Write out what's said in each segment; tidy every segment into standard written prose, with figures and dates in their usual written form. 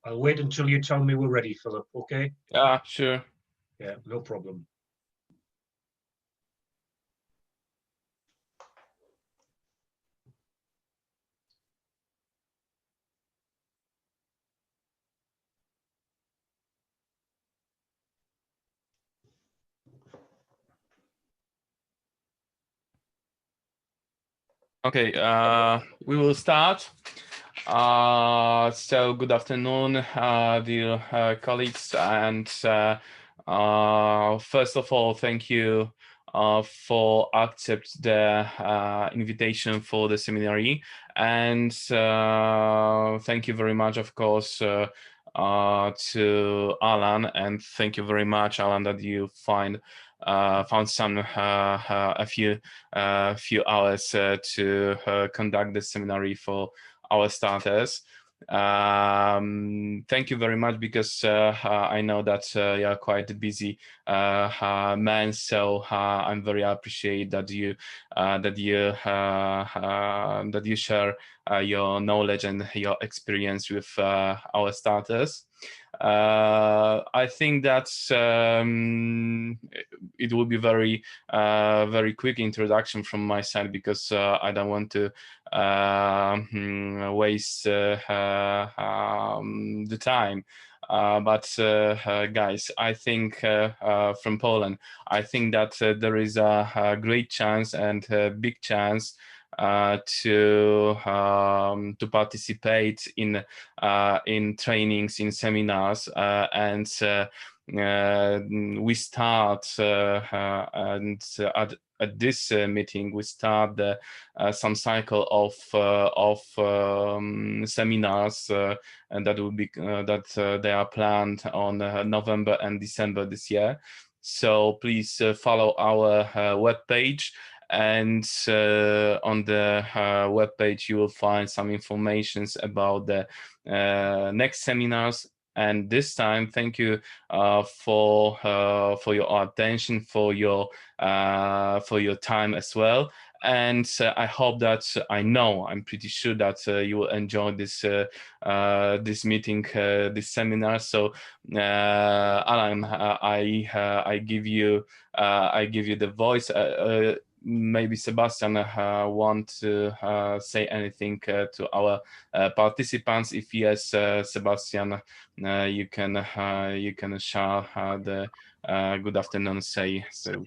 I'll wait until you tell me we're ready, Philip, okay? Yeah, sure. Yeah, no problem. Okay, we will start. So good afternoon, dear colleagues, and first of all, thank you for accept the invitation for the seminary, and thank you very much, of course, to Alan, and thank you very much, Alan, that you found some a few hours to conduct the seminary for our starters. Thank you very much, because I know that you are quite a busy man, so I'm very appreciate that you share your knowledge and your experience with our starters. I think that it will be very quick introduction from my side, because I don't want to waste the time. But guys, I think from Poland, I think that there is a great chance and a big chance to participate in trainings, in seminars, and we start at this meeting we start some cycle of seminars, and that will be they are planned on November and December this year. So please follow our webpage. And on the webpage, you will find some information about the next seminars. And this time, thank you for your attention, for your time as well. And I hope that I'm pretty sure that you will enjoy this this meeting, this seminar. So, Alan, I give you the voice. Maybe Sebastian want to say anything to our participants. If yes, Sebastian, you can share the good afternoon say. So.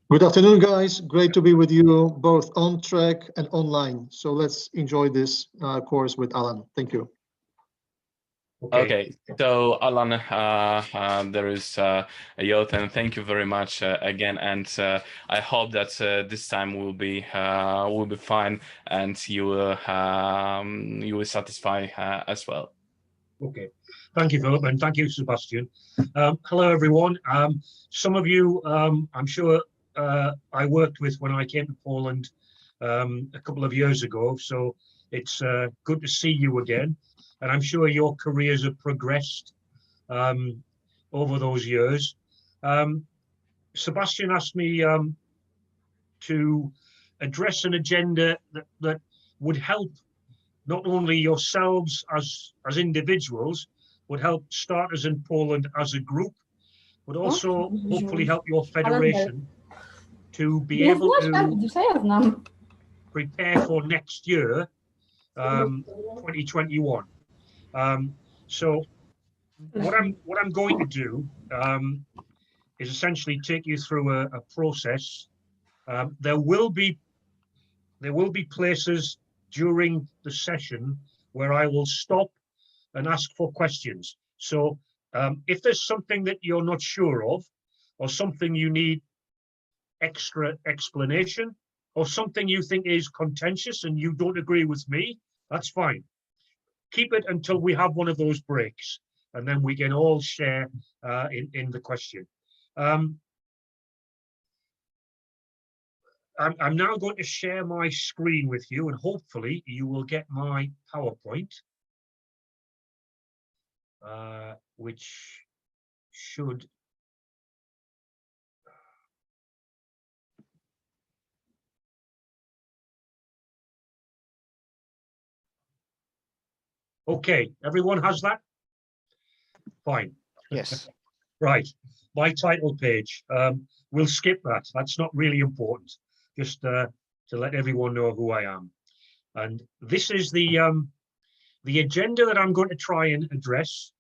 Good afternoon, guys. Great to be with you both on track and online. So let's enjoy this course with Alan. Thank you. Okay, so Alan, there is Joten. Thank you very much again, and I hope that this time will be fine, and you will satisfy as well. Okay, thank you, Philip, and thank you, Sebastian. Hello, everyone. Some of you, I'm sure, I worked with when I came to Poland a couple of years ago, so it's good to see you again. And I'm sure your careers have progressed over those years. Sebastian asked me to address an agenda that would help not only yourselves as individuals, would help starters in Poland as a group, but also hopefully help your federation to be able to prepare for next year, 2021. So what I'm going to do is essentially take you through a process. There will be places during the session where I will stop and ask for questions. So if there's something that you're not sure of, or something you need extra explanation, or something you think is contentious and you don't agree with me, that's fine. Keep it until we have one of those breaks, and then we can all share in the question. I'm now going to share my screen with you, and hopefully you will get my PowerPoint, which should Okay, everyone has that? Fine. Yes. Right, my title page. We'll skip that. That's not really important. Just to let everyone know who I am. And this is the agenda that I'm going to try and address.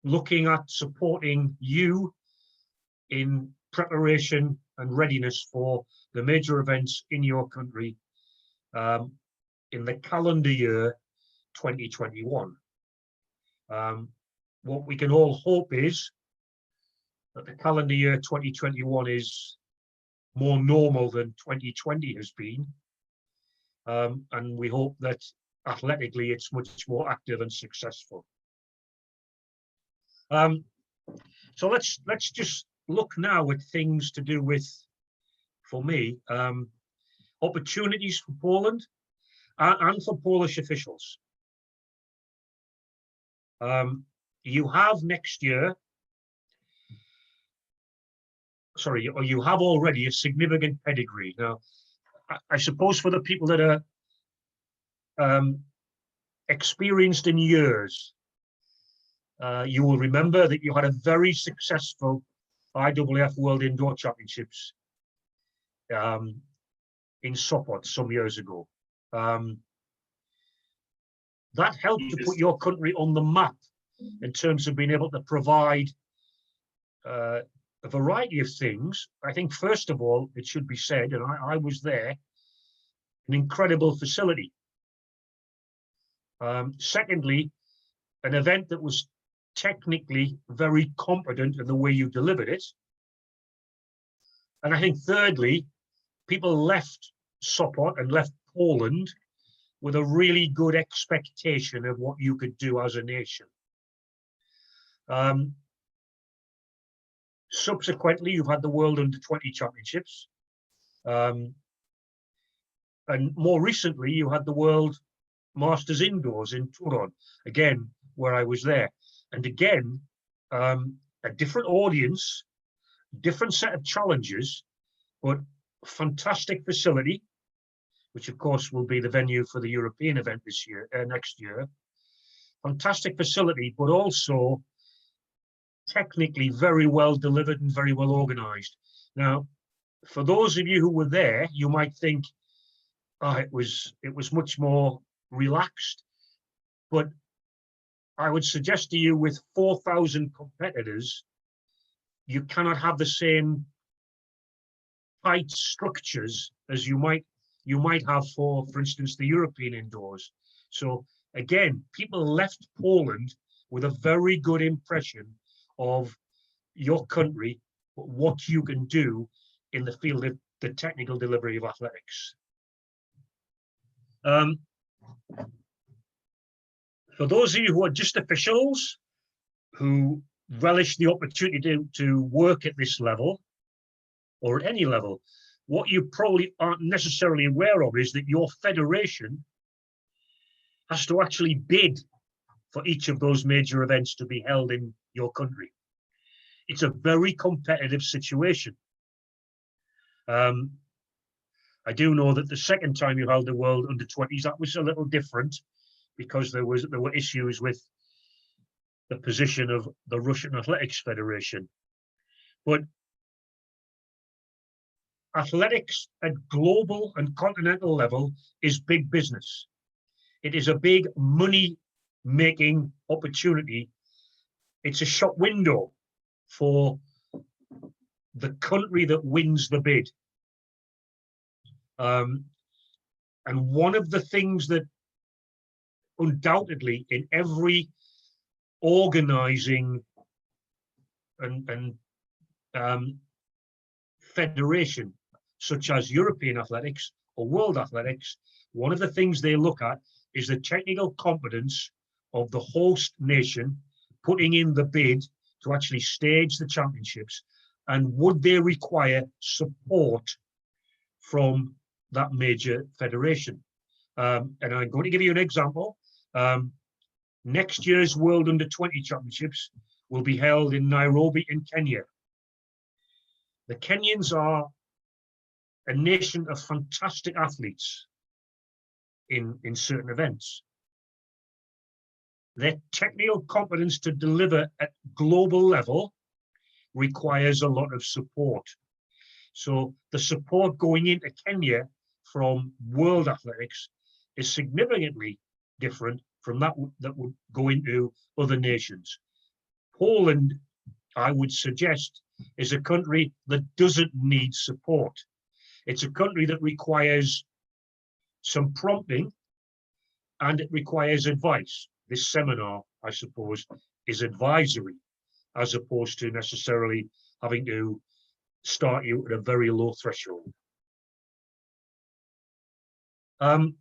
Looking at supporting you in preparation and readiness for the major events in your country in the calendar year 2021. What we can all hope is that the calendar year 2021 is more normal than 2020 has been. And we hope that athletically it's much more active and successful. So let's just look now at things to do with, for me, opportunities for Poland and for Polish officials. You have next year, sorry, or you have already a significant pedigree. Now, I suppose for the people that are experienced in years, you will remember that you had a very successful IAAF World Indoor Championships in Sopot some years ago. That helped to put your country on the map in terms of being able to provide a variety of things. I think, first of all, it should be said, and I was there, an incredible facility. Secondly, an event that was technically very competent in the way you delivered it. And I think thirdly, people left Sopot and left Poland with a really good expectation of what you could do as a nation. Subsequently, you've had the World Under-20 Championships. And more recently, you had the World Masters Indoors in Turon, again, where I was there. And again, a different audience, different set of challenges, but fantastic facility, which of course will be the venue for the European event this year, next year. Fantastic facility, but also technically very well delivered and very well organized. Now, for those of you who were there, you might think, oh, it was much more relaxed, but I would suggest to you, with 4,000 competitors, you cannot have the same tight structures as you might have for instance, the European indoors. So again, people left Poland with a very good impression of your country, what you can do in the field of the technical delivery of athletics. For those of you who are just officials, who relish the opportunity to work at this level, or at any level, what you probably aren't necessarily aware of is that your federation has to actually bid for each of those major events to be held in your country. It's a very competitive situation. I do know that the second time you held the World Under-20s, that was a little different, because there were issues with the position of the Russian Athletics Federation. But athletics at global and continental level is big business. It is a big money-making opportunity. It's a shop window for the country that wins the bid. And one of the things that undoubtedly in every organizing and federation, such as European athletics or world athletics, one of the things they look at is the technical competence of the host nation putting in the bid to actually stage the championships, and would they require support from that major federation. And I'm going to give you an example. Next year's World Under-20 Championships will be held in Nairobi in Kenya. The Kenyans are a nation of fantastic athletes. in certain events. Their technical competence to deliver at global level requires a lot of support. So the support going into Kenya from world athletics is significantly different from that would go into other nations. Poland, I would suggest, is a country that doesn't need support. It's a country that requires some prompting and it requires advice. This seminar, I suppose, is advisory as opposed to necessarily having to start you at a very low threshold. I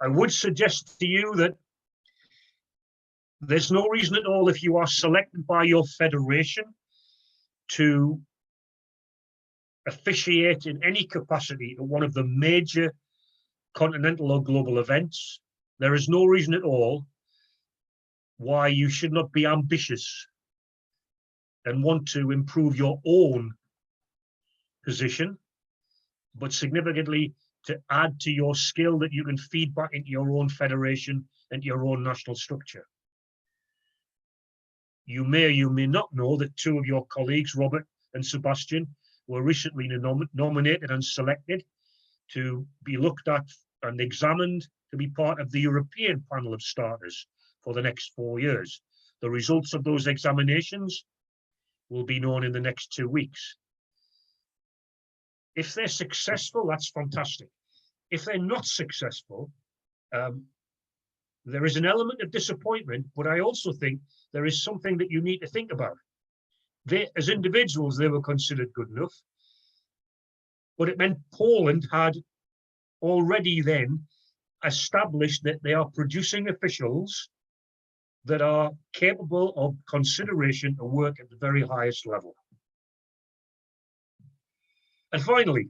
would suggest to you that there's no reason at all, if you are selected by your federation to officiate in any capacity at one of the major continental or global events, there is no reason at all why you should not be ambitious and want to improve your own position, but significantly to add to your skill that you can feed back into your own federation and your own national structure. You may or you may not know that two of your colleagues, Robert and Sebastian, were recently nominated and selected to be looked at and examined to be part of the European panel of starters for the next 4 years. The results of those examinations will be known in the next 2 weeks. If they're successful, that's fantastic. If they're not successful, there is an element of disappointment, but I also think there is something that you need to think about. They, as individuals, they were considered good enough, but it meant Poland had already then established that they are producing officials that are capable of consideration to work at the very highest level. And finally,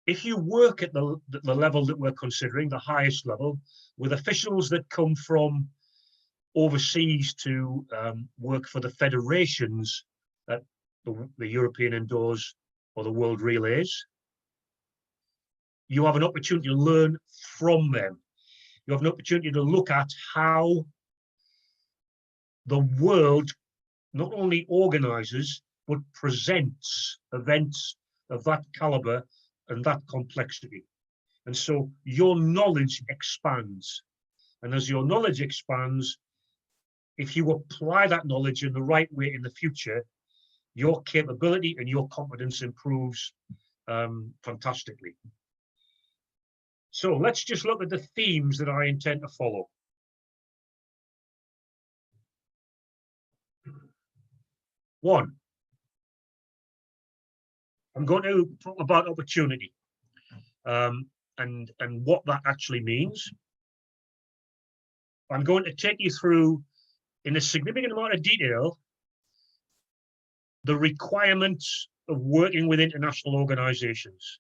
if you work at the level that we're considering, the highest level, with officials that come from overseas to work for the federations at the European indoors or the World Relays, you have an opportunity to learn from them. You have an opportunity to look at how the world not only organizes, but presents events of that caliber and that complexity. And so your knowledge expands. And as your knowledge expands, if you apply that knowledge in the right way in the future, your capability and your competence improves fantastically. So let's just look at the themes that I intend to follow. One, I'm going to talk about opportunity and what that actually means. I'm going to take you through, in a significant amount of detail, the requirements of working with international organizations.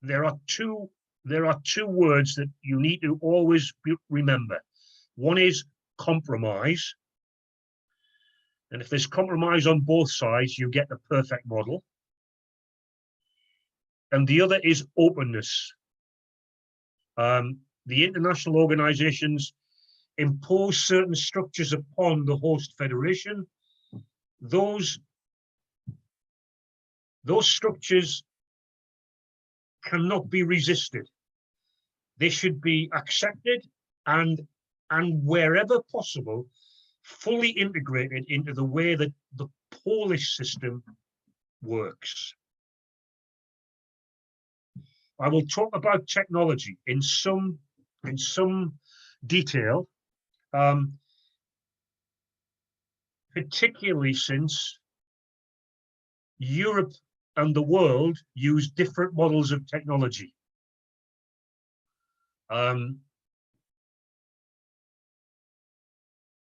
There are two words that you need to always remember. One is compromise. And if there's compromise on both sides, you get the perfect model. And the other is openness. The international organizations impose certain structures upon the host federation. Those structures cannot be resisted. They should be accepted and wherever possible, fully integrated into the way that the Polish system works. I will talk about technology in some detail, particularly since Europe and the world use different models of technology.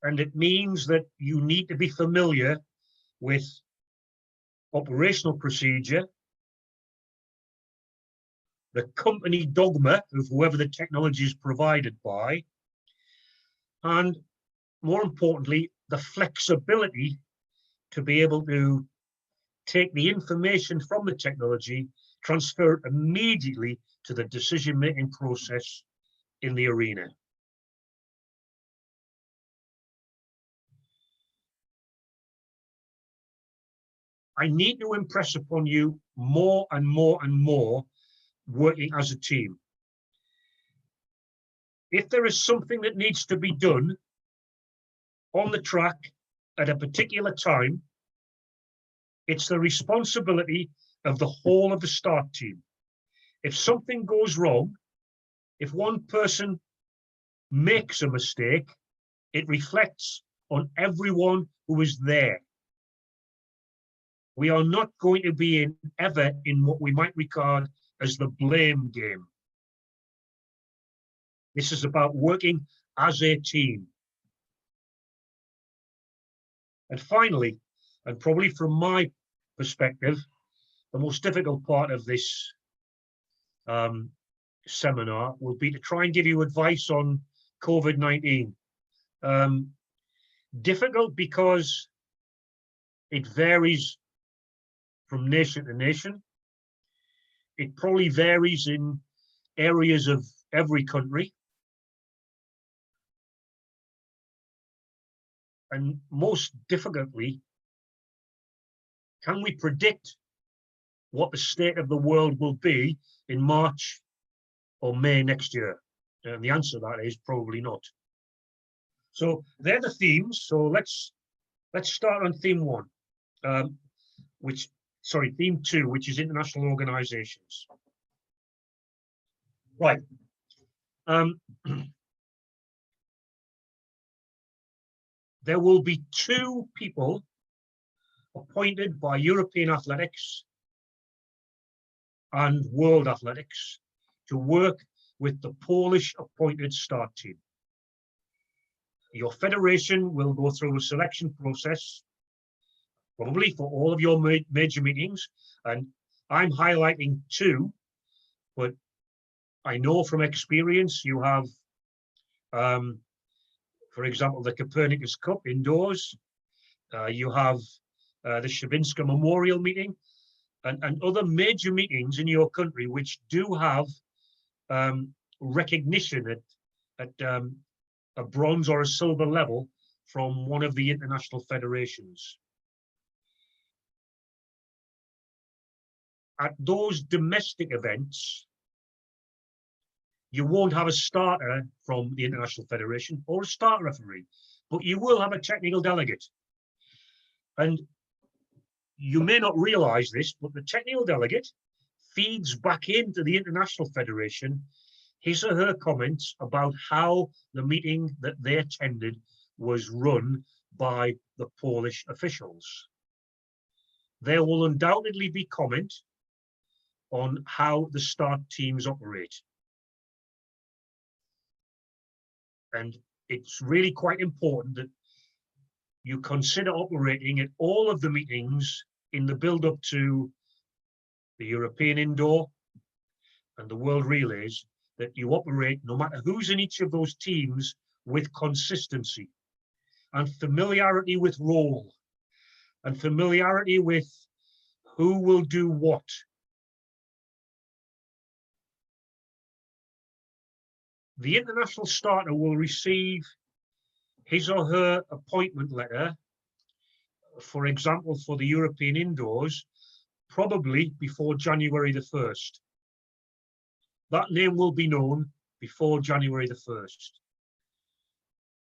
And it means that you need to be familiar with operational procedure, the company dogma of whoever the technology is provided by, and more importantly, the flexibility to be able to take the information from the technology, transfer it immediately to the decision-making process in the arena. I need to impress upon you more and more and more working as a team. If there is something that needs to be done on the track at a particular time, it's the responsibility of the whole of the start team. If something goes wrong, if one person makes a mistake, it reflects on everyone who is there. We are not going to be ever in what we might regard as the blame game. This is about working as a team. And finally, and probably from my perspective, the most difficult part of this seminar will be to try and give you advice on COVID-19. Difficult because it varies from nation to nation. It probably varies in areas of every country. And most difficultly, can we predict what the state of the world will be in March or May next year? And the answer to that is probably not. So they're the themes. So let's start on theme one, theme two, which is international organizations. Right. There will be 2 people appointed by European Athletics and World Athletics to work with the Polish appointed start team. Your federation will go through a selection process, probably for all of your major meetings, and I'm highlighting 2, but I know from experience you have, for example, the Copernicus Cup indoors, you have the Shavinska Memorial meeting, and other major meetings in your country which do have recognition at a bronze or a silver level from one of the international federations. At those domestic events, you won't have a starter from the International Federation or a start referee, but you will have a technical delegate. And you may not realize this, but the technical delegate feeds back into the International Federation his or her comments about how the meeting that they attended was run by the Polish officials. There will undoubtedly be comment on how the start teams operate. And it's really quite important that you consider operating at all of the meetings in the build-up to the European Indoor and the World Relays, that you operate, no matter who's in each of those teams, with consistency and familiarity with role and familiarity with who will do what. The international starter will receive his or her appointment letter, for example, for the European Indoors, probably before January the 1st. That name will be known before January the 1st.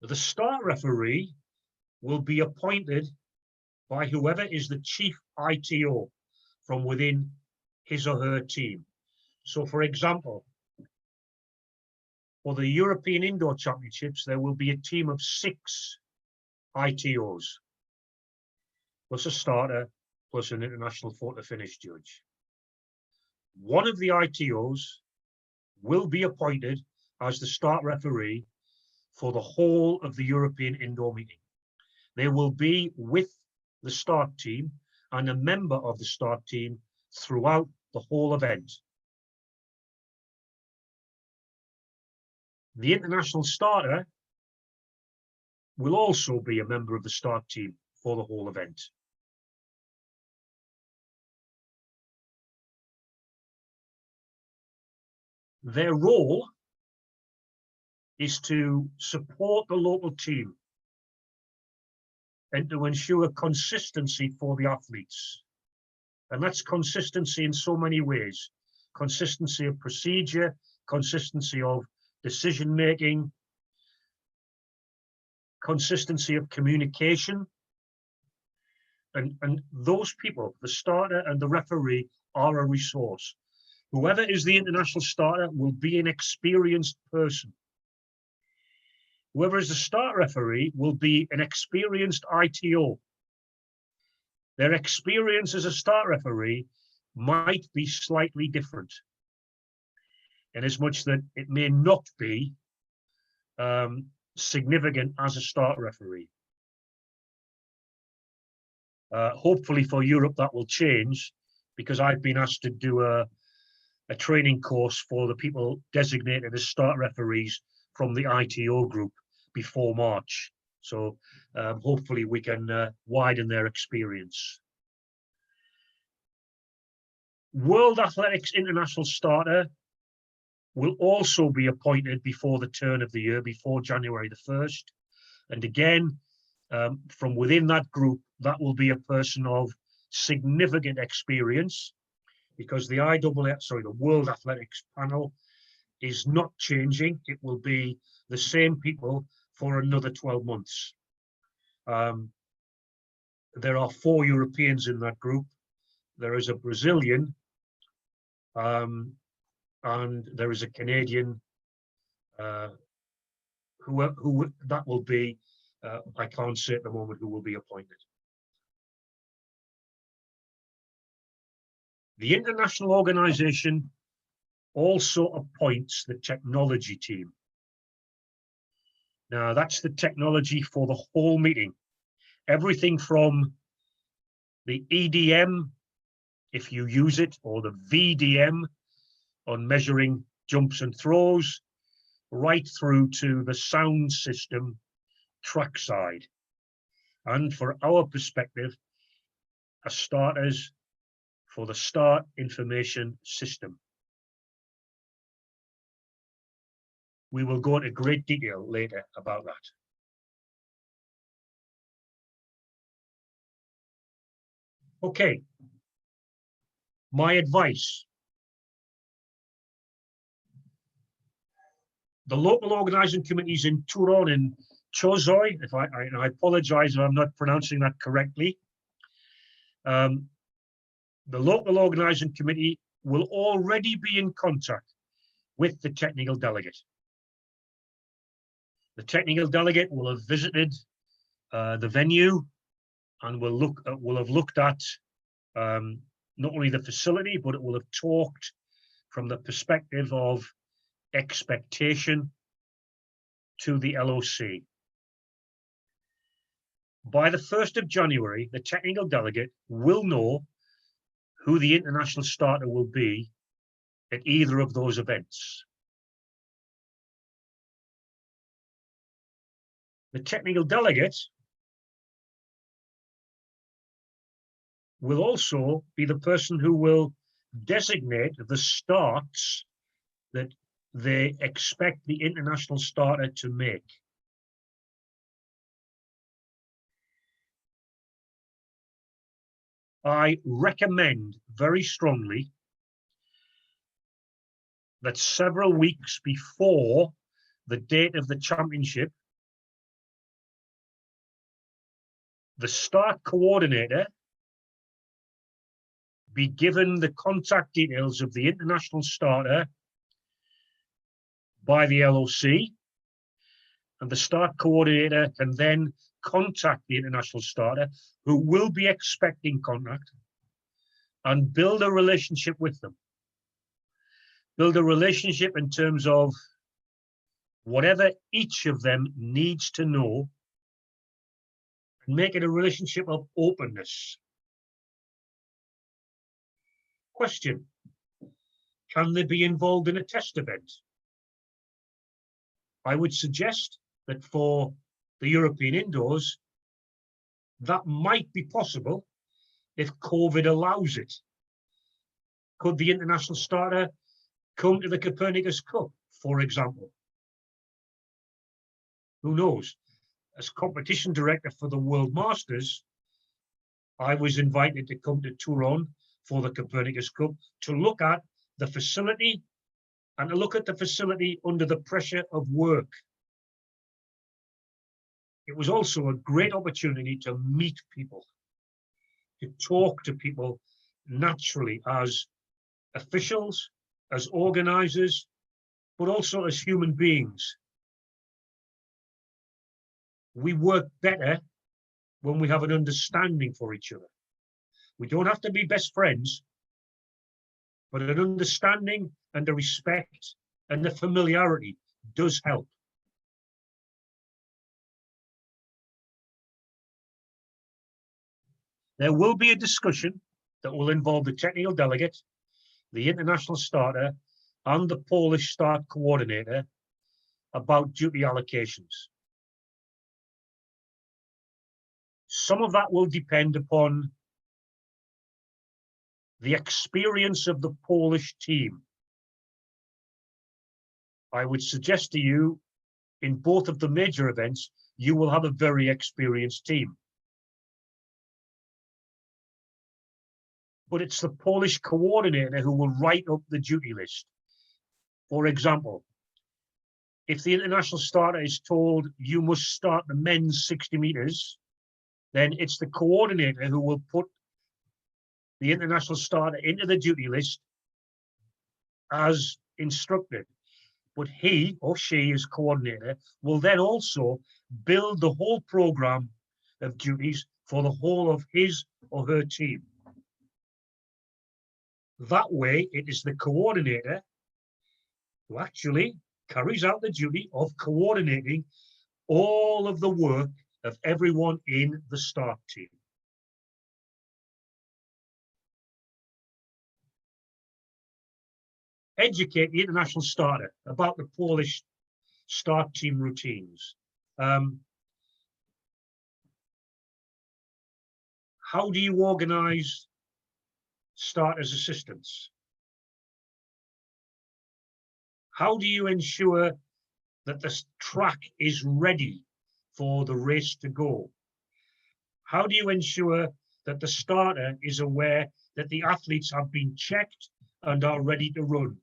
The start referee will be appointed by whoever is the chief ITO from within his or her team. So, for example, for the European Indoor Championships, there will be a team of 6 ITOs, plus a starter, plus an international photo finish judge. One of the ITOs will be appointed as the start referee for the whole of the European Indoor meeting. They will be with the start team and a member of the start team throughout the whole event. The international starter will also be a member of the start team for the whole event. Their role is to support the local team and to ensure consistency for the athletes. And that's consistency in so many ways. Consistency of procedure, consistency of decision-making, consistency of communication. And those people, the starter and the referee, are a resource. Whoever is the international starter will be an experienced person. Whoever is the start referee will be an experienced ITO. Their experience as a start referee might be slightly different, in as much that it may not be significant as a start referee. Hopefully for Europe that will change, because I've been asked to do a training course for the people designated as start referees from the ITO group before March. So hopefully we can widen their experience. World Athletics International Starter will also be appointed before the turn of the year, before January the 1st. And again, from within that group, that will be a person of significant experience, because the World Athletics panel is not changing. It will be the same people for another 12 months. There are 4 Europeans in that group. There is a Brazilian, and there is a Canadian. Who that will be, I can't say at the moment who will be appointed. The international organization also appoints the technology team. Now, that's the technology for the whole meeting. Everything from the EDM, if you use it, or the VDM on measuring jumps and throws, right through to the sound system trackside. And for our perspective, as starters, for the start information system. We will go into great detail later about that. Okay, my advice. The local organising committees in Turon and Chozoy, I apologise if I'm not pronouncing that correctly. The local organising committee will already be in contact with the technical delegate. The technical delegate will have visited the venue and will have looked at not only the facility, but it will have talked from the perspective of expectation to the LOC. By the 1st of January, the technical delegate will know who the international starter will be at either of those events. The technical delegate will also be the person who will designate the starts that they expect the international starter to make. I recommend very strongly that several weeks before the date of the championship, the start coordinator be given the contact details of the international starter by the LOC, and the start coordinator can then contact the international starter, who will be expecting contact, and build a relationship with them. Build a relationship in terms of whatever each of them needs to know, and make it a relationship of openness. Question: can they be involved in a test event? I would suggest that for the European indoors, that might be possible if COVID allows it. Could the international starter come to the Copernicus Cup, for example. Who knows? As competition director for the World Masters, I was invited to come to Turon for the Copernicus Cup to look at the facility and to look at the facility under the pressure of work. It was also a great opportunity to meet people, to talk to people naturally as officials, as organizers, but also as human beings. We work better when we have an understanding for each other. We don't have to be best friends, but an understanding and a respect and the familiarity does help. There will be a discussion that will involve the technical delegate, the international starter, and the Polish start coordinator about duty allocations. Some of that will depend upon the experience of the Polish team. I would suggest to you, in both of the major events, you will have a very experienced team. But it's the Polish coordinator who will write up the duty list. For example, if the international starter is told you must start the men's 60 meters, then it's the coordinator who will put the international starter into the duty list as instructed. But he or she, as coordinator, will then also build the whole program of duties for the whole of his or her team. That way, it is the coordinator who actually carries out the duty of coordinating all of the work of everyone in the start team. Educate the international starter about the Polish start team routines. How do you organize starters' assistants? How do you ensure that the track is ready for the race to go? How do you ensure that the starter is aware that the athletes have been checked and are ready to run?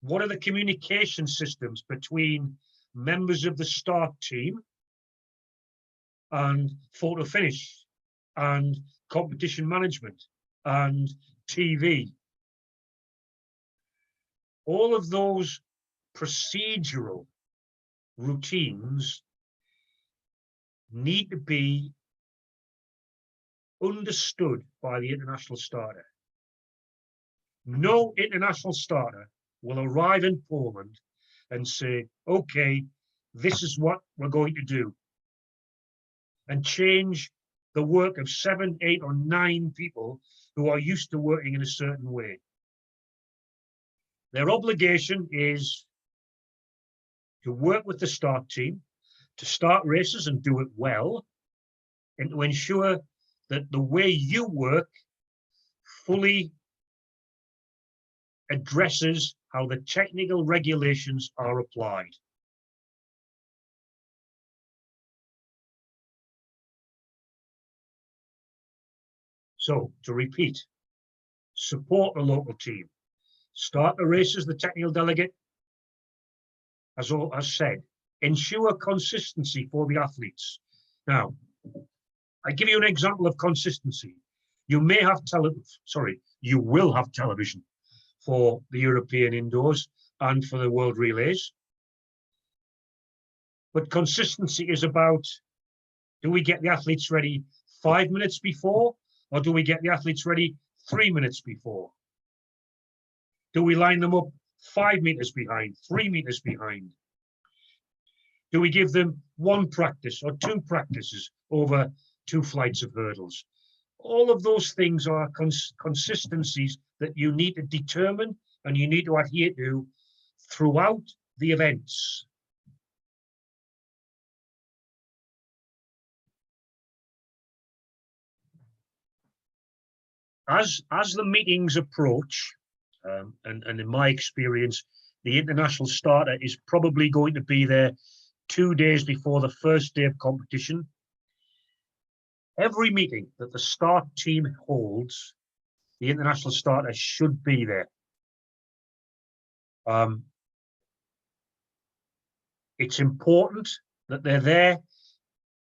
What are the communication systems between members of the start team and photo finish and competition management and TV? All of those procedural routines need to be understood by the international starter. No international starter will arrive in Poland and say, okay, this is what we're going to do, and change the work of 7, 8, or 9 people who are used to working in a certain way. Their obligation is to work with the start team, to start races and do it well, and to ensure that the way you work fully addresses how the technical regulations are applied. So, to repeat, support the local team, start the races, the technical delegate, as said, ensure consistency for the athletes. Now, I give you an example of consistency. You may have you will have television for the European indoors and for the World Relays. But consistency is about, do we get the athletes ready 5 minutes before, or do we get the athletes ready 3 minutes before? Do we line them up 5 meters behind, 3 meters behind? Do we give them 1 practice or 2 practices over 2 flights of hurdles? All of those things are consistencies that you need to determine and you need to adhere to throughout the events. As the meetings approach, And in my experience, the international starter is probably going to be there 2 days before the first day of competition. Every meeting that the start team holds, the international starter should be there. It's important that they're there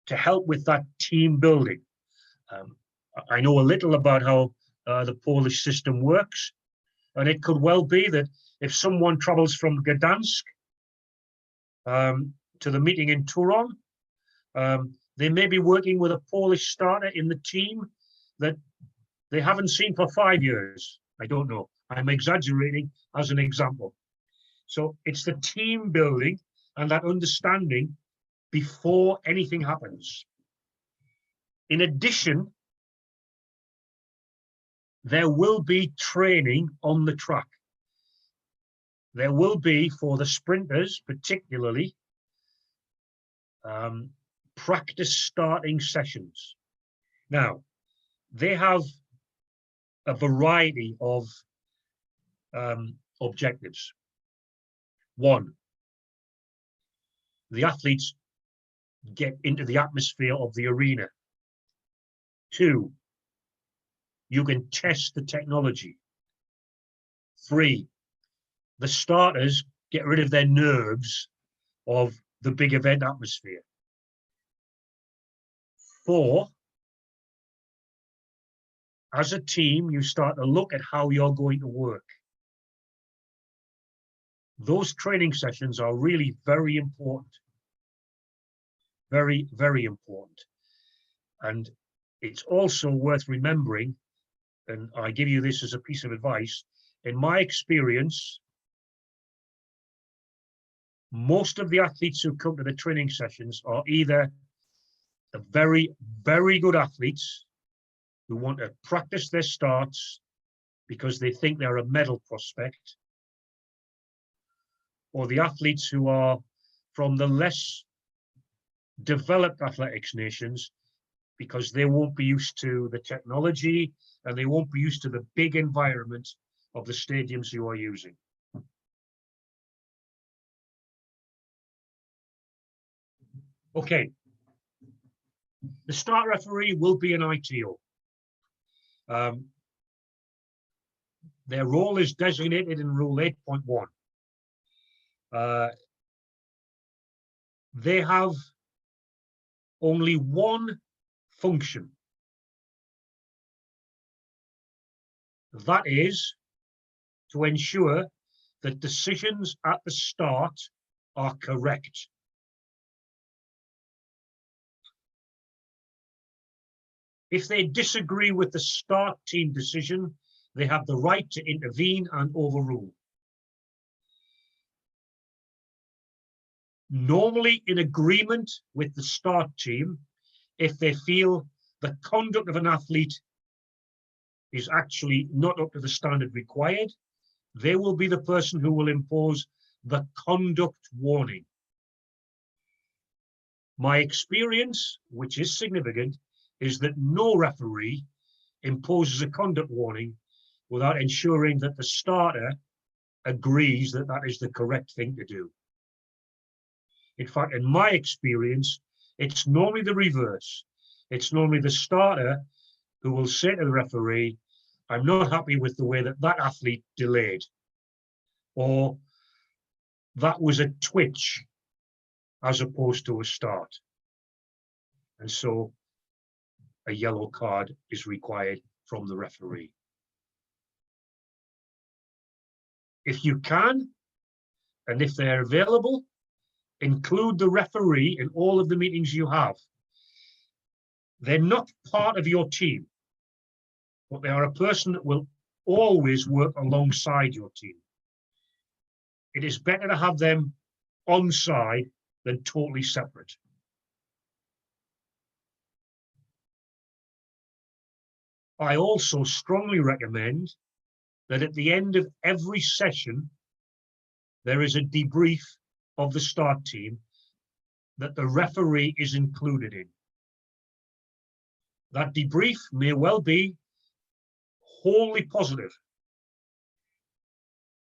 to help with that team building. I know a little about how the Polish system works, and it could well be that if someone travels from Gdansk to the meeting in Turon, they may be working with a Polish starter in the team that they haven't seen for 5 years. I don't know. I'm exaggerating as an example. So it's the team building and that understanding before anything happens. In addition, there will be training on the track. There will be, for the sprinters particularly, practice starting sessions. Now, they have a variety of objectives. One, the athletes get into the atmosphere of the arena. Two, you can test the technology. Three, the starters get rid of their nerves of the big event atmosphere. Four, as a team, you start to look at how you're going to work. Those training sessions are really very important. Very, very important. And it's also worth remembering, and I give you this as a piece of advice, in my experience, most of the athletes who come to the training sessions are either the very, very good athletes who want to practice their starts because they think they're a medal prospect, or the athletes who are from the less developed athletics nations because they won't be used to the technology and they won't be used to the big environment of the stadiums you are using. Okay. The start referee will be an ITO. Their role is designated in Rule 8.1. They have only one function. That is to ensure that decisions at the start are correct. If they disagree with the start team decision, they have the right to intervene and overrule. Normally in agreement with the start team, if they feel the conduct of an athlete is actually not up to the standard required, they will be the person who will impose the conduct warning. My experience, which is significant, is that no referee imposes a conduct warning without ensuring that the starter agrees that that is the correct thing to do. In fact, in my experience, it's normally the reverse. It's normally the starter who will say to the referee, I'm not happy with the way that that athlete delayed, or that was a twitch as opposed to a start. And so a yellow card is required from the referee. If you can, and if they're available, include the referee in all of the meetings you have. They're not part of your team, but they are a person that will always work alongside your team. It is better to have them on side than totally separate. I also strongly recommend that at the end of every session, there is a debrief of the start team that the referee is included in. That debrief may well be wholly positive.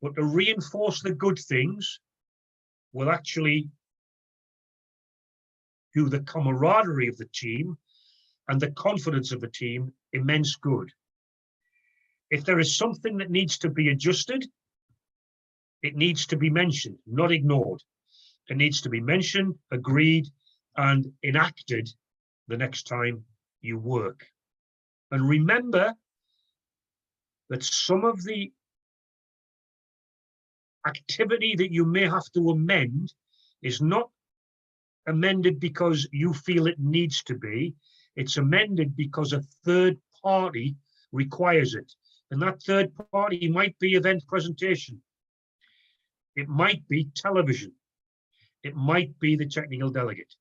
But to reinforce the good things will actually do the camaraderie of the team and the confidence of the team immense good. If there is something that needs to be adjusted, it needs to be mentioned, not ignored. It needs to be mentioned, agreed, and enacted the next time you work. And remember that some of the activity that you may have to amend is not amended because you feel it needs to be. It's amended because a third party requires it. And that third party might be event presentation. It might be television. It might be the technical delegate.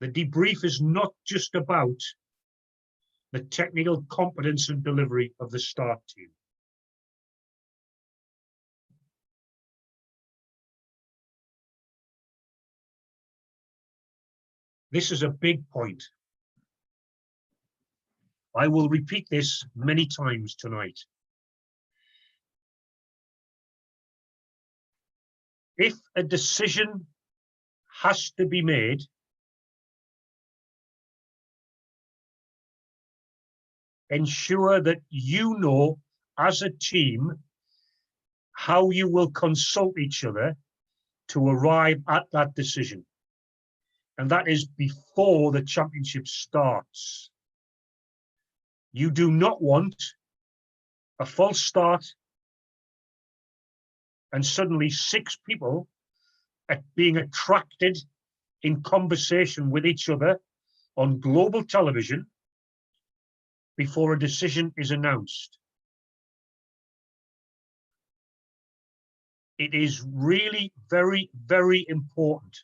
The debrief is not just about the technical competence and delivery of the start team. This is a big point. I will repeat this many times tonight. If a decision has to be made, ensure that you know as a team how you will consult each other to arrive at that decision. And that is before the championship starts. You do not want a false start and suddenly 6 people being attracted in conversation with each other on global television before a decision is announced. It is really very, very important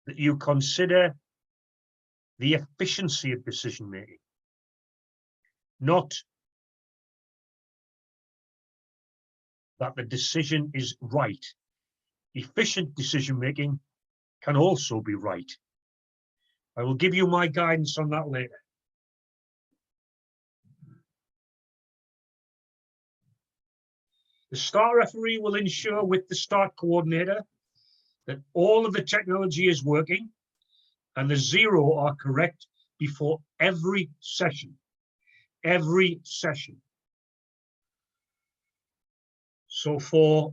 that you consider the efficiency of decision making, not that the decision is right. Efficient decision making can also be right. I will give you my guidance on that later. The start referee will ensure with the start coordinator that all of the technology is working and the 0 are correct before every session. Every session. So for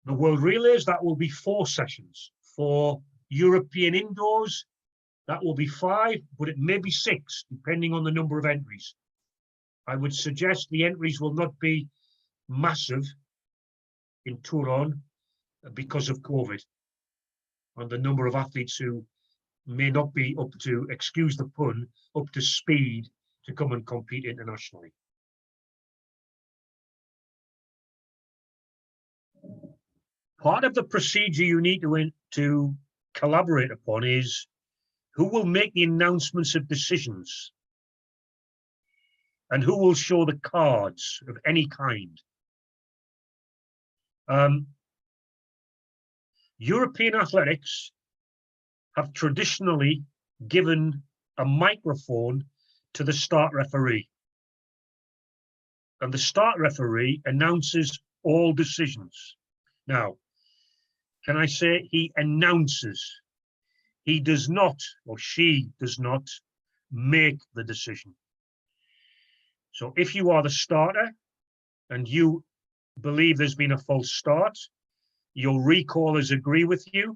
the World Relays, that will be 4 sessions. For European Indoors, that will be 5, but it may be 6, depending on the number of entries. I would suggest the entries will not be massive in Turon because of COVID and the number of athletes who may not be up to, excuse the pun, up to speed to come and compete internationally. Part of the procedure you need to collaborate upon is who will make the announcements of decisions and who will show the cards of any kind. European athletics have traditionally given a microphone to the start referee. And the start referee announces all decisions. Now, can I say he announces? He does not, or she does not, make the decision. So if you are the starter and you believe there's been a false start, your recallers agree with you,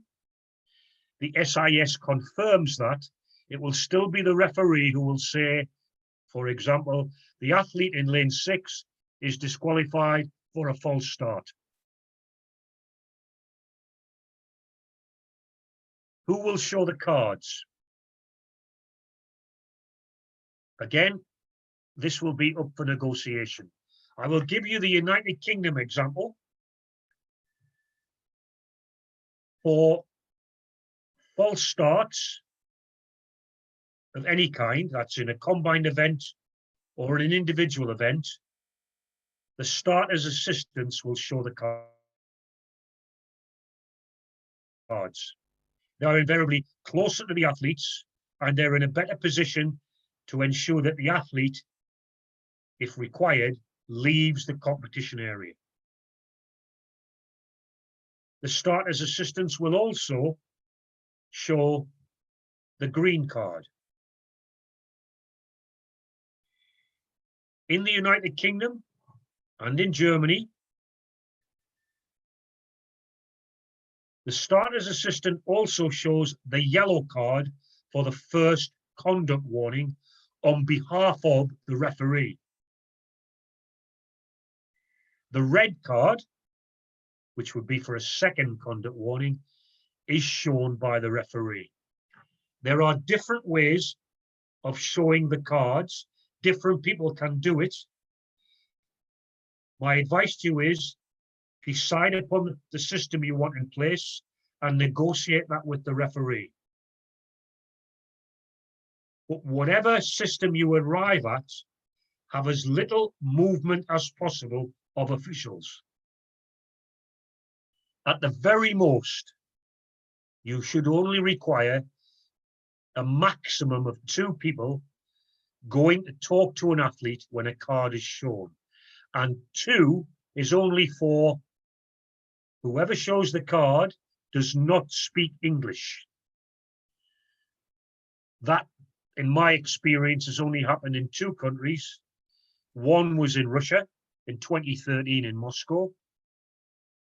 the SIS confirms that, it will still be the referee who will say, for example, the athlete in lane 6 is disqualified for a false start. Who will show the cards? Again, this will be up for negotiation. I will give you the United Kingdom example. For false starts of any kind, that's in a combined event or in an individual event, the starter's assistants will show the cards. They are invariably closer to the athletes and they're in a better position to ensure that the athlete, if required, leaves the competition area. The starter's assistants will also show the green card. In the United Kingdom and in Germany, the starter's assistant also shows the yellow card for the first conduct warning on behalf of the referee. The red card, which would be for a second conduct warning, is shown by the referee. There are different ways of showing the cards. Different people can do it. My advice to you is decide upon the system you want in place and negotiate that with the referee. But whatever system you arrive at, have as little movement as possible of officials. At the very most, you should only require a maximum of 2 people going to talk to an athlete when a card is shown. And 2 is only for whoever shows the card does not speak English. That, in my experience, has only happened in 2 countries. One was in Russia in 2013 in Moscow,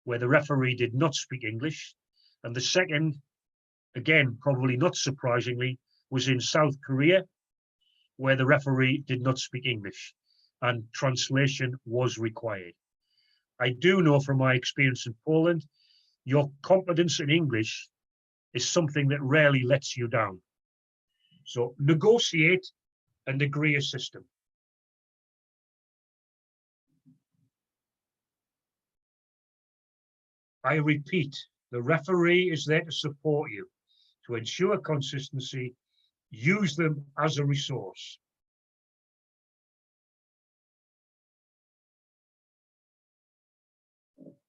where the referee did not speak English. And the second, again, probably not surprisingly, was in South Korea, where the referee did not speak English and translation was required. I do know from my experience in Poland, your competence in English is something that rarely lets you down. So negotiate and agree a system. I repeat, the referee is there to support you, to ensure consistency. Use them as a resource.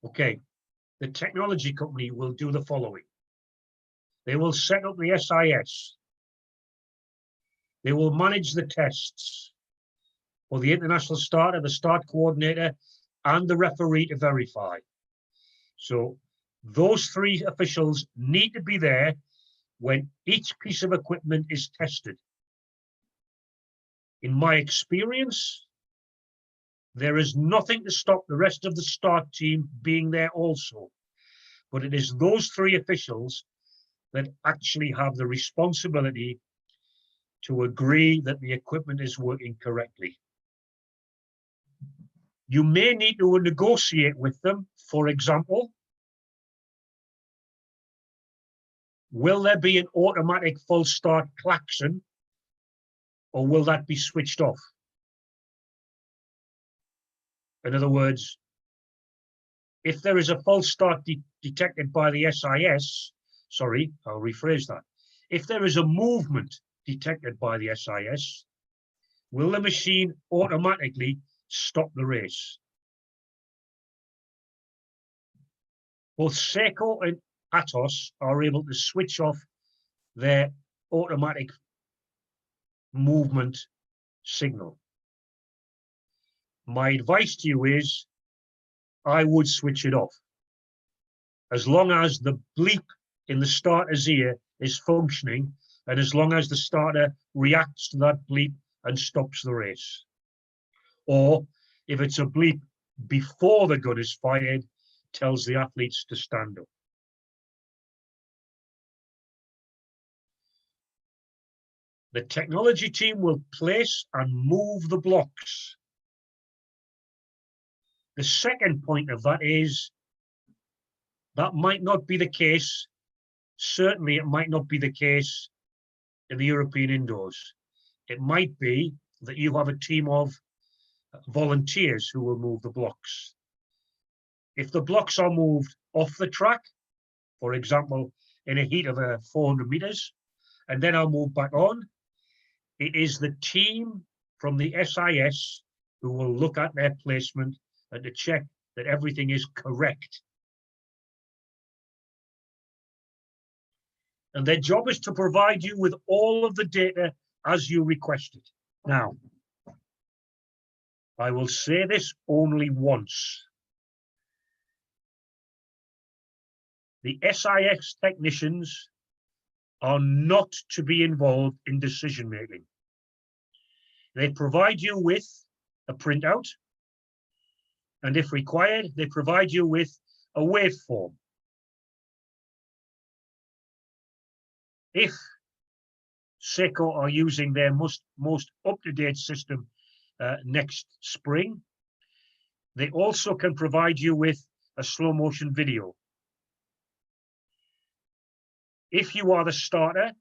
Okay, the technology company will do the following. They will set up the SIS. They will manage the tests for the international starter, the start coordinator, and the referee to verify. So those 3 officials need to be there when each piece of equipment is tested. In my experience, there is nothing to stop the rest of the start team being there also. But it is those 3 officials that actually have the responsibility to agree that the equipment is working correctly. You may need to negotiate with them. For example, will there be an automatic full start klaxon, or will that be switched off? In other words, if there is a false start detected by the SIS, sorry, I'll rephrase that. If there is a movement detected by the SIS, will the machine automatically stop the race? Both Seiko and Atos are able to switch off their automatic movement signal. My advice to you is, I would switch it off. As long as the bleep in the starter's ear is functioning, and as long as the starter reacts to that bleep and stops the race. Or if it's a bleep before the gun is fired, tells the athletes to stand up. The technology team will place and move the blocks. The second point of that is, that might not be the case. Certainly it might not be the case in the European indoors. It might be that you have a team of volunteers who will move the blocks. If the blocks are moved off the track, for example, in a heat of 400 meters, and then I'll move back on, it is the team from the SIS who will look at their placement and to check that everything is correct. And their job is to provide you with all of the data as you requested. Now, I will say this only once. The SIS technicians are not to be involved in decision making. They provide you with a printout, and if required, they provide you with a waveform. If SECO are using their most up-to-date system next spring, they also can provide you with a slow motion video. If you are the starter,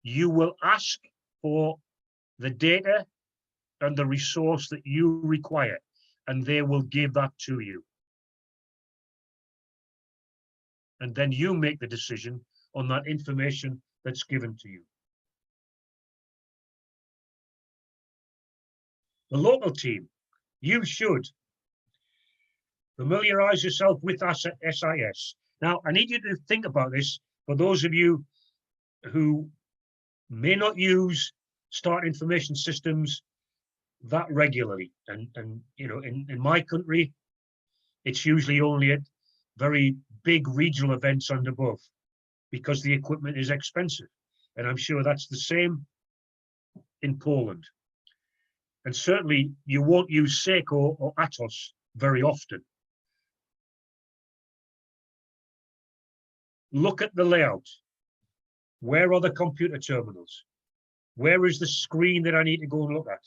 you will ask for the data and the resource that you require, and they will give that to you. And then you make the decision on that information that's given to you. The local team, you should familiarize yourself with SIS. Now, I need you to think about this for those of you who may not use start information systems that regularly. And you know, in my country, it's usually only at very big regional events and above, because the equipment is expensive. And I'm sure that's the same in Poland. And certainly you won't use SECO or Atos very often. Look at the layout. Where are the computer terminals? Where is the screen that I need to go and look at?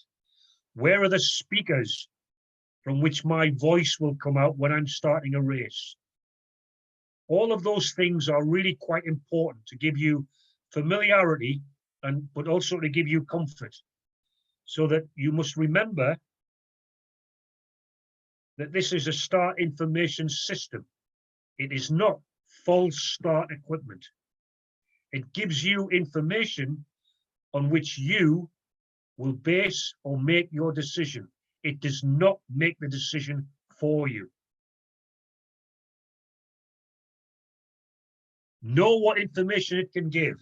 Where are the speakers from which my voice will come out when I'm starting a race? All of those things are really quite important to give you familiarity, but also to give you comfort, so that you must remember that this is a start information system. It is not false start equipment. It gives you information on which you will base or make your decision. It does not make the decision for you. Know what information it can give.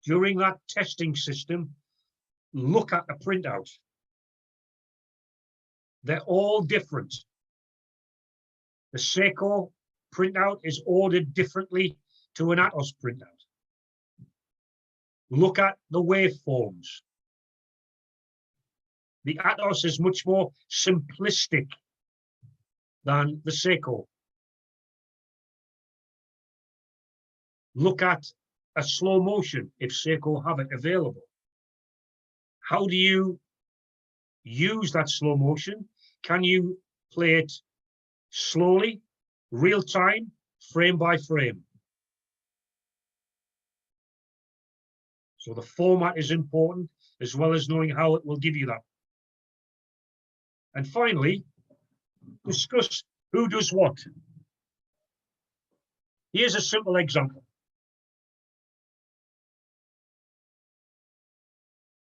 During that testing system, look at a printout. They're all different. The SECO printout is ordered differently to an Atos printout. Look at the waveforms. The Atos is much more simplistic than the SECO. Look at a slow motion if SECO have it available. How do you use that slow motion? Can you play it slowly, real time, frame by frame? So the format is important, as well as knowing how it will give you that. And finally, discuss who does what. Here's a simple example.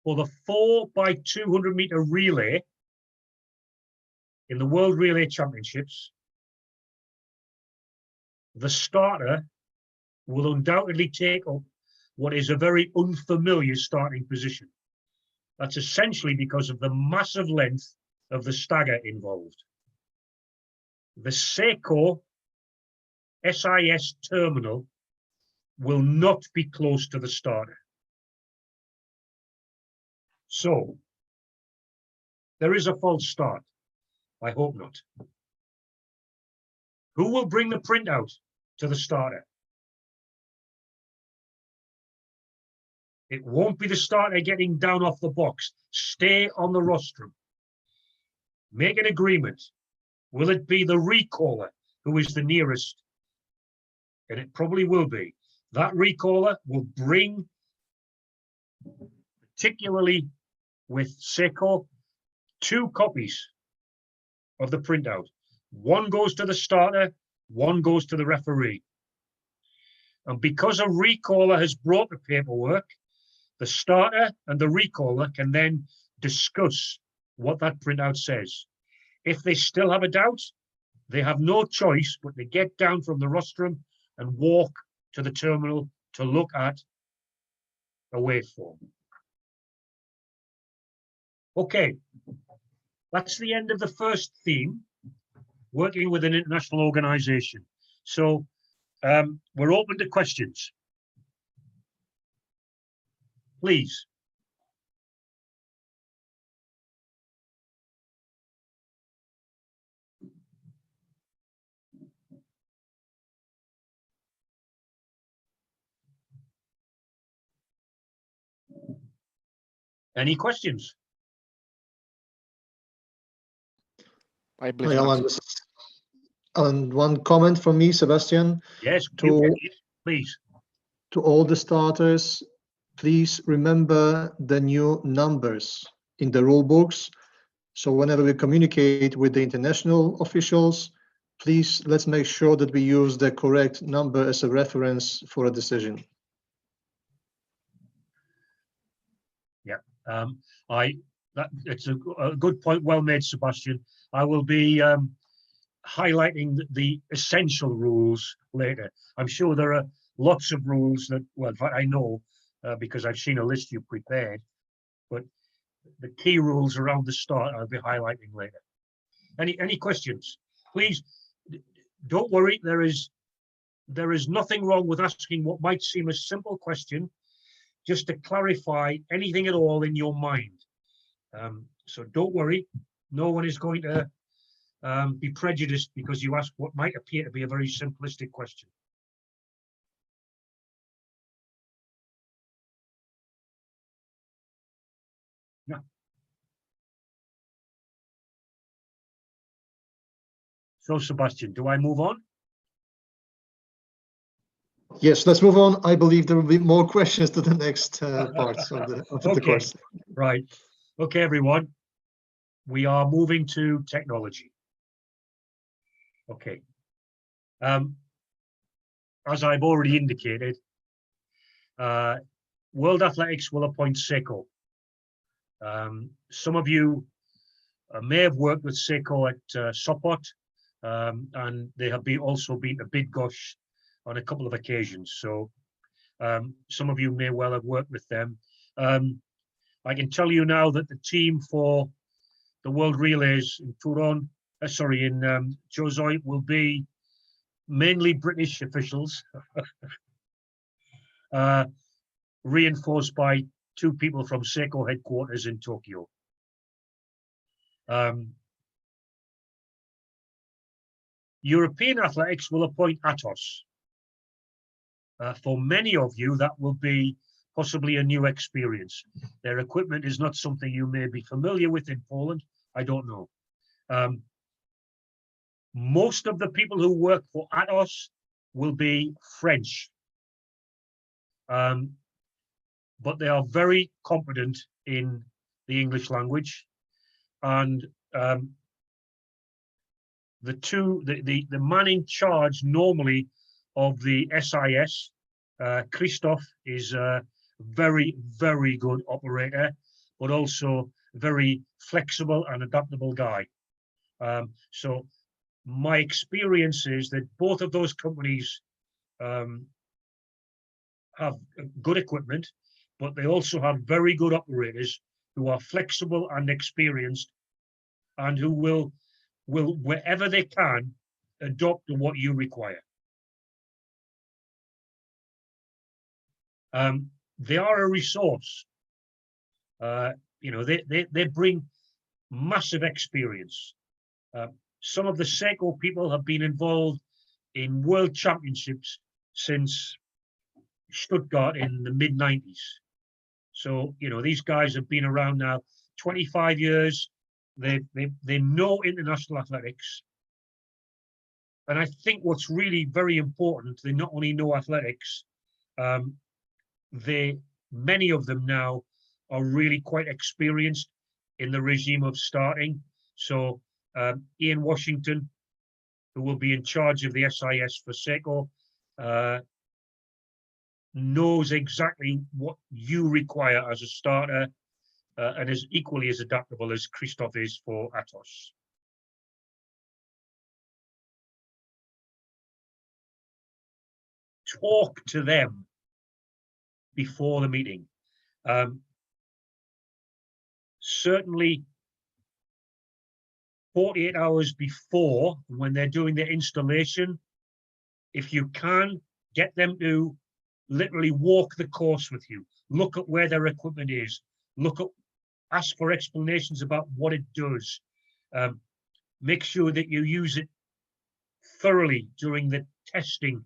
For the 4x200 meter relay in the World Relay Championships, the starter will undoubtedly take up what is a very unfamiliar starting position. That's essentially because of the massive length of the stagger involved. The SECO SIS terminal will not be close to the starter. So there is a false start. I hope not. Who will bring the printout to the starter? It won't be the starter getting down off the box. Stay on the rostrum. Make an agreement. Will it be the recaller who is the nearest? And it probably will be. That recaller will bring, particularly with SECO, 2 copies of the printout. One goes to the starter, one goes to the referee. And because a recaller has brought the paperwork, the starter and the recaller can then discuss what that printout says. If they still have a doubt, they have no choice but to get down from the rostrum and walk to the terminal to look at a waveform. Okay, that's the end of the first theme, working with an international organization. So we're open to questions. Please. Any questions? Hi, Alan. This is Alan. One comment from me, Sebastian. Yes, please. To all the starters, please remember the new numbers in the rule books. So whenever we communicate with the international officials, please let's make sure that we use the correct number as a reference for a decision. Yeah, it's a good point, well made, Sebastian. I will be highlighting the essential rules later. I'm sure there are lots of rules that, well, in fact, I know because I've seen a list you prepared, but the key rules around the start I'll be highlighting later. Any questions? Please don't worry. There is nothing wrong with asking what might seem a simple question, just to clarify anything at all in your mind. So don't worry. No one is going to be prejudiced because you ask what might appear to be a very simplistic question. No. So, Sebastian, do I move on? Yes, let's move on. I believe there will be more questions to the next parts of the course. Right. Okay, everyone. We are moving to technology. Okay. As I've already indicated, World Athletics will appoint Seiko. Some of you may have worked with Seiko at Sopot, and they have also been to Bydgoszcz on a couple of occasions. So some of you may well have worked with them. I can tell you now that the team for the World Relays in Turon, in Jozoi, will be mainly British officials, reinforced by 2 people from Seiko headquarters in Tokyo. European Athletics will appoint Atos. For many of you, that will be possibly a new experience. Their equipment is not something you may be familiar with in Poland. I don't know. Most of the people who work for Atos will be French, but they are very competent in the English language, and the man in charge normally of the SIS, Christoph, is a very, very good operator, but also very flexible and adaptable guy. So my experience is that both of those companies have good equipment, but they also have very good operators who are flexible and experienced, and who will wherever they can adopt to what you require. They are a resource. They bring massive experience. Some of the Seiko people have been involved in world championships since Stuttgart in the mid-90s. So, these guys have been around now 25 years. They know international athletics. And I think what's really very important, they not only know athletics, many of them now are really quite experienced in the regime of starting. So Ian Washington, who will be in charge of the SIS for Seiko, knows exactly what you require as a starter, and is equally as adaptable as Christoph is for Atos. Talk to them before the meeting. certainly 48 hours before, when they're doing their installation, if you can, get them to literally walk the course with you, look at where their equipment is, ask for explanations about what it does. Make sure that you use it thoroughly during the testing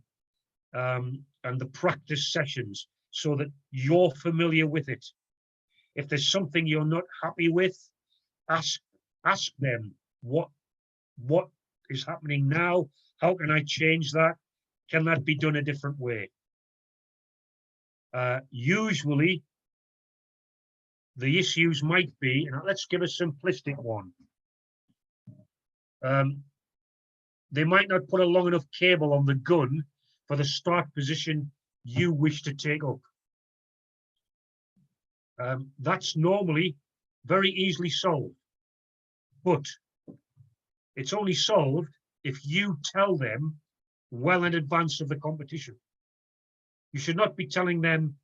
and the practice sessions so that you're familiar with it. If there's something you're not happy with, ask them what is happening now. How can I change that? Can that be done a different way? Usually, the issues might be, and let's give a simplistic one. They might not put a long enough cable on the gun for the start position you wish to take up. That's normally very easily solved, but it's only solved if you tell them well in advance of the competition. You should not be telling them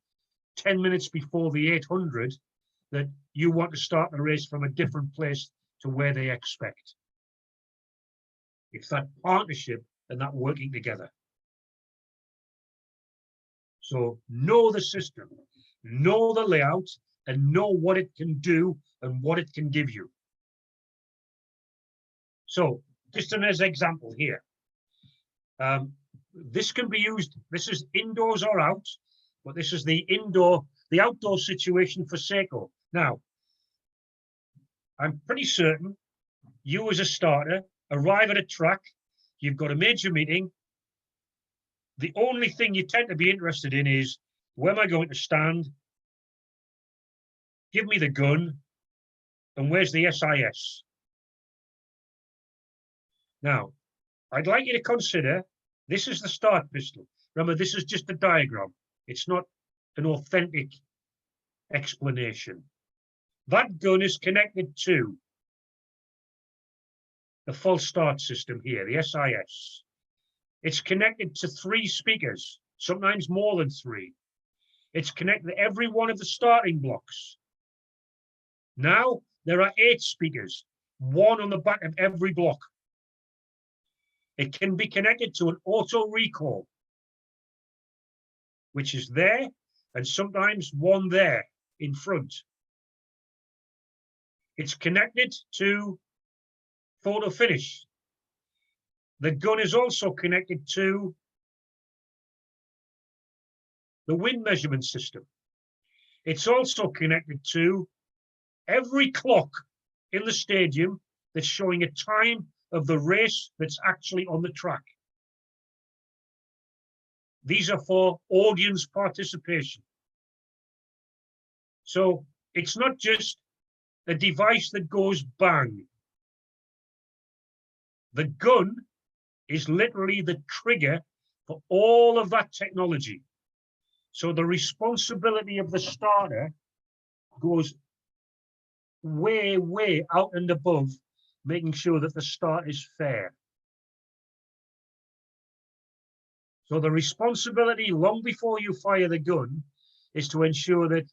10 minutes before the 800 that you want to start the race from a different place to where they expect. It's that partnership and that working together. So know the system, know the layout, and know what it can do and what it can give you. So just as an example here, this can be used, this is indoors or out, but this is the outdoor situation for Seiko. Now, I'm pretty certain you as a starter arrive at a track, you've got a major meeting. The only thing you tend to be interested in is, where am I going to stand? Give me the gun, and where's the SIS? Now, I'd like you to consider, this is the start pistol. Remember, this is just a diagram. It's not an authentic explanation. That gun is connected to the false start system here, the SIS. It's connected to 3 speakers, sometimes more than 3. It's connected to every one of the starting blocks. Now, there are 8 speakers, 1 on the back of every block. It can be connected to an auto recall, which is there, and sometimes 1 there in front. It's connected to photo finish. The gun is also connected to the wind measurement system. It's also connected to every clock in the stadium that's showing a time of the race that's actually on the track. These are for audience participation. So it's not just a device that goes bang. The gun is literally the trigger for all of that technology. So the responsibility of the starter goes way, way out and above making sure that the start is fair. So the responsibility long before you fire the gun is to ensure that,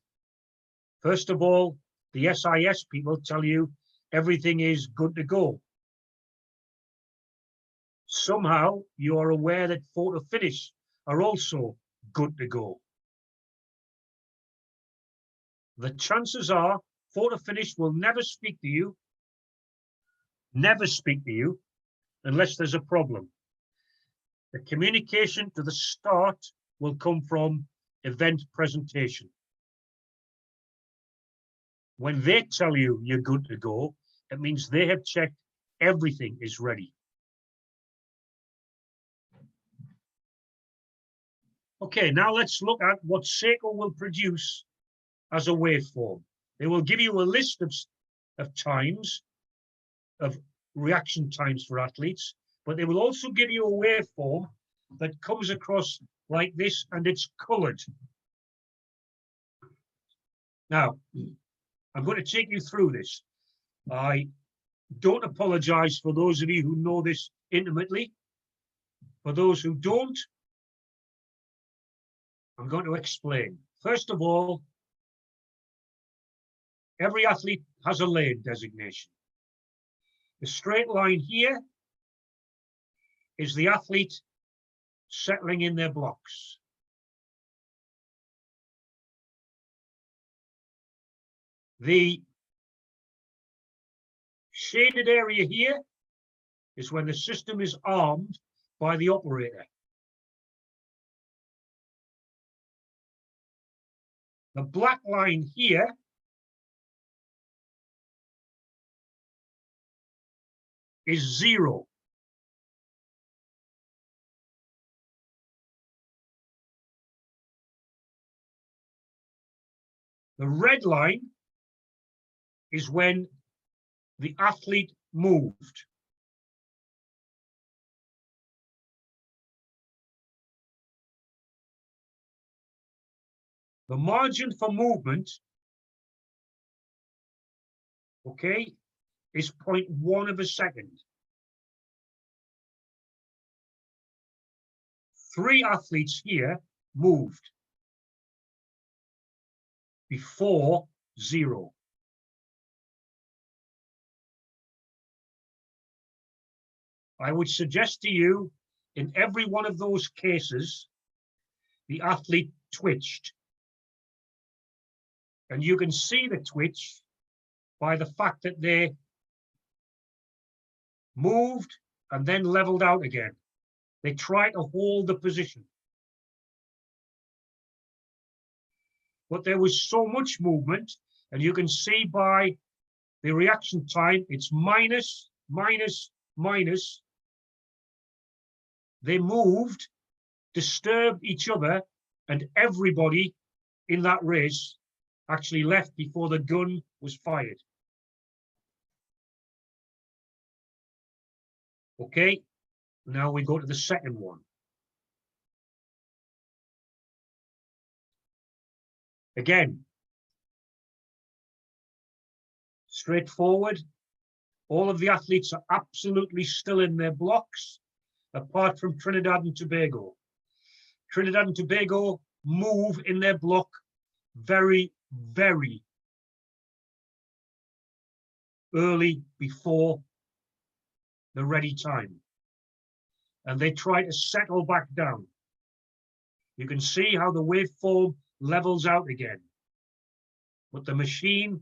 first of all, the SIS people tell you everything is good to go. Somehow you are aware that photo finish are also good to go. The chances are photo finish will never speak to you unless there's a problem. The communication to the start will come from event presentation. When they tell you you're good to go, it means they have checked everything is ready. Okay, now let's look at what Seiko will produce as a waveform. They will give you a list of times, of reaction times for athletes, but they will also give you a waveform that comes across like this, and it's colored. Now, I'm going to take you through this. I don't apologize for those of you who know this intimately. For those who don't, I'm going to explain. First of all, Every athlete has a lane designation. The straight line here is the athlete settling in their blocks. The shaded area here is when the system is armed by the operator. The black line here is 0. The red line is when the athlete moved. The margin for movement, okay, is 0.1 of a second. 3 athletes here moved before 0. I would suggest to you, in every one of those cases, the athlete twitched. And you can see the twitch by the fact that they moved and then leveled out again. They try to hold the position. But there was so much movement, and you can see by the reaction time, it's minus, minus, minus. They moved, disturbed each other, and everybody in that race actually left before the gun was fired. Okay, now we go to the second one. Again, straightforward. All of the athletes are absolutely still in their blocks, apart from Trinidad and Tobago. Trinidad and Tobago move in their block very, very early before the ready time. And they try to settle back down. You can see how the waveform levels out again. But the machine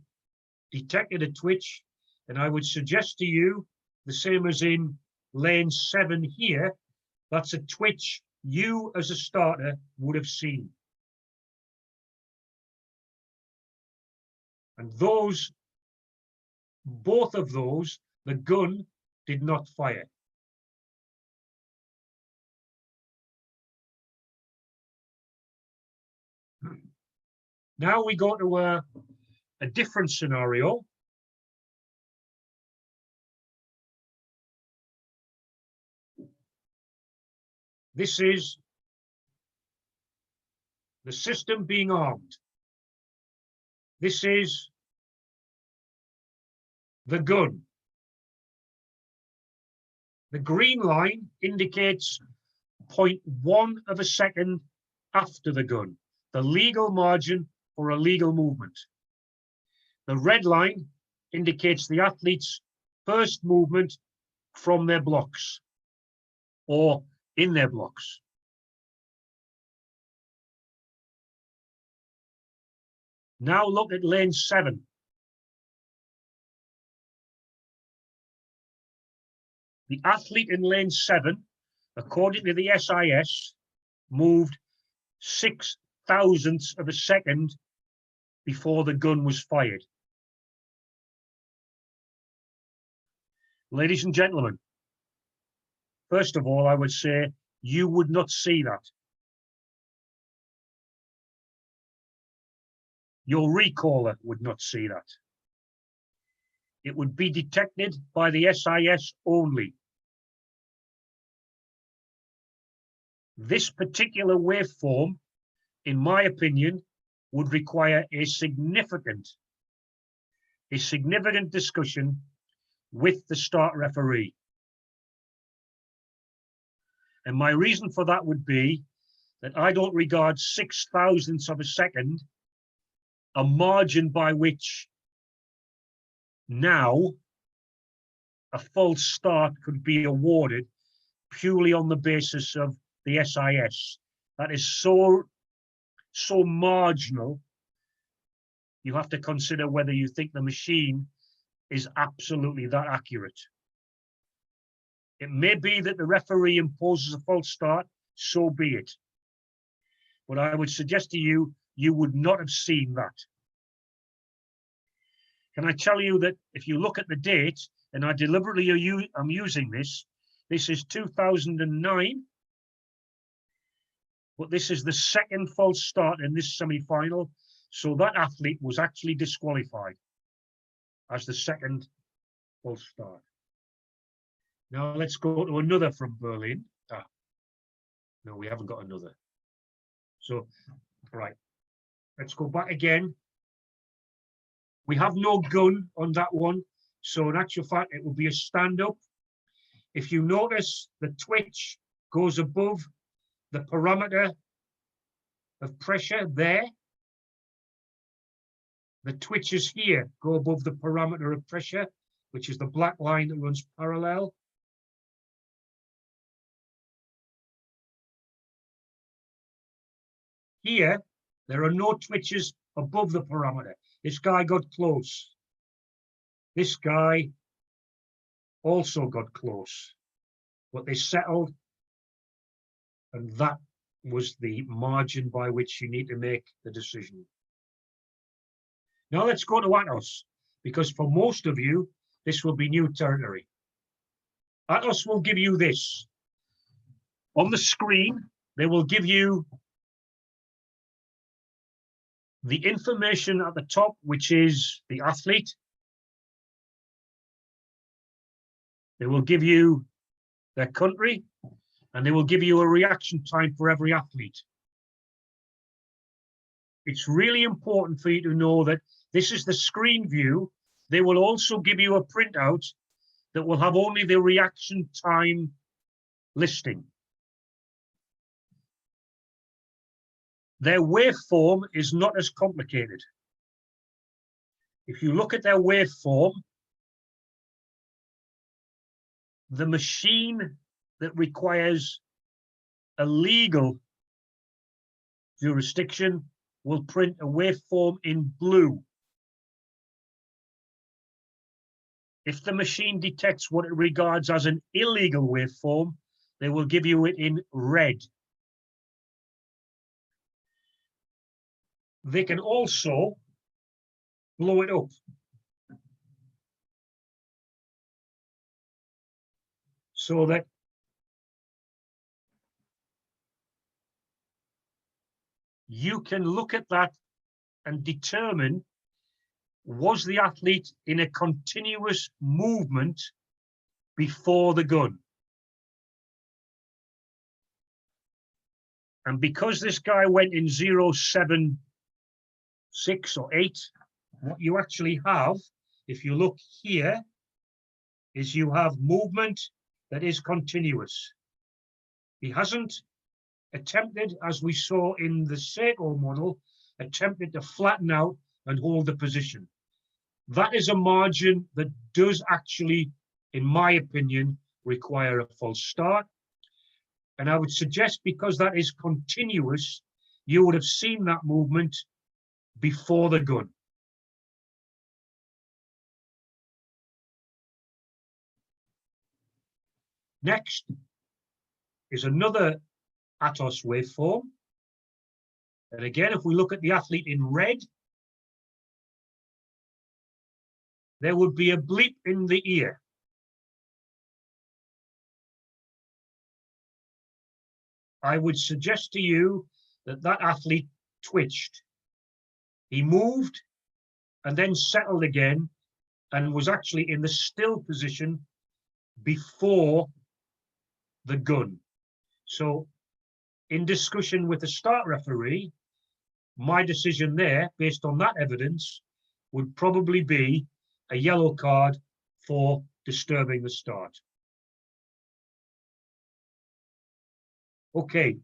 detected a twitch, and I would suggest to you, the same as in lane 7 here, that's a twitch you as a starter would have seen. And those, both of those, the gun did not fire. Now we go to a different scenario. This is the system being armed. This is the gun. The green line indicates 0.1 of a second after the gun, the legal margin for a legal movement. The red line indicates the athlete's first movement from their blocks or in their blocks. Now look at lane 7. The athlete in lane 7, according to the SIS, moved 6 thousandths of a second before the gun was fired. Ladies and gentlemen, first of all, I would say you would not see that. Your recaller would not see that. It would be detected by the SIS only. This particular waveform, in my opinion, would require a significant discussion with the start referee. And my reason for that would be that I don't regard 6 thousandths of a second a margin by which now a false start could be awarded purely on the basis of the SIS. That is so marginal. You have to consider whether you think the machine is absolutely that accurate. It may be that the referee imposes a false start, so be it. But I would suggest to you, you would not have seen that. Can I tell you that if you look at the date, and I deliberately am using this is 2009, but this is the second false start in this semi-final, so that athlete was actually disqualified as the second false start. Now let's go to another from Berlin. No, we haven't got another. So, right, let's go back again. We have no gun on that one, so in actual fact, it will be a stand-up. If you notice, the twitch goes above the parameter of pressure there. The twitches here go above the parameter of pressure, which is the black line that runs parallel. Here, there are no twitches above the parameter. This guy got close. This guy also got close, but they settled, and that was the margin by which you need to make the decision. Now let's go to Atos, because for most of you, this will be new territory. Atos will give you this. On the screen, they will give you the information at the top, which is the athlete. They will give you their country, and they will give you a reaction time for every athlete. It's really important for you to know that this is the screen view. They will also give you a printout that will have only the reaction time listing. Their waveform is not as complicated. If you look at their waveform, the machine that requires a legal jurisdiction will print a waveform in blue. If the machine detects what it regards as an illegal waveform, they will give you it in red. They can also blow it up. So that you can look at that and determine, was the athlete in a continuous movement before the gun? And because this guy went in 0.76 or 8, what you actually have, if you look here, is you have movement that is continuous. He hasn't attempted, as we saw in the Seiko model, attempted to flatten out and hold the position. That is a margin that does actually, in my opinion, require a false start. And I would suggest, because that is continuous, you would have seen that movement before the gun. Next is another Atos waveform. And again, if we look at the athlete in red, there would be a bleep in the ear. I would suggest to you that that athlete twitched. He moved and then settled again and was actually in the still position before the gun. So in discussion with the start referee, my decision there, based on that evidence, would probably be a yellow card for disturbing the start. Okay.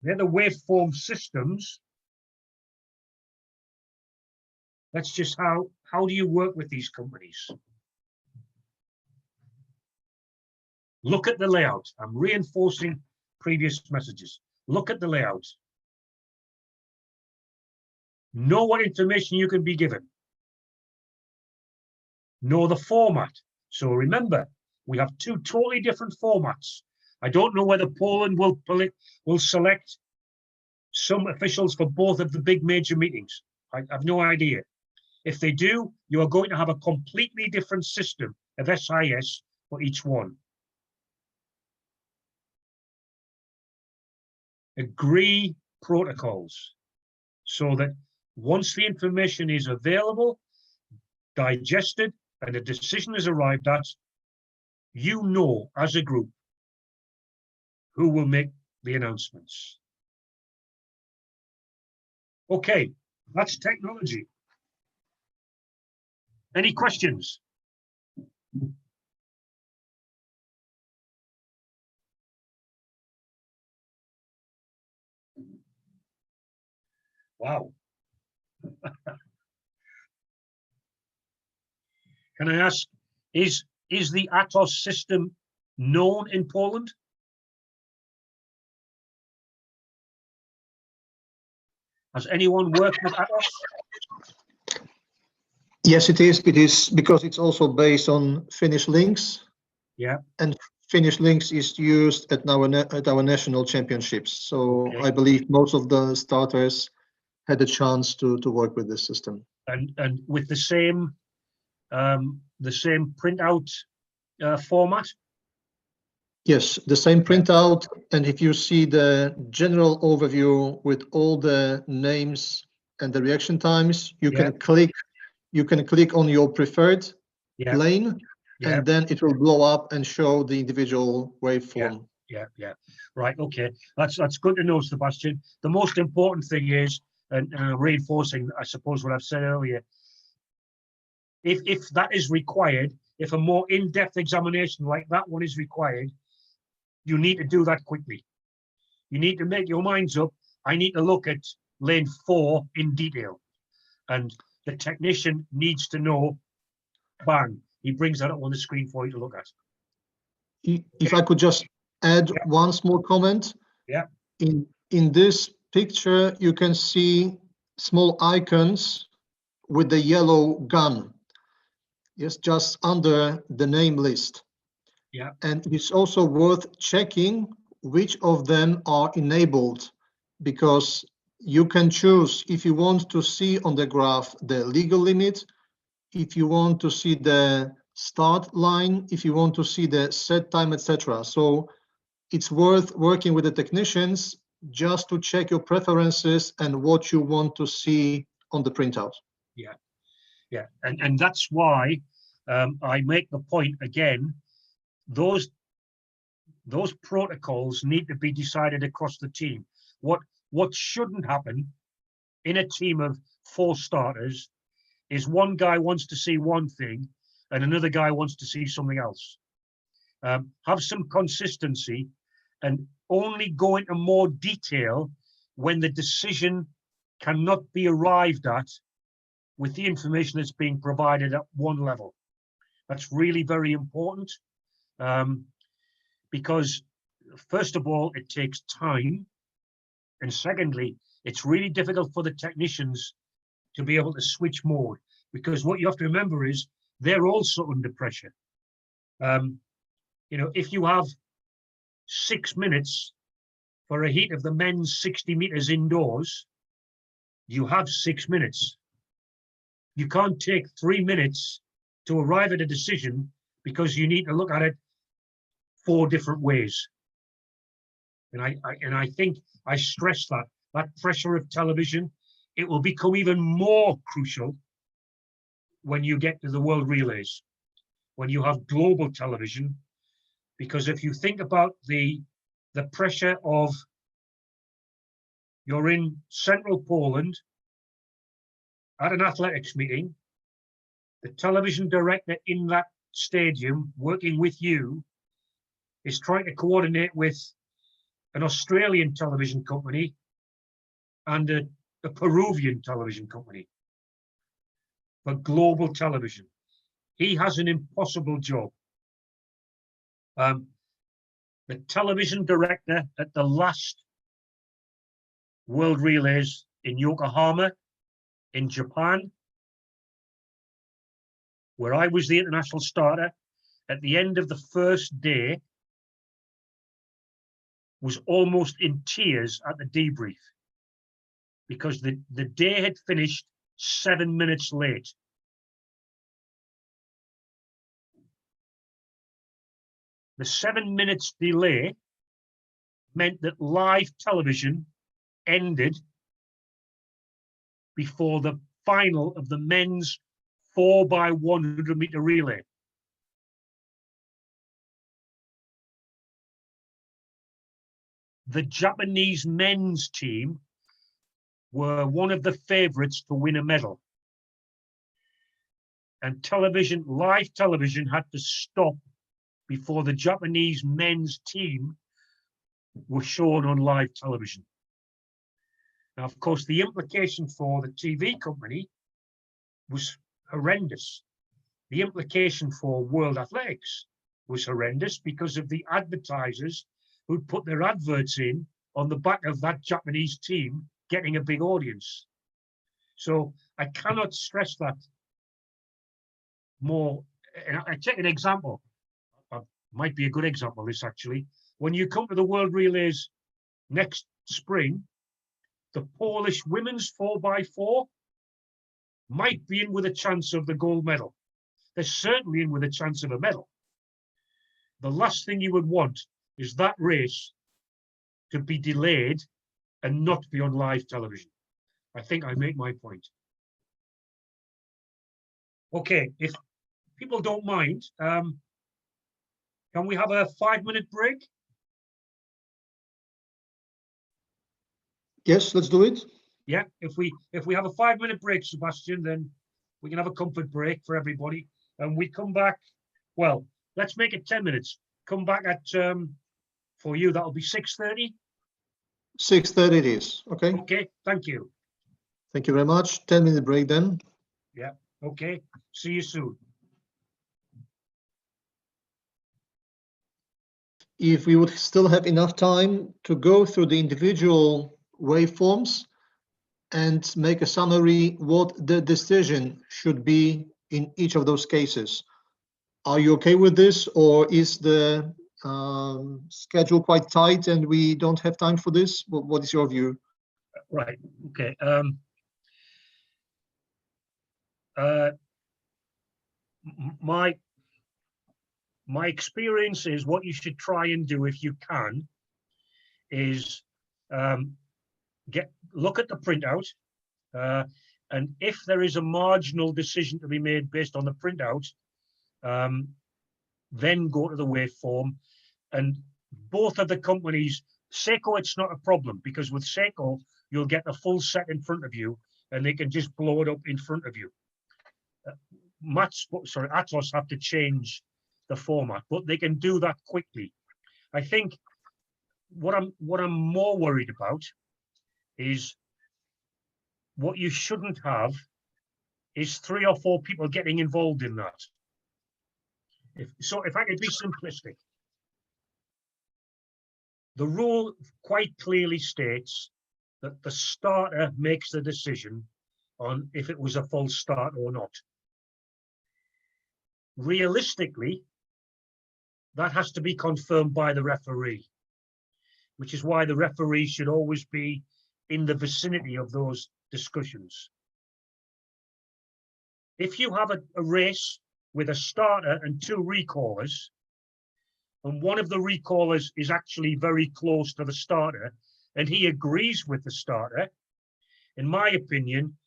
They're the waveform systems That's just how do you work with these companies? Look at the layout. I'm reinforcing previous messages. Look at the layout. Know what information you can be given. Know the format. So remember, we have two totally different formats. I don't know whether Poland will select some officials for both of the big major meetings. I have no idea. If they do, you are going to have a completely different system of SIS for each one. Agree protocols so that once the information is available, digested, and a decision is arrived at, you know as a group who will make the announcements. Okay, that's technology. Any questions? Wow. Can I ask, is the Atos system known in Poland? Has anyone worked with Atos? Yes, it is. It is because it's also based on Finnish links. Yeah. And Finnish links is used at our national championships. So Okay. I believe most of the starters had a chance to work with this system. And with the same printout format? Yes, the same printout. And if you see the general overview with all the names and the reaction times, you can click on your preferred lane, and then it will blow up and show the individual waveform. Yeah. Right. Okay. That's good to know, Sebastian. The most important thing is, and reinforcing, I suppose, what I've said earlier. If that is required, if a more in-depth examination like that one is required, you need to do that quickly. You need to make your minds up. I need to look at lane 4 in detail, and the technician needs to know. Bang! He brings that up on the screen for you to look at. If I could just add one small comment. Yeah. In this picture, you can see small icons with the yellow gun. Yes, just under the name list. Yeah. And it's also worth checking which of them are enabled, because you can choose if you want to see on the graph the legal limit, if you want to see the start line, if you want to see the set time, etc. So it's worth working with the technicians just to check your preferences and what you want to see on the printout. Yeah. And that's why I make the point again, those protocols need to be decided across the team. What shouldn't happen in a team of 4 starters is one guy wants to see one thing and another guy wants to see something else. Have some consistency and only go into more detail when the decision cannot be arrived at with the information that's being provided at one level. That's really very important, because first of all, it takes time. And secondly, it's really difficult for the technicians to be able to switch mode, because what you have to remember is they're also under pressure. If you have 6 minutes for a heat of the men's 60 meters indoors, you have 6 minutes. You can't take 3 minutes to arrive at a decision because you need to look at it 4 different ways. And I think I stress that pressure of television, it will become even more crucial when you get to the World Relays, when you have global television, because if you think about the pressure of, you're in central Poland at an athletics meeting, the television director in that stadium working with you is trying to coordinate with an Australian television company and a Peruvian television company. for global television. He has an impossible job. The television director at the last World Relays in Yokohama, in Japan, where I was the international starter, at the end of the first day, was almost in tears at the debrief because the day had finished 7 minutes late. The 7 minutes delay meant that live television ended before the final of the men's 4x100 meter relay. The Japanese men's team were one of the favorites to win a medal. And television, live television, had to stop before the Japanese men's team were shown on live television. Now, of course, the implication for the TV company was horrendous. The implication for World Athletics was horrendous because of the advertisers who'd put their adverts in on the back of that Japanese team getting a big audience. So I cannot stress that more. And I take an example. Might be a good example, this actually. When you come to the World Relays next spring, the Polish women's 4x4 might be in with a chance of the gold medal. They're certainly in with a chance of a medal. The last thing you would want is that race to be delayed and not be on live television. I think I make my point. Okay, if people don't mind, can we have a 5-minute break? Yes, let's do it. Yeah, if we have a 5-minute break, Sebastian, then we can have a comfort break for everybody. And we come back, well, let's make it 10 minutes. Come back at, for you, that'll be 6:30. 6:30 it is, okay? Okay, thank you. Thank you very much. 10-minute break then. Yeah, okay, see you soon. If we would still have enough time to go through the individual waveforms and make a summary what the decision should be in each of those cases. Are you okay with this, or is the schedule quite tight and we don't have time for this? What is your view? Right, okay. My experience is what you should try and do if you can is look at the printout, and if there is a marginal decision to be made based on the printout, then go to the waveform. And both of the companies, Seiko, it's not a problem because with Seiko you'll get the full set in front of you and they can just blow it up in front of you. Atos have to change the format, but they can do that quickly. I think what I'm more worried about is what you shouldn't have is 3 or 4 people getting involved in that. If I could be simplistic, the rule quite clearly states that the starter makes the decision on if it was a false start or not. Realistically, that has to be confirmed by the referee, which is why the referee should always be in the vicinity of those discussions. If you have a race with a starter and 2 recallers, and one of the recallers is actually very close to the starter, and he agrees with the starter, in my opinion,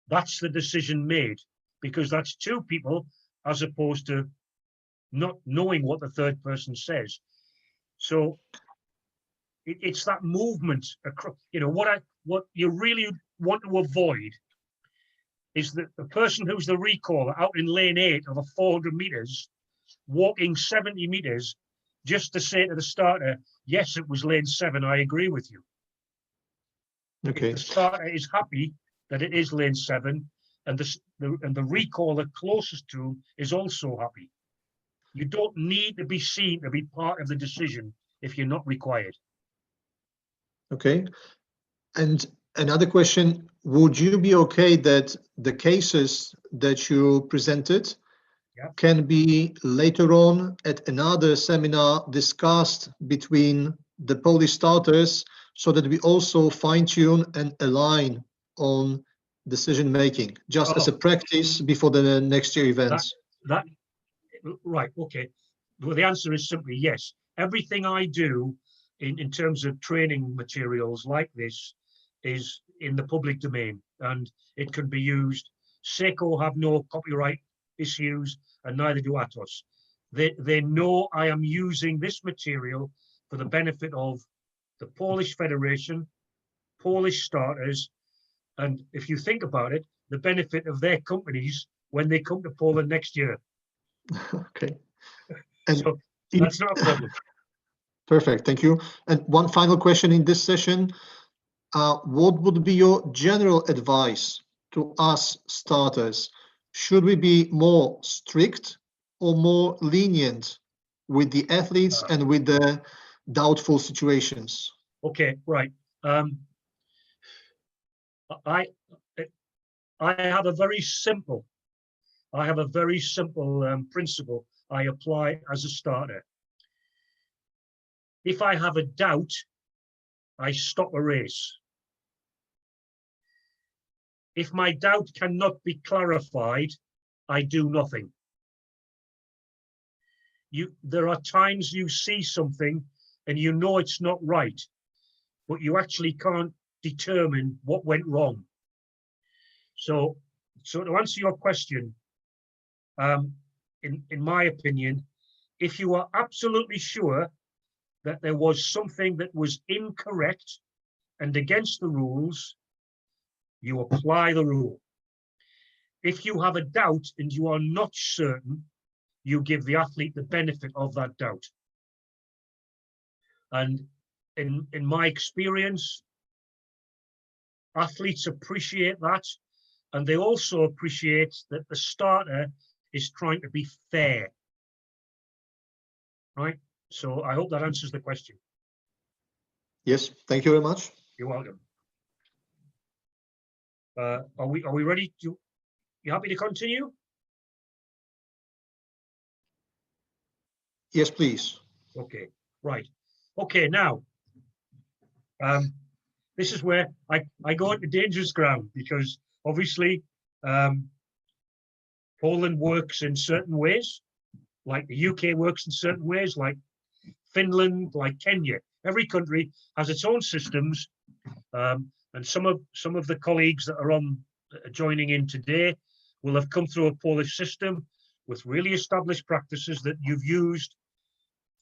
that's the decision made, because that's 2 people as opposed to not knowing what the third person says. So it's that movement across, you know, what you really want to avoid is that the person who's the recaller out in lane 8 of a 400 meters, walking 70 meters just to say to the starter, yes, it was lane 7, I agree with you. Okay. If the starter is happy that it is lane 7, and the recaller closest to him is also happy. You don't need to be seen to be part of the decision if you're not required. Okay. And another question, would you be okay that the cases that you presented Yeah. can be later on at another seminar discussed between the Polish starters so that we also fine tune and align on decision making, just as a practice before the next year events? That right, okay. Well, the answer is simply yes. Everything I do in terms of training materials like this is in the public domain, and it can be used. SECO have no copyright issues, and neither do Atos. They know I am using this material for the benefit of the Polish Federation, Polish starters, and if you think about it, the benefit of their companies when they come to Poland next year. Okay. And So that's not a problem. perfect, thank you. And one final question in this session. What would be your general advice to us starters? Should we be more strict or more lenient with the athletes and with the doubtful situations? Okay, right. I have a very simple principle I apply as a starter. If I have a doubt, I stop a race. If my doubt cannot be clarified, I do nothing. There are times you see something and you know it's not right, but you actually can't determine what went wrong. So to answer your question, in my opinion, if you are absolutely sure that there was something that was incorrect and against the rules, you apply the rule. If you have a doubt and you are not certain, you give the athlete the benefit of that doubt. And in my experience, athletes appreciate that, and they also appreciate that the starter is trying to be fair. Right? So I hope that answers the question. Yes, thank you very much. You're welcome. Are we ready to? You happy to continue? Yes, please. Okay, right. Okay, now, this is where I go into dangerous ground, because obviously Poland works in certain ways, like the UK works in certain ways, like Finland, like Kenya. Every country has its own systems, and some of the colleagues that are joining in today will have come through a Polish system with really established practices that you've used,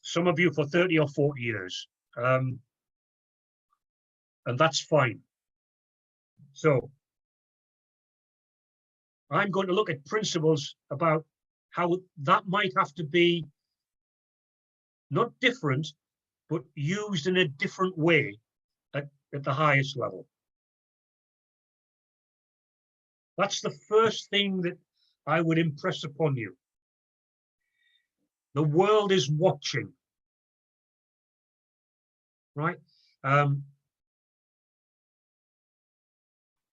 some of you for 30 or 40 years. And that's fine. So I'm going to look at principles about how that might have to be not different, but used in a different way at the highest level. That's the first thing that I would impress upon you. The world is watching, right?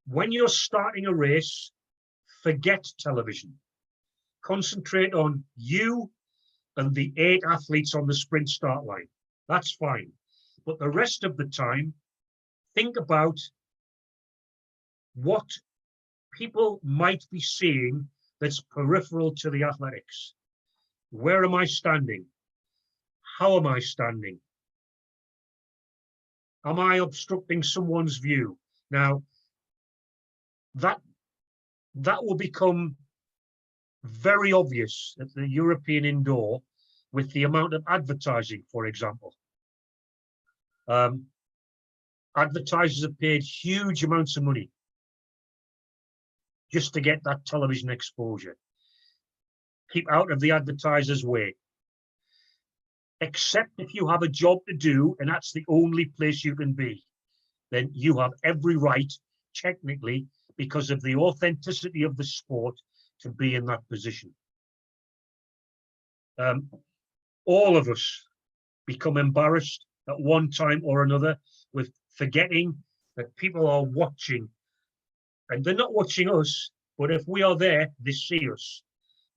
When you're starting a race, forget television. Concentrate on you and the 8 athletes on the sprint start line. That's fine. But the rest of the time, think about what people might be seeing that's peripheral to the athletics. Where am I standing? How am I standing? Am I obstructing someone's view? Now, that will become very obvious at the European indoor with the amount of advertising, for example. Advertisers have paid huge amounts of money just to get that television exposure. Keep out of the advertiser's way. Except if you have a job to do and that's the only place you can be, then you have every right, technically, because of the authenticity of the sport to be in that position. All of us become embarrassed at one time or another with forgetting that people are watching, and they're not watching us, but if we are there, they see us.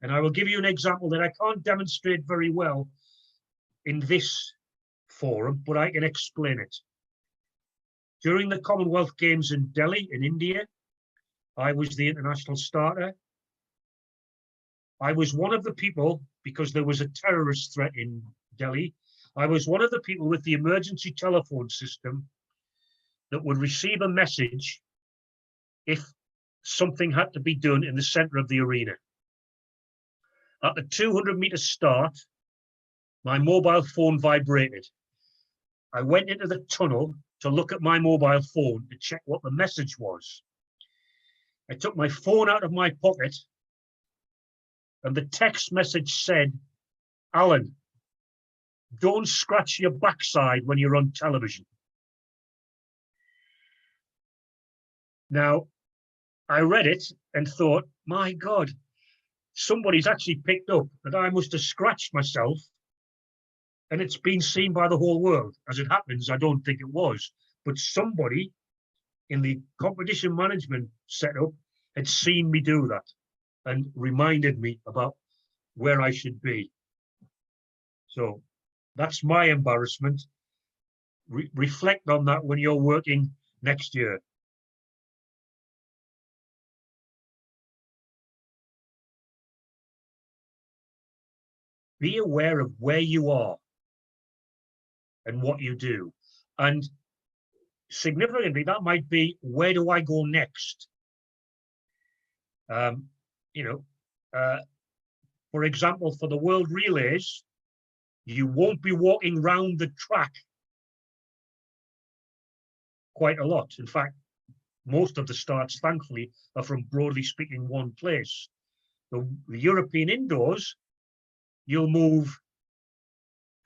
And I will give you an example that I can't demonstrate very well in this forum, but I can explain it. During the Commonwealth Games in Delhi, in India, I was the international starter. I was one of the people, because there was a terrorist threat in Delhi, I was one of the people with the emergency telephone system that would receive a message if something had to be done in the center of the arena. At the 200-meter start, my mobile phone vibrated. I went into the tunnel to look at my mobile phone to check what the message was. I took my phone out of my pocket, and the text message said, "Alan, don't scratch your backside when you're on television." Now, I read it and thought, my God, somebody's actually picked up that I must have scratched myself, and it's been seen by the whole world. As it happens, I don't think it was, but somebody in the competition management setup had seen me do that and reminded me about where I should be. So that's my embarrassment. Reflect on that when you're working next year. Be aware of where you are and what you do. And significantly, that might be, where do I go next? For example, for the World Relays, you won't be walking round the track quite a lot. In fact, most of the starts, thankfully, are from, broadly speaking, one place. The European indoors, you'll move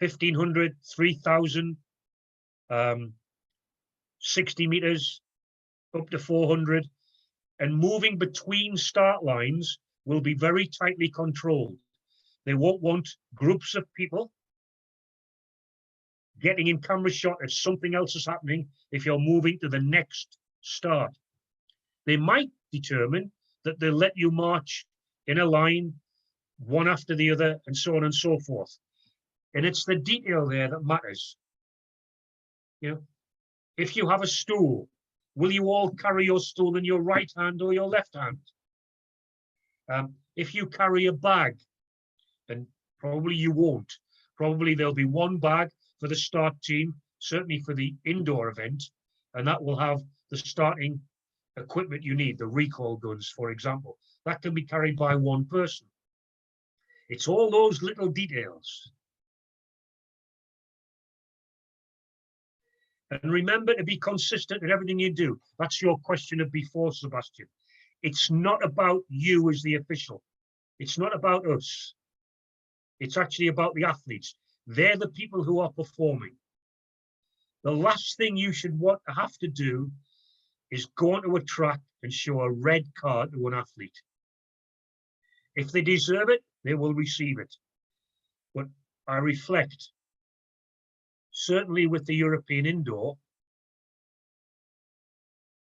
1,500, 3,000, 60 meters, up to 400, and moving between start lines will be very tightly controlled. They won't want groups of people getting in camera shot if something else is happening if you're moving to the next start. They might determine that they'll let you march in a line, one after the other, and so on and so forth. And it's the detail there that matters. If you have a stool, will you all carry your stool in your right hand or your left hand? If you carry a bag, and probably you won't, probably there'll be one bag for the start team, certainly for the indoor event, and that will have the starting equipment you need, the recall guns, for example. That can be carried by one person. It's all those little details. And remember to be consistent in everything you do. That's your question of before, Sebastian. It's not about you as the official. It's not about us. It's actually about the athletes. They're the people who are performing. The last thing you should have to do is go onto a track and show a red card to an athlete. If they deserve it, they will receive it. But I reflect, certainly with the European indoor,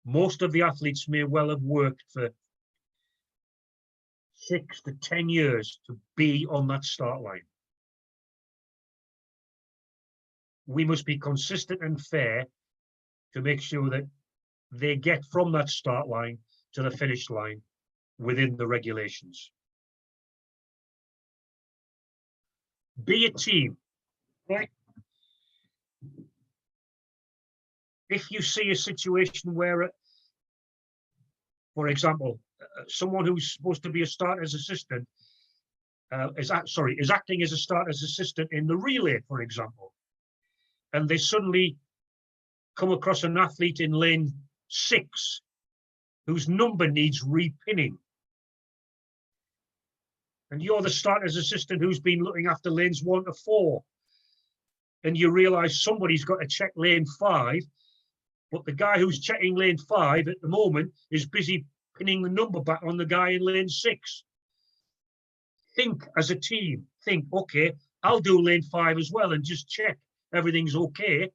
most of the athletes may well have worked for 6 to 10 years to be on that start line. We must be consistent and fair to make sure that they get from that start line to the finish line within the regulations. Be a team, right? If you see a situation where, for example, someone who's supposed to be a starter's assistant is acting as a starter's assistant in the relay, for example, and they suddenly come across an athlete in lane 6 whose number needs repinning, and you're the starter's assistant who's been looking after lanes 1 to 4, and you realize somebody's got to check lane 5, but the guy who's checking lane 5 at the moment is busy pinning the number back on the guy in lane 6. Think as a team. Think, okay, I'll do lane 5 as well and just check everything's okay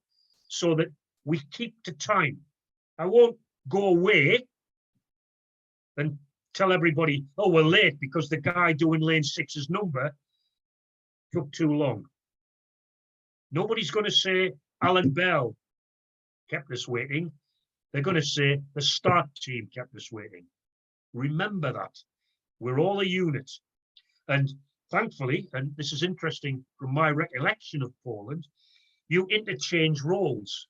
so that we keep to time. I won't go away and tell everybody, oh, we're late because the guy doing lane 6's number took too long. Nobody's going to say Alan Bell kept us waiting. They're going to say the start team kept us waiting. Remember that. We're all a unit. And thankfully, and this is interesting from my recollection of Poland, you interchange roles.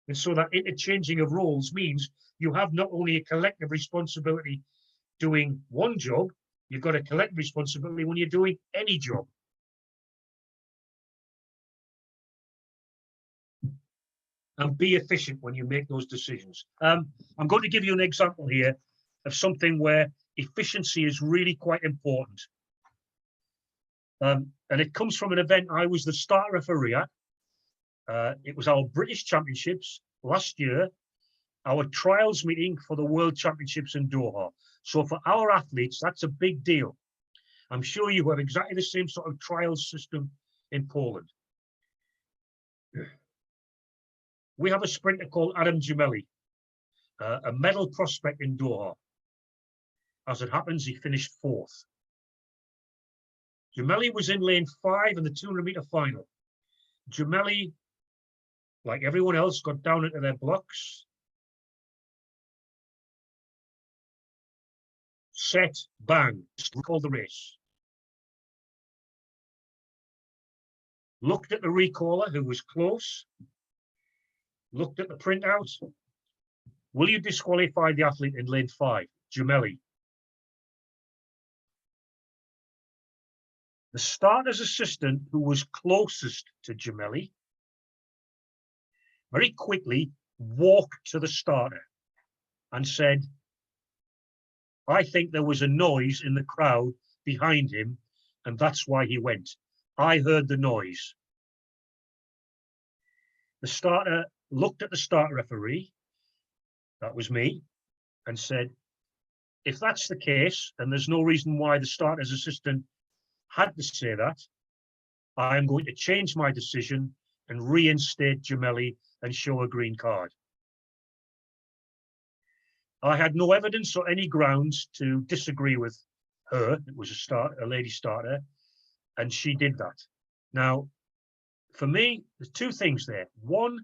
And so that interchanging of roles means you have not only a collective responsibility doing one job, you've got a collective responsibility when you're doing any job. And be efficient when you make those decisions. I'm going to give you an example here of something where efficiency is really quite important. And it comes from an event I was the start referee at. It was our British Championships last year, our trials meeting for the World Championships in Doha. So for our athletes, that's a big deal. I'm sure you have exactly the same sort of trials system in Poland. We have a sprinter called Adam Gemelli, a medal prospect in Doha. As it happens, he finished 4th. Gemelli was in lane 5 in the 200-meter final. Gemelli, like everyone else, got down into their blocks. Set, bang, called the race. Looked at the recaller, who was close. Looked at the printout. Will you disqualify the athlete in lane 5? Gemelli. The starter's assistant, who was closest to Gemelli, very quickly walked to the starter and said, I think there was a noise in the crowd behind him, and that's why he went. I heard the noise. The starter looked at the start referee, that was me, and said, if that's the case, and there's no reason why the starter's assistant had to say that, I am going to change my decision and reinstate Gemelli and show a green card. I had no evidence or any grounds to disagree with her. It was a lady starter, and she did that. Now, for me, there's two things there. One,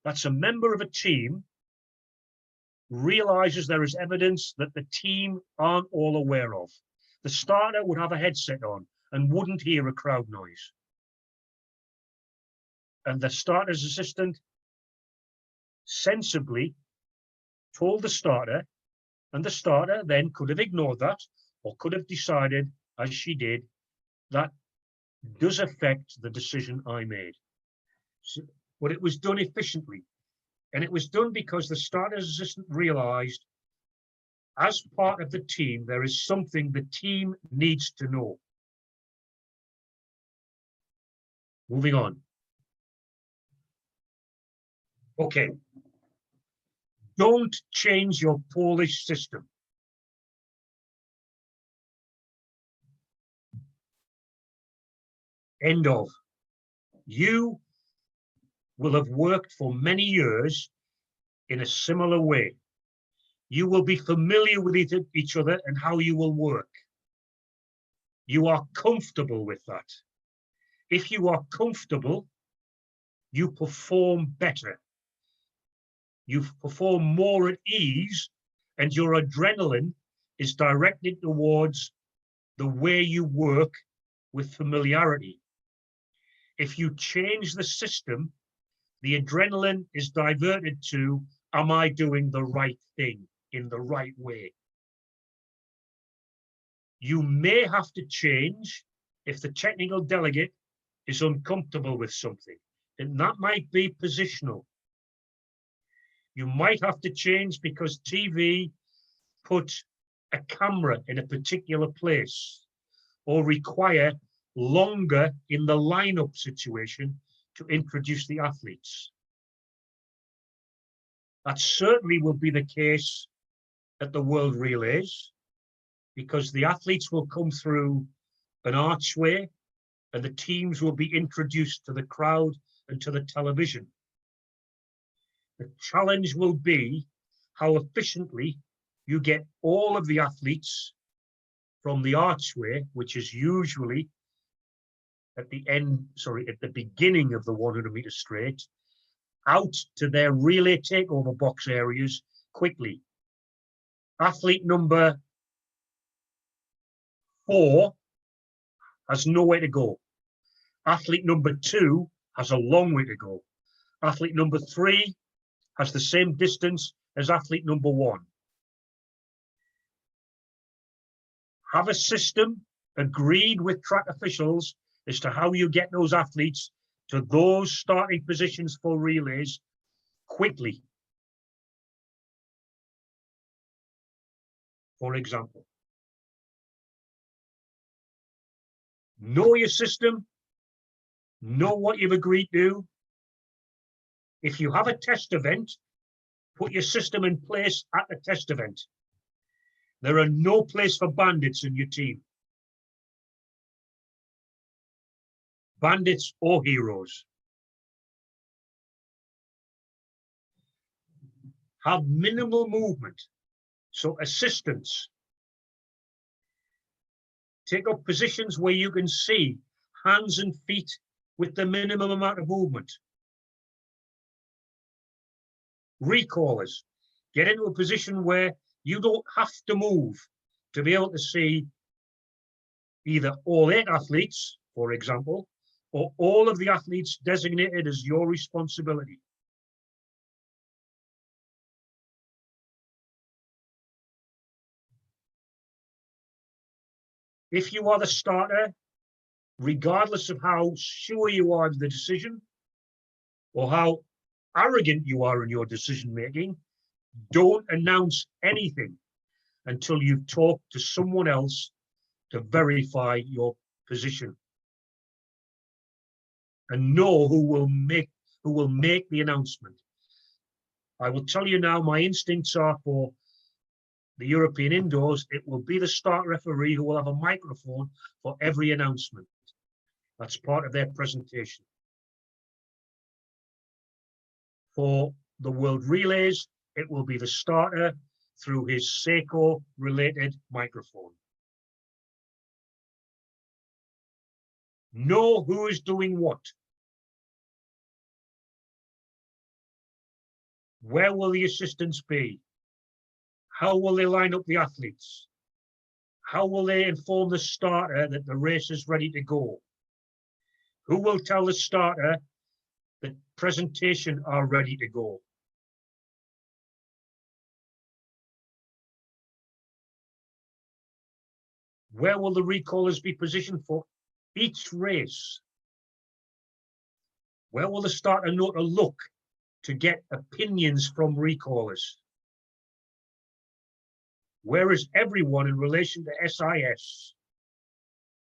that's a member of a team realizes there is evidence that the team aren't all aware of. The starter would have a headset on and wouldn't hear a crowd noise. And the starter's assistant sensibly told the starter, and the starter then could have ignored that or could have decided, as she did, that does affect the decision I made. So, but it was done efficiently. And it was done because the starter's assistant realized, as part of the team, there is something the team needs to know. Moving on. Okay. Don't change your Polish system. End of. You will have worked for many years in a similar way. You will be familiar with each other and how you will work. You are comfortable with that. If you are comfortable, you perform better. You perform more at ease, and your adrenaline is directed towards the way you work with familiarity. If you change the system, the adrenaline is diverted to, am I doing the right thing in the right way? You may have to change if the technical delegate is uncomfortable with something, and that might be positional. You might have to change because TV put a camera in a particular place or require longer in the lineup situation to introduce the athletes. That certainly will be the case at the World Relays because the athletes will come through an archway and the teams will be introduced to the crowd and to the television. The challenge will be how efficiently you get all of the athletes from the archway, which is usually at the beginning of the 100-meter straight, out to their relay takeover box areas quickly. Athlete number 4 has nowhere to go. Athlete number 2 has a long way to go. Athlete number 3 has the same distance as athlete number 1. Have a system agreed with track officials as to how you get those athletes to those starting positions for relays quickly. For example, know your system, know what you've agreed to. If you have a test event, put your system in place at the test event. There are no place for bandits in your team. Bandits or heroes. Have minimal movement. So assistants. Take up positions where you can see hands and feet with the minimum amount of movement. Recallers. Get into a position where you don't have to move to be able to see either all 8 athletes, for example, or all of the athletes designated as your responsibility. If you are the starter, regardless of how sure you are of the decision or how arrogant you are in your decision making, don't announce anything until you've talked to someone else to verify your position and know who will make the announcement. I will tell you now, my instincts are for the European indoors, it will be the start referee who will have a microphone for every announcement. That's part of their presentation. For the World Relays, it will be the starter through his SECO-related microphone. Know who is doing what. Where will the assistants be? How will they line up the athletes? How will they inform the starter that the race is ready to go? Who will tell the starter that presentation are ready to go? Where will the recallers be positioned for each race? Where will the starter know to look to get opinions from recallers? Where is everyone in relation to SIS?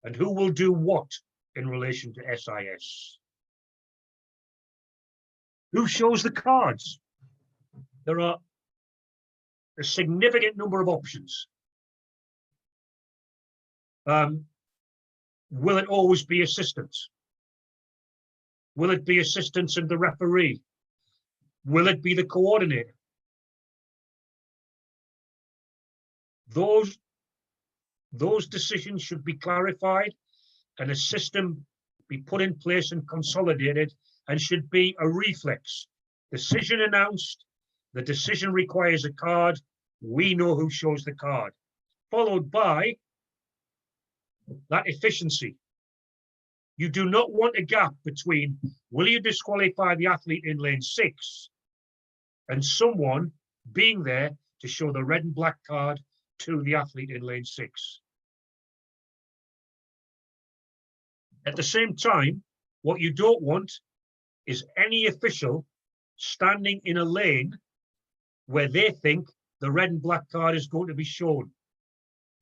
And who will do what in relation to SIS? Who shows the cards? There are a significant number of options. Will it always be assistants? Will it be assistants and the referee? Will it be the coordinator? Those decisions should be clarified and a system be put in place and consolidated and should be a reflex. Decision announced, the decision requires a card, we know who shows the card, followed by that efficiency. You do not want a gap between will you disqualify the athlete in lane 6 and someone being there to show the red and black card to the athlete in lane 6. At the same time, what you don't want is any official standing in a lane where they think the red and black card is going to be shown.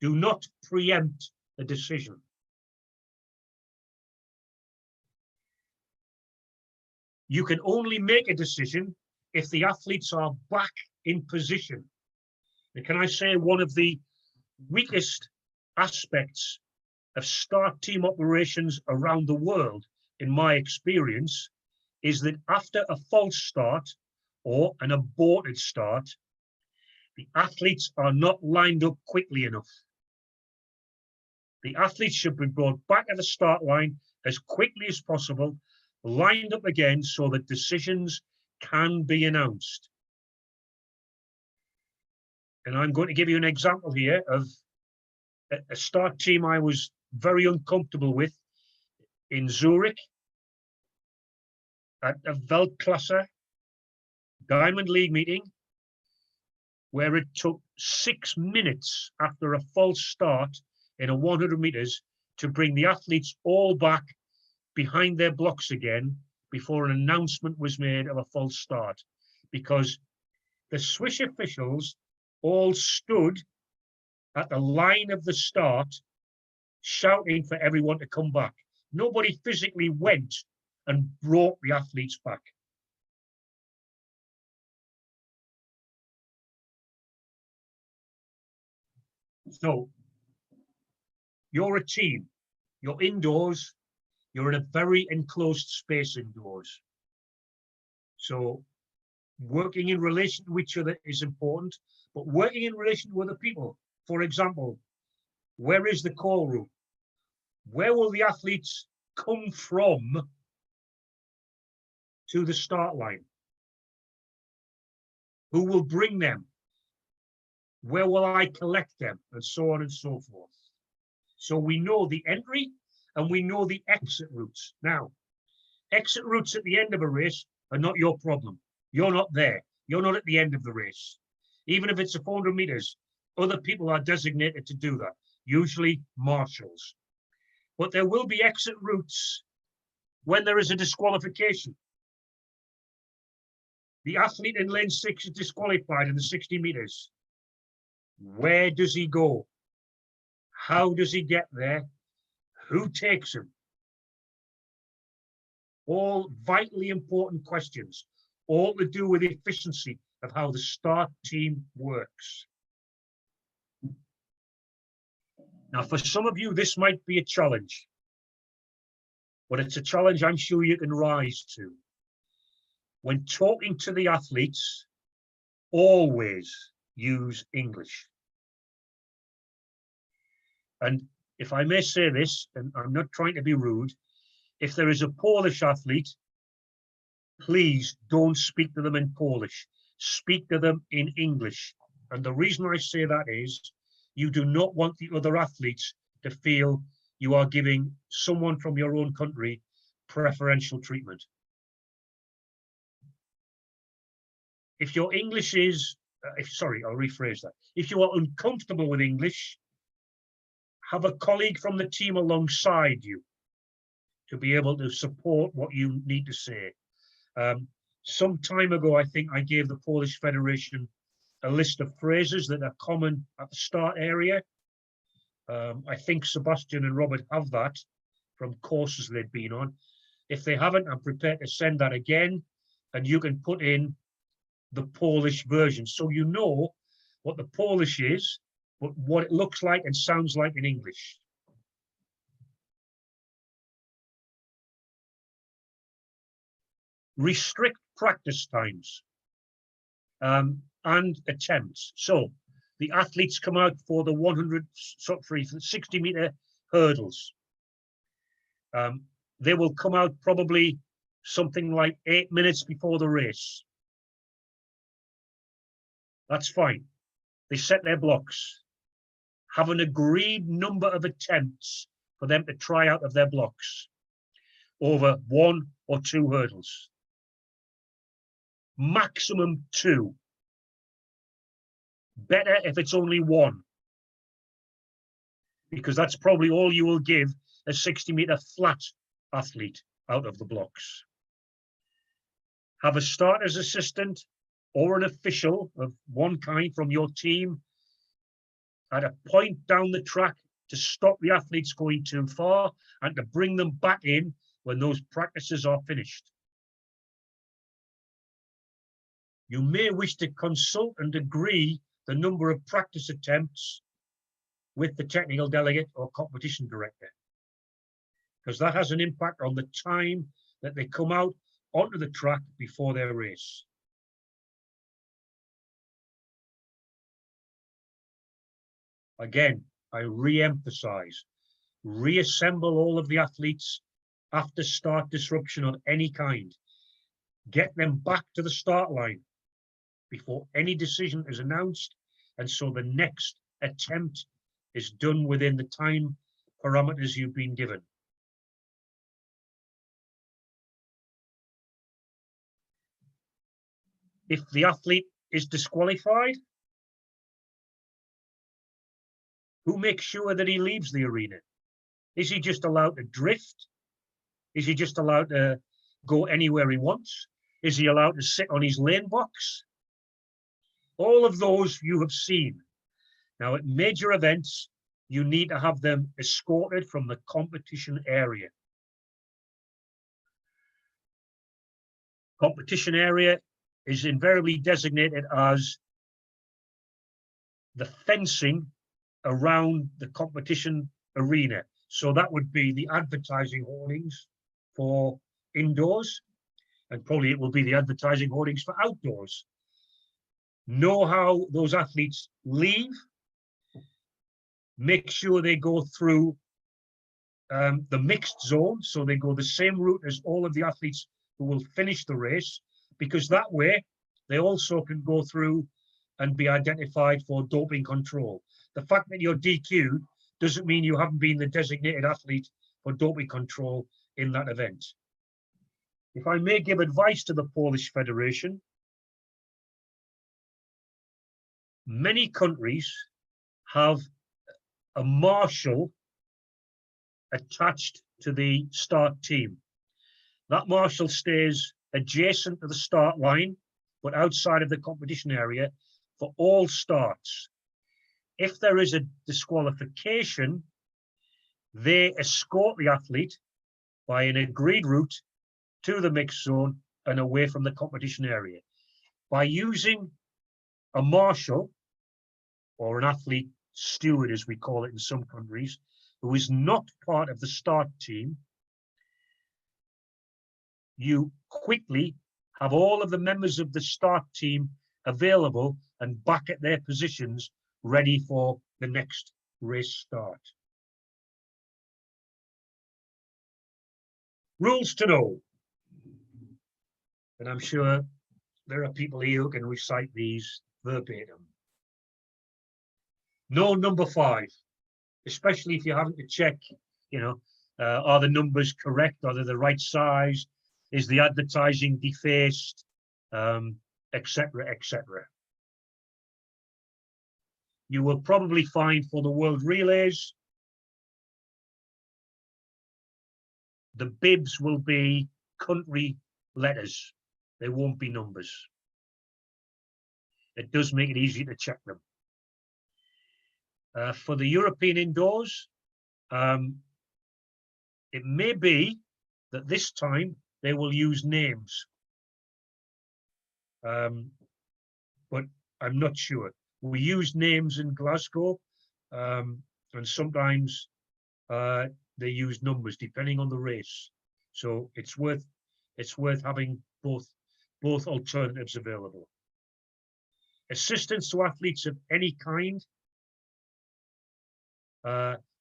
Do not preempt a decision. You can only make a decision if the athletes are back in position. Can I say one of the weakest aspects of start team operations around the world, in my experience, is that after a false start or an aborted start, the athletes are not lined up quickly enough. The athletes should be brought back at the start line as quickly as possible, lined up again so that decisions can be announced. And I'm going to give you an example here of a start team I was very uncomfortable with in Zurich at a Weltklasse Diamond League meeting, where it took 6 minutes after a false start in a 100 meters to bring the athletes all back behind their blocks again before an announcement was made of a false start, because the Swiss officials all stood at the line of the start shouting for everyone to come back. Nobody physically went and brought the athletes back. So you're a team, you're indoors, you're in a very enclosed space indoors. So working in relation to each other is important, but working in relation to other people. For example, where is the call room? Where will the athletes come from to the start line? Who will bring them? Where will I collect them? And so on and so forth. So we know the entry and we know the exit routes. Now, exit routes at the end of a race are not your problem. You're not there. You're not at the end of the race. Even if it's a 400 meters, other people are designated to do that, usually marshals. But there will be exit routes when there is a disqualification. The athlete in lane 6 is disqualified in the 60 meters. Where does he go? How does he get there? Who takes him? All vitally important questions, all to do with the efficiency of how the start team works. Now, for some of you, this might be a challenge, but it's a challenge I'm sure you can rise to. When talking to the athletes, always use English. And if I may say this, and I'm not trying to be rude, if there is a Polish athlete, please don't speak to them in Polish. Speak to them in English. And the reason I say that is you do not want the other athletes to feel you are giving someone from your own country preferential treatment. If your English is, sorry, I'll rephrase that. If you are uncomfortable with English, have a colleague from the team alongside you to be able to support what you need to say. Some time ago, I think I gave the Polish Federation a list of phrases that are common at the start area. I think Sebastian and Robert have that from courses they've been on. If they haven't, I'm prepared to send that again, and you can put in the Polish version so you know what the Polish is, but what it looks like and sounds like in English. Restrict practice times and attempts. So the athletes come out for the 60 meter hurdles. They will come out probably something like 8 minutes before the race. That's fine. They set their blocks, have an agreed number of attempts for them to try out of their blocks over 1 or 2 hurdles. Maximum 2. Better if it's only 1, because that's probably all you will give a 60 meter flat athlete out of the blocks. Have a starter's assistant or an official of one kind from your team at a point down the track to stop the athletes going too far and to bring them back in when those practices are finished. You may wish to consult and agree the number of practice attempts with the technical delegate or competition director, because that has an impact on the time that they come out onto the track before their race. Again, I re-emphasize, reassemble all of the athletes after start disruption of any kind. Get them back to the start line before any decision is announced, and so the next attempt is done within the time parameters you've been given. If the athlete is disqualified, who makes sure that he leaves the arena? Is he just allowed to drift? Is he just allowed to go anywhere he wants? Is he allowed to sit on his lane box? All of those you have seen. Now, at major events, you need to have them escorted from the competition area. Competition area is invariably designated as the fencing around the competition arena. So that would be the advertising hoardings for indoors, and probably it will be the advertising hoardings for outdoors. Know how those athletes leave. Make sure they go through the mixed zone, so they go the same route as all of the athletes who will finish the race, because that way they also can go through and be identified for doping control. The fact that you're DQ'd doesn't mean you haven't been the designated athlete for doping control in that event. If I may give advice to the Polish Federation, many countries have a marshal attached to the start team. That marshal stays adjacent to the start line, but outside of the competition area for all starts. If there is a disqualification, they escort the athlete by an agreed route to the mixed zone and away from the competition area. By using a marshal, or an athlete steward, as we call it in some countries, who is not part of the start team, you quickly have all of the members of the start team available and back at their positions, ready for the next race start. Rules to know. And I'm sure there are people here who can recite these verbatim. No number 5, especially if you're having to check, are the numbers correct? Are they the right size? Is the advertising defaced? Etc., etc. You will probably find for the World Relays, the bibs will be country letters. They won't be numbers. It does make it easy to check them. For the European indoors, it may be that this time they will use names, but I'm not sure. We use names in Glasgow, and sometimes they use numbers depending on the race. So it's worth having both alternatives available. Assistance to athletes of any kind.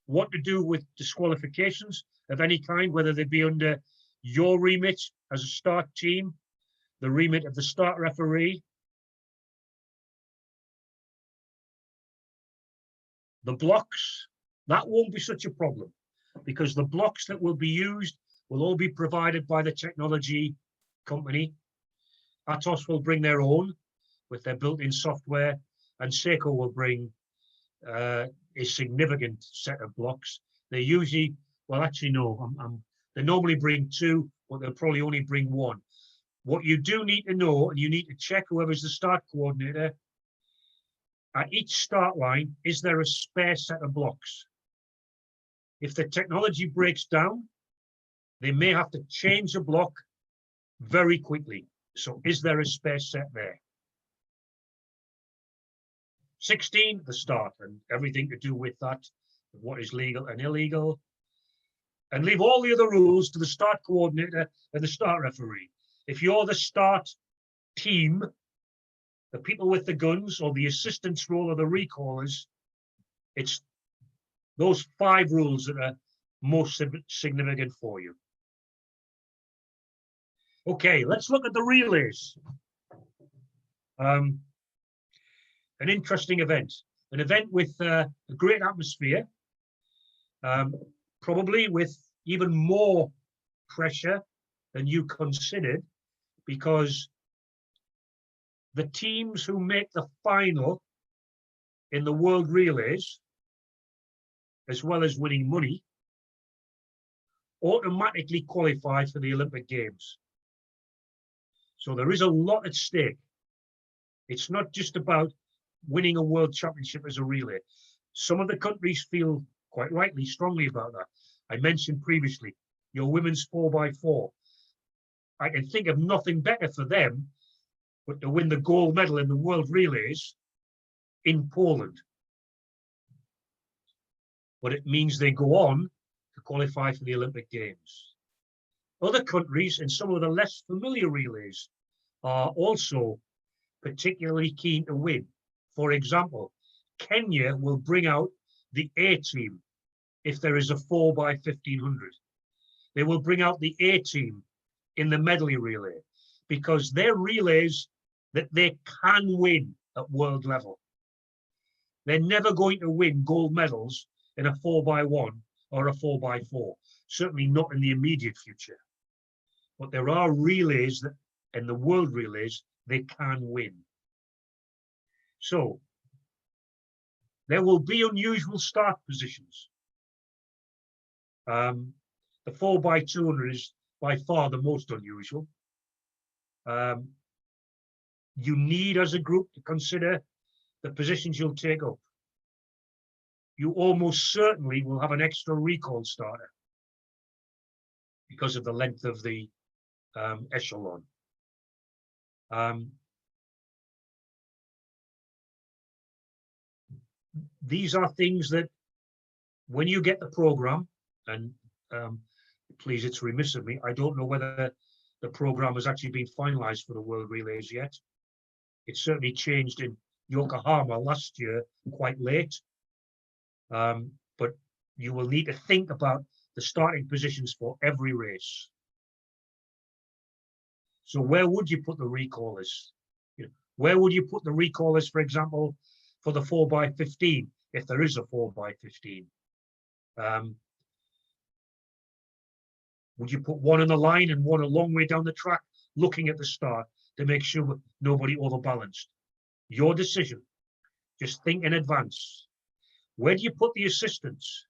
What to do with disqualifications of any kind, whether they be under your remit as a start team, the remit of the start referee, the blocks, that won't be such a problem, because the blocks that will be used will all be provided by the technology company. Atos will bring their own with their built-in software, and Seiko will bring a significant set of blocks. They usually, well, actually no, they normally bring 2, but they'll probably only bring 1. What you do need to know, and you need to check whoever's the start coordinator, at each start line, is there a spare set of blocks? If the technology breaks down, they may have to change a block very quickly. So is there a spare set there? 16, the start, and everything to do with that, what is legal and illegal. And leave all the other rules to the start coordinator and the start referee. If you're the start team, the people with the guns or the assistants role or the recallers, it's those 5 rules that are most significant for you. Okay, let's look at the relays. An interesting event, an event with a great atmosphere, probably with even more pressure than you considered, because the teams who make the final in the World Relays, as well as winning money, automatically qualify for the Olympic Games. So there is a lot at stake. It's not just about winning a world championship as a relay. Some of the countries feel quite rightly strongly about that. I mentioned previously your women's 4x4. I can think of nothing better for them but to win the gold medal in the world relays in Poland. But it means they go on to qualify for the Olympic Games. Other countries in some of the less familiar relays are also particularly keen to win. For example, Kenya will bring out the A team if there is a 4x1500. They will bring out the A team in the medley relay because they're relays that they can win at world level. They're never going to win gold medals in a 4x1 or a 4x4, certainly not in the immediate future. But there are relays that in the world relays they can win. So there will be unusual start positions. The 4x200 is by far the most unusual. You need as a group to consider the positions you'll take up. You almost certainly will have an extra recall starter because of the length of the echelon. These are things that when you get the program, and please, it's remiss of me, I don't know whether the program has actually been finalized for the World Relays yet. It certainly changed in Yokohama last year, quite late. But you will need to think about the starting positions for every race. So where would you put the recallers? Where would you put the recallers, for example, for the 4x15, if there is a 4x15? Would you put one on the line and one a long way down the track, looking at the start to make sure nobody overbalanced? Your decision. Just think in advance. Where do you put the assistants?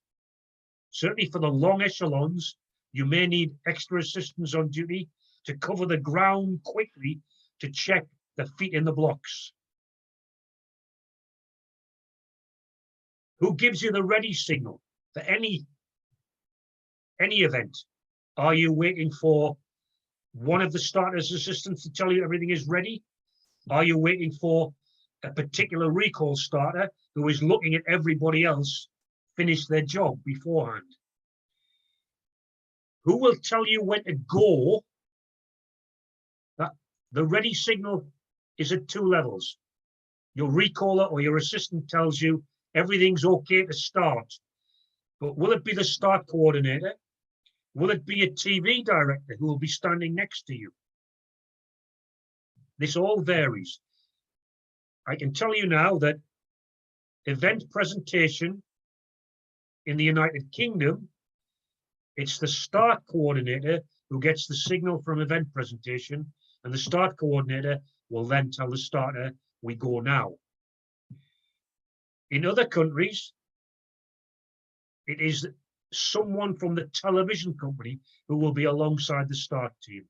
Certainly for the long echelons, you may need extra assistants on duty to cover the ground quickly to check the feet in the blocks. Who gives you the ready signal for any event? Are you waiting for one of the starters' assistants to tell you everything is ready? Are you waiting for a particular recall starter who is looking at everybody else finish their job beforehand? Who will tell you when to go? The ready signal is at 2 levels. Your recaller or your assistant tells you everything's okay to start. But will it be the start coordinator? Will it be a TV director who will be standing next to you? This all varies. I can tell you now that event presentation in the United Kingdom, it's the start coordinator who gets the signal from event presentation, and the start coordinator will then tell the starter, we go now. In other countries, it is someone from the television company who will be alongside the start team.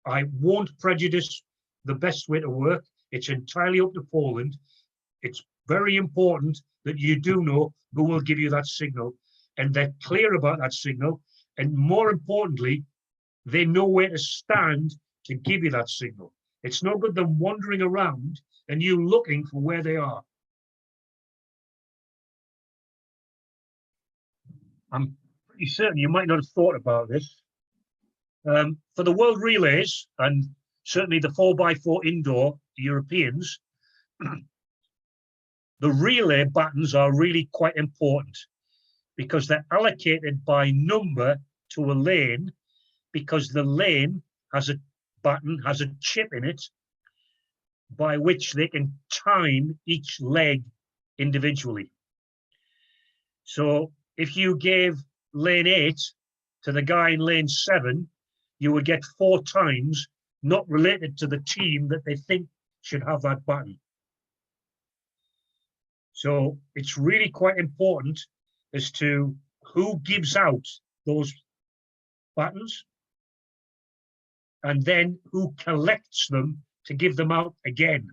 I won't prejudice the best way to work. It's entirely up to Poland. It's very important that you do know who will give you that signal, and they're clear about that signal. And more importantly, they know where to stand to give you that signal. It's no good them wandering around and you looking for where they are. I'm pretty certain you might not have thought about this. For the World Relays and certainly the 4x4 indoor Europeans, the relay battens are really quite important because they're allocated by number to a lane, because the lane has a batten, has a chip in it by which they can time each leg individually. So if you gave lane 8 to the guy in lane 7, you would get 4 times, not related to the team that they think should have that baton. So it's really quite important as to who gives out those batons and then who collects them to give them out again.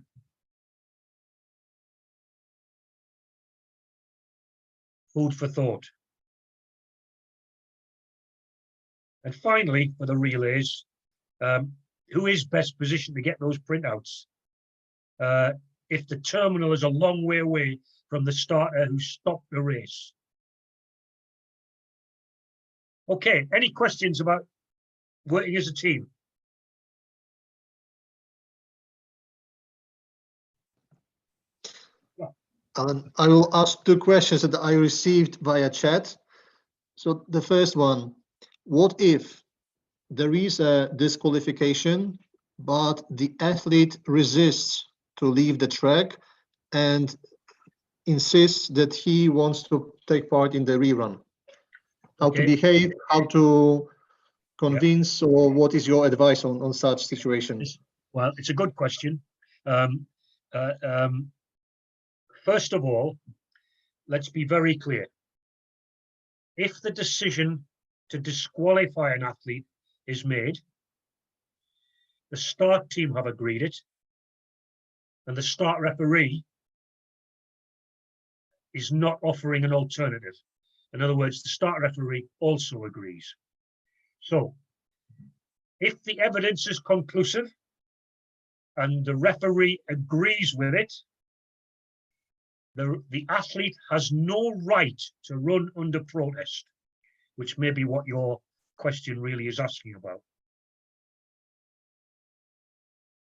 Food for thought. And finally, for the relays, who is best positioned to get those printouts? If the terminal is a long way away from the starter who stopped the race. Okay, any questions about working as a team? Alan, I will ask 2 questions that I received via chat. So the first one, what if there is a disqualification, but the athlete resists to leave the track and insists that he wants to take part in the rerun? How to behave, how to convince, or what is your advice on such situations? Well, it's a good question. First of all, let's be very clear. If the decision to disqualify an athlete is made, the start team have agreed it, and the start referee is not offering an alternative. In other words, the start referee also agrees. So, if the evidence is conclusive and the referee agrees with it, the athlete has no right to run under protest, which may be what your question really is asking about.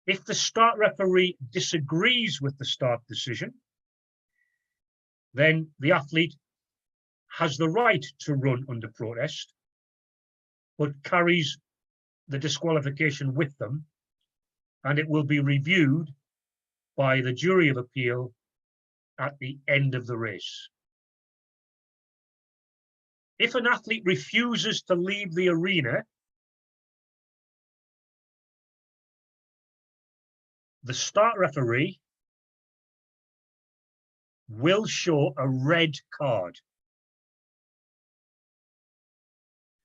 If the start referee disagrees with the start decision, then the athlete has the right to run under protest, but carries the disqualification with them, and it will be reviewed by the jury of appeal at the end of the race. If an athlete refuses to leave the arena, the start referee will show a red card.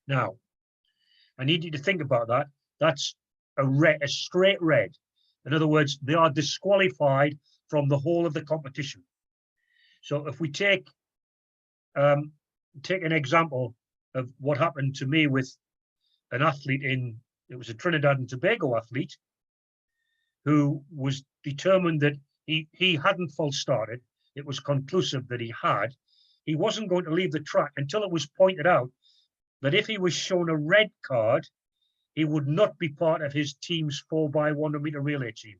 Now, I need you to think about that. That's a straight red. In other words, they are disqualified from the whole of the competition. So if we take an example of what happened to me with an athlete it was a Trinidad and Tobago athlete who was determined that he hadn't false started. It was conclusive that he had. He wasn't going to leave the track until it was pointed out that if he was shown a red card, he would not be part of his team's 4x100 meter relay team.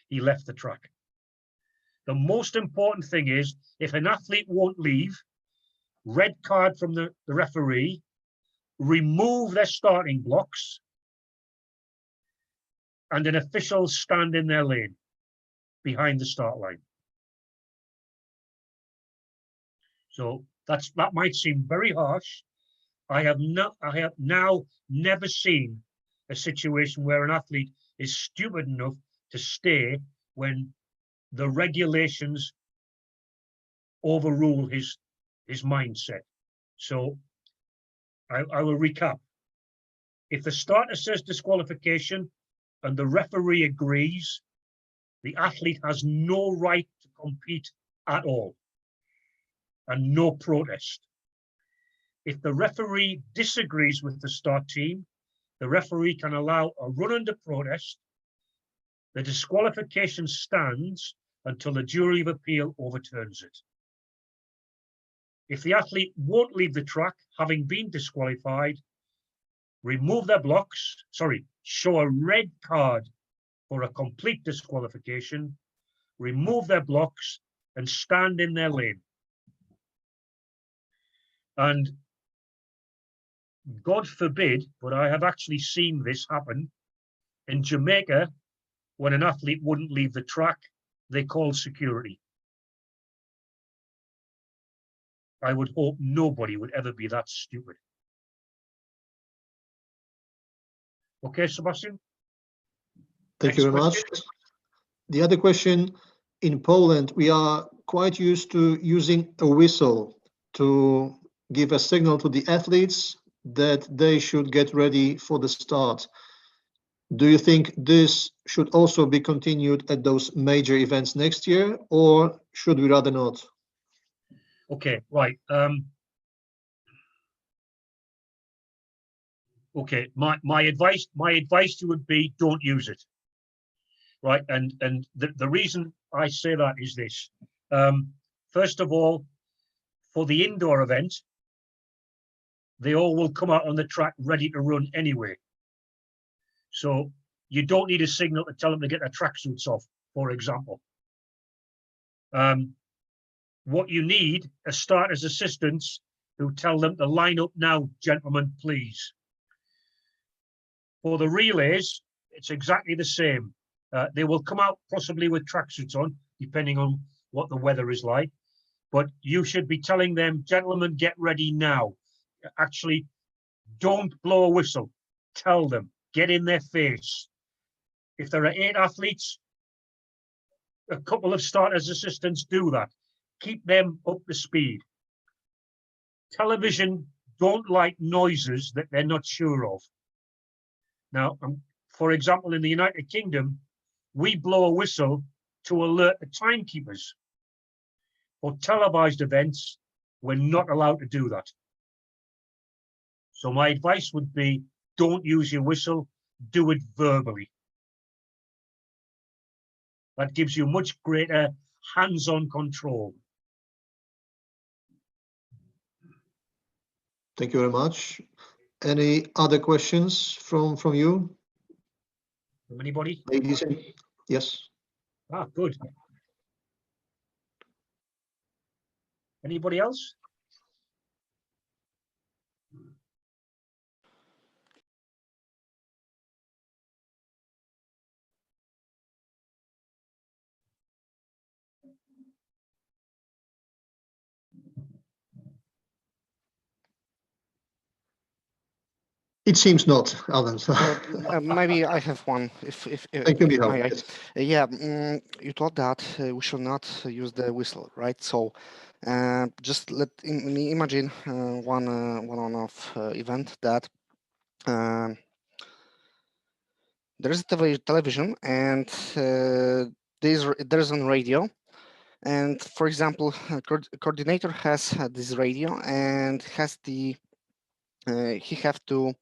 He left the track. The most important thing is, if an athlete won't leave, red card from the referee, remove their starting blocks, and an official stand in their lane behind the start line. So that might seem very harsh. I have now never seen a situation where an athlete is stupid enough to stay when the regulations overrule his mindset. So I will recap. If the starter says disqualification and the referee agrees, the athlete has no right to compete at all and no protest. If the referee disagrees with the start team, the referee can allow a run under protest. The disqualification stands until the jury of appeal overturns it. If the athlete won't leave the track, having been disqualified, remove their blocks, show a red card for a complete disqualification, remove their blocks and stand in their lane. And God forbid, but I have actually seen this happen in Jamaica. When an athlete wouldn't leave the track, they called security. I would hope nobody would ever be that stupid. Okay, Sebastian? Thank you Next very much. question. The other question, in Poland, we are quite used to using a whistle to give a signal to the athletes that they should get ready for the start. Do you think this should also be continued at those major events next year, or should we rather not? Okay, right. Okay, my advice to you would be don't use it. Right, and the reason I say that is this. First of all, for the indoor event, they all will come out on the track ready to run anyway. So you don't need a signal to tell them to get their tracksuits off, for example. What you need are starters assistants who tell them to line up now, gentlemen, please. For the relays, it's exactly the same. They will come out possibly with tracksuits on, depending on what the weather is like. But you should be telling them, gentlemen, get ready now. Actually, don't blow a whistle. Tell them, get in their face. If there are 8 athletes, a couple of starters assistants do that. Keep them up to speed. Television don't like noises that they're not sure of. Now, for example, in the United Kingdom, we blow a whistle to alert the timekeepers. For televised events, we're not allowed to do that. So my advice would be, don't use your whistle, do it verbally. That gives you much greater hands-on control. Thank you very much. Any other questions from you? From anybody? Ladies, yes. Ah, good. Anybody else? It seems not, Alan. Maybe I have one. Thank you, Michał. may I? Yes. Yeah, you told that we should not use the whistle, right? So just let me imagine one on-off event that there is a television and there's on radio. And for example, coordinator has this radio and has the he have to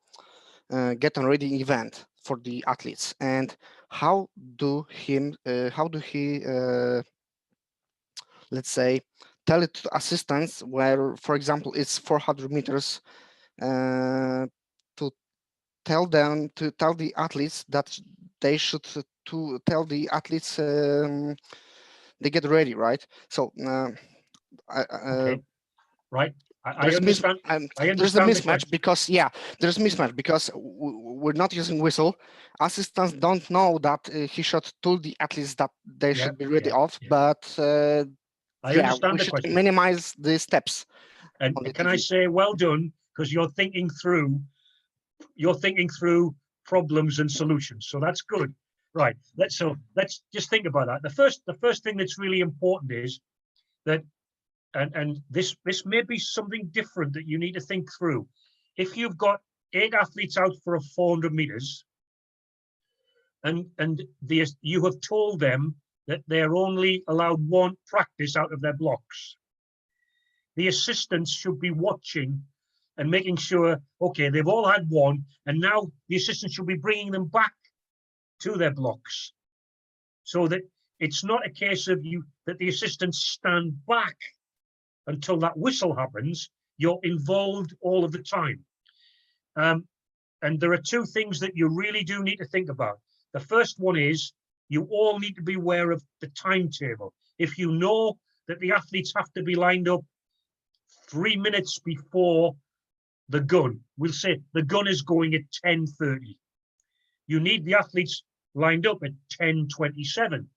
get on ready event for the athletes. And how do he let's say tell it to assistants where, for example, it's 400 meters to tell the athletes that they should to tell the athletes they get ready, right? So Okay. Right. I there's understand. there's a mismatch because there's mismatch because we're not using whistle. Assistants don't know that he should tell the athletes that they should be ready off, but I understand we the should question. minimize the steps. And can I say well done, because you're thinking through problems and solutions. So that's good. Right. Let's just think about that. The first thing that's really important is that, and this may be something different that you need to think through. If you've got 8 athletes out for a 400 meters, and you have told them that they're only allowed 1 practice out of their blocks, the assistants should be watching and making sure, okay, they've all had 1, and now the assistants should be bringing them back to their blocks, so that it's not a case of that the assistants stand back until that whistle happens, you're involved all of the time. And there are two things that you really do need to think about. The first one is you all need to be aware of the timetable. If you know that the athletes have to be lined up 3 minutes before the gun, we'll say the gun is going at 10:30. You need the athletes lined up at 10:27.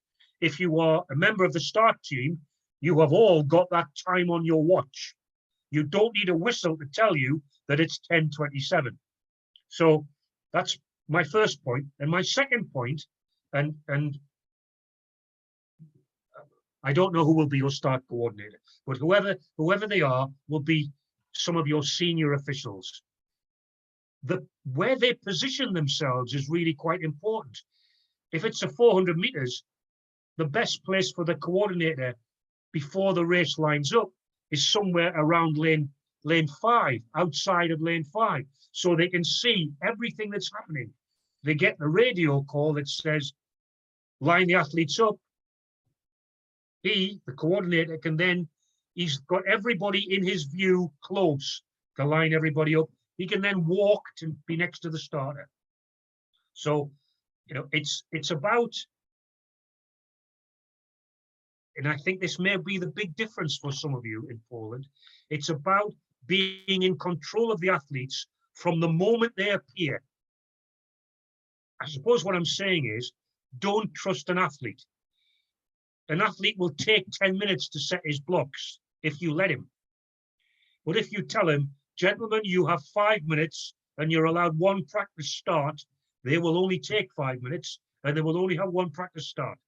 If you are a member of the start team, you have all got that time on your watch. You don't need a whistle to tell you that it's 10:27. So that's my first point. And my second point, and I don't know who will be your start coordinator, but whoever they are will be some of your senior officials. Where they position themselves is really quite important. If it's a 400 meters, the best place for the coordinator before the race lines up is somewhere around lane 5, outside of lane 5, so they can see everything that's happening. They get the radio call that says, line the athletes up. He, the coordinator, can then, he's got everybody in his view close to line everybody up. He can then walk to be next to the starter. So, you know, it's about, and I think this may be the big difference for some of you in Poland, it's about being in control of the athletes from the moment they appear. I suppose what I'm saying is, don't trust an athlete. An athlete will take 10 minutes to set his blocks if you let him. But if you tell him, gentlemen, you have 5 minutes and you're allowed one practice start, they will only take 5 minutes and they will only have one practice start.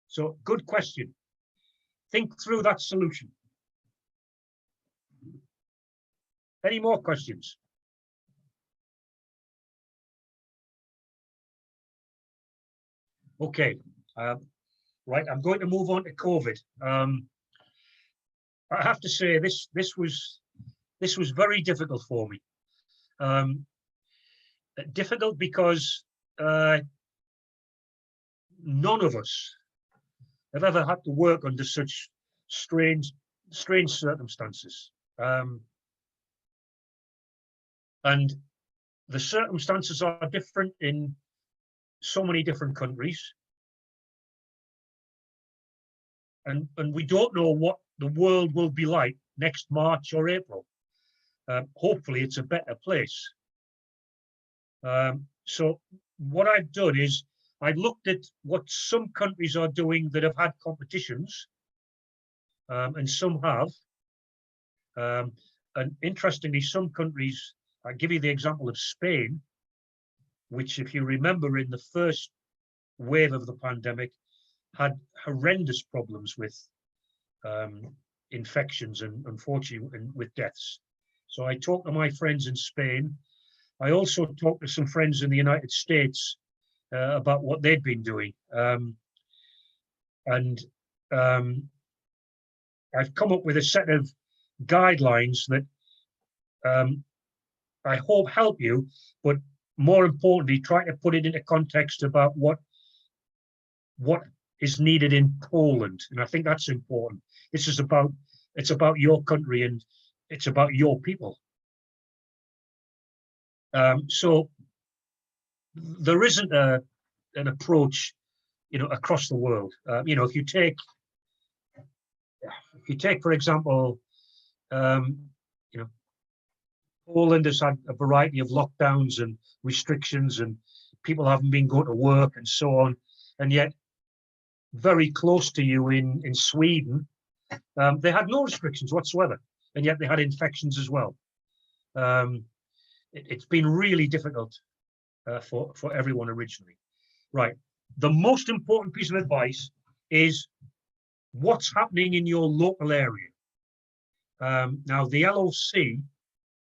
So, good question. Think through that solution. Any more questions? Okay, right, I'm going to move on to COVID. I have to say this was very difficult for me. Difficult because none of us have ever had to work under such strange circumstances. And the circumstances are different in so many different countries. And we don't know what the world will be like next March or April. Hopefully it's a better place. So what I've done is I've looked at what some countries are doing that have had competitions, and some have. And interestingly, some countries, I'll give you the example of Spain, which, if you remember, in the first wave of the pandemic, had horrendous problems with infections and, unfortunately, with deaths. So I talked to my friends in Spain. I also talked to some friends in the United States about what they'd been doing. I've come up with a set of guidelines that I hope help you, but more importantly, try to put it into context about what is needed in Poland. And I think that's important. This is about, it's about your country and it's about your people. So there isn't an approach, you know, across the world. You know, if you take, for example, you know, Poland has had a variety of lockdowns and restrictions, and people haven't been going to work and so on. And yet, very close to you in Sweden, they had no restrictions whatsoever, and yet they had infections as well. It's been really difficult for everyone originally. Right. The most important piece of advice is what's happening in your local area. Now, the LOC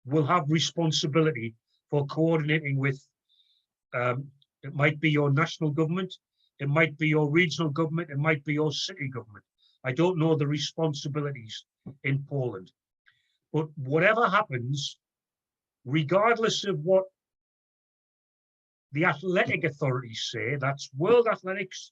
will have responsibility for coordinating with, it might be your national government, it might be your regional government, it might be your city government. I don't know the responsibilities in Poland. But whatever happens, regardless of what the athletic authorities say, that's World Athletics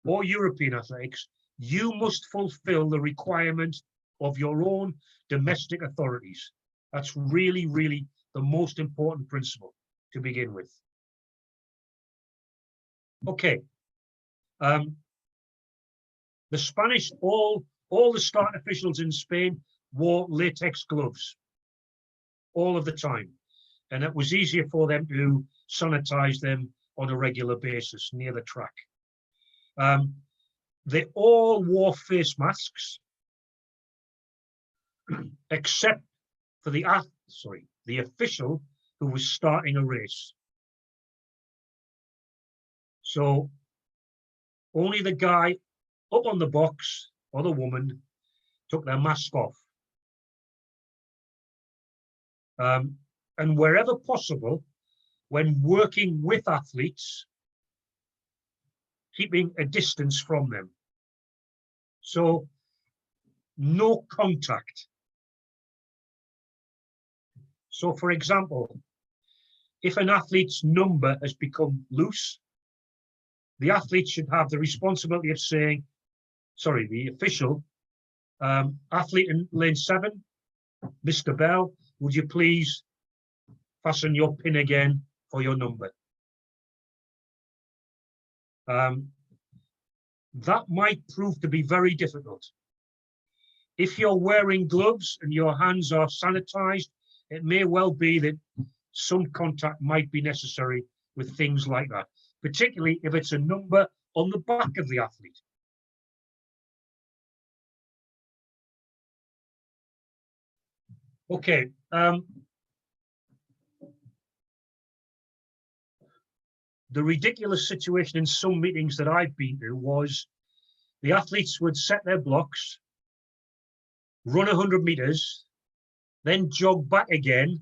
or European Athletics, you must fulfill the requirement of your own domestic authorities. That's really, really the most important principle to begin with. Okay. The Spanish, all the start officials in Spain wore latex gloves all of the time. And it was easier for them to sanitize them on a regular basis near the track. They all wore face masks, except for the official who was starting a race. So only the guy up on the box or the woman took their mask off. And wherever possible, when working with athletes, keeping a distance from them. So no contact. So for example, if an athlete's number has become loose, the athlete should have the responsibility of saying, sorry, the official, athlete in lane 7, Mr. Bell, would you please fasten your pin again for your number? That might prove to be very difficult. If you're wearing gloves and your hands are sanitized, it may well be that some contact might be necessary with things like that, particularly if it's a number on the back of the athlete. Okay. The ridiculous situation in some meetings that I've been to was the athletes would set their blocks, run 100 meters, then jog back again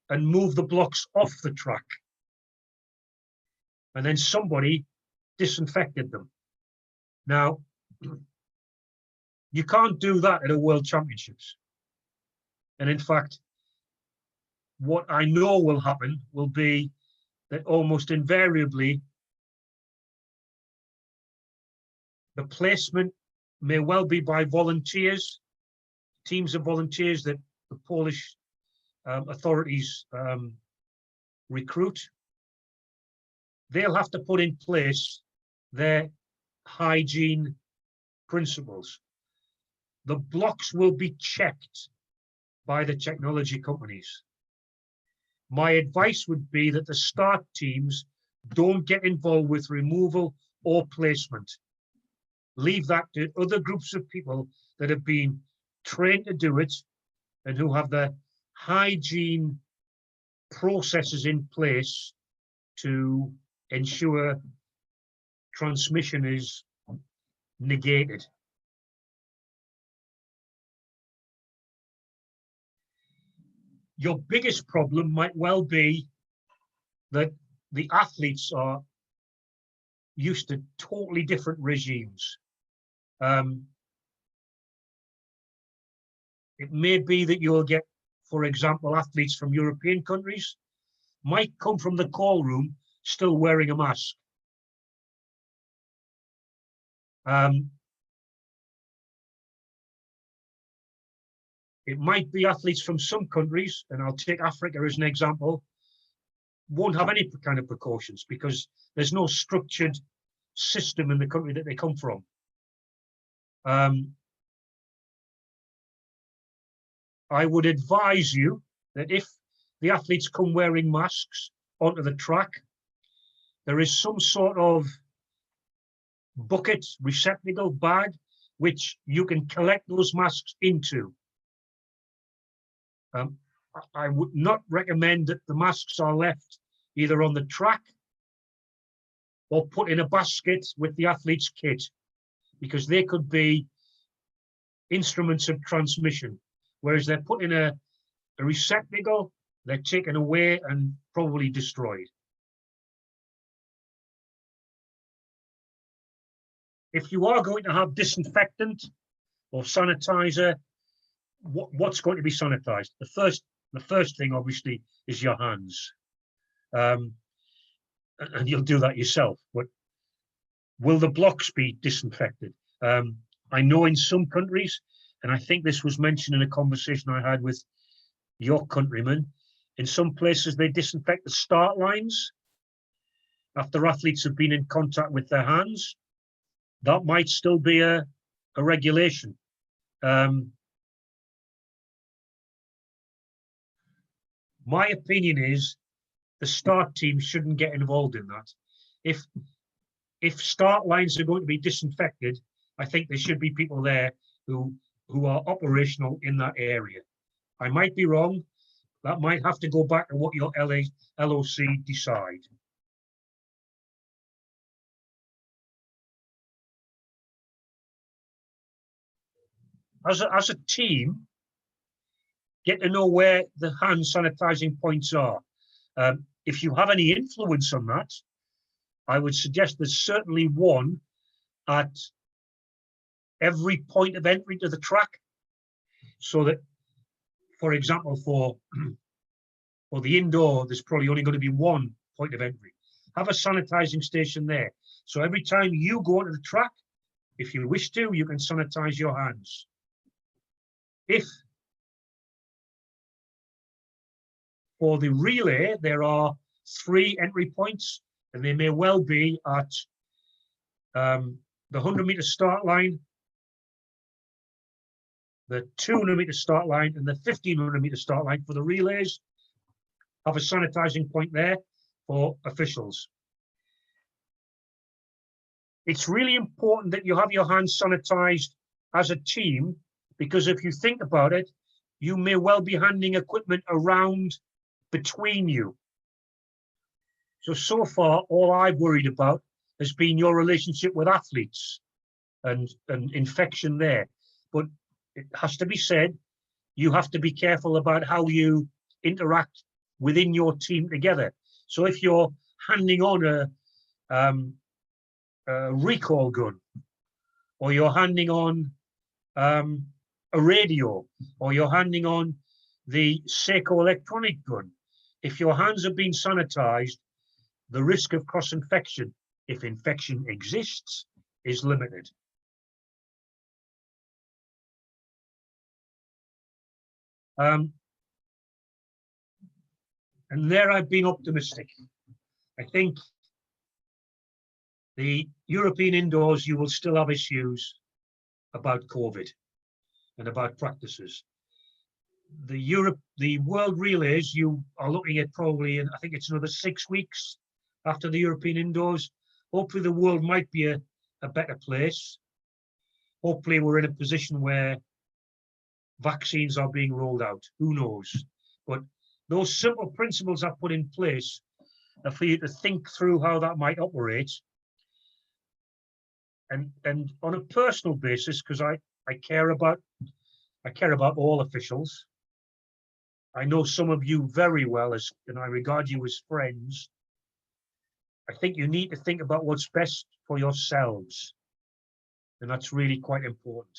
and move the blocks off the track. And then somebody disinfected them. Now, you can't do that at a World Championships. And in fact, what I know will happen will be that almost invariably the placement may well be by volunteers, teams of volunteers that the Polish authorities recruit. They'll have to put in place their hygiene principles. The blocks will be checked by the technology companies. My advice would be that the start teams don't get involved with removal or placement. Leave that to other groups of people that have been trained to do it and who have the hygiene processes in place to ensure transmission is negated. Your biggest problem might well be that the athletes are used to totally different regimes. It may be that you'll get, for example, athletes from European countries might come from the call room still wearing a mask. It might be athletes from some countries, and I'll take Africa as an example, won't have any kind of precautions because there's no structured system in the country that they come from. I would advise you that if the athletes come wearing masks onto the track, there is some sort of bucket, receptacle, bag, which you can collect those masks into. I would not recommend that the masks are left either on the track or put in a basket with the athlete's kit, because they could be instruments of transmission, whereas they're put in a receptacle, they're taken away and probably destroyed. If you are going to have disinfectant or sanitizer, what's going to be sanitized? The first thing, obviously, is your hands. And you'll do that yourself. But will the blocks be disinfected? I know in some countries, and I think this was mentioned in a conversation I had with your countrymen, in some places they disinfect the start lines after athletes have been in contact with their hands. That might still be a regulation. My opinion is the start team shouldn't get involved in that. If start lines are going to be disinfected, I think there should be people there who are operational in that area. I might be wrong. That might have to go back to what your LOC decide. As a team, get to know where the hand sanitizing points are. If you have any influence on that, I would suggest there's certainly one at every point of entry to the track, so that, for example, for the indoor, there's probably only going to be one point of entry. Have a sanitizing station there. So every time you go onto the track, if you wish to, you can sanitize your hands. If for the relay, there are 3 entry points, and they may well be at the 100-meter start line, the 200-meter start line, and the 1500-meter start line for the relays. Have a sanitizing point there for officials. It's really important that you have your hands sanitized as a team, because if you think about it, you may well be handing equipment around between you. So far, all I've worried about has been your relationship with athletes and infection there. But it has to be said, you have to be careful about how you interact within your team together. So if you're handing on a recall gun, or you're handing on a radio, or you're handing on the Seiko electronic gun, if your hands have been sanitized, the risk of cross-infection, if infection exists, is limited. And there I've been optimistic. I think the European indoors, you will still have issues about COVID and about practices. The world relays, you are looking at probably, I think it's another 6 weeks after the European indoors. Hopefully the world might be a better place. Hopefully we're in a position where vaccines are being rolled out. Who knows? But those simple principles are put in place for you to think through how that might operate. And on a personal basis, because I care about all officials. I know some of you very well, and I regard you as friends. I think you need to think about what's best for yourselves. And that's really quite important.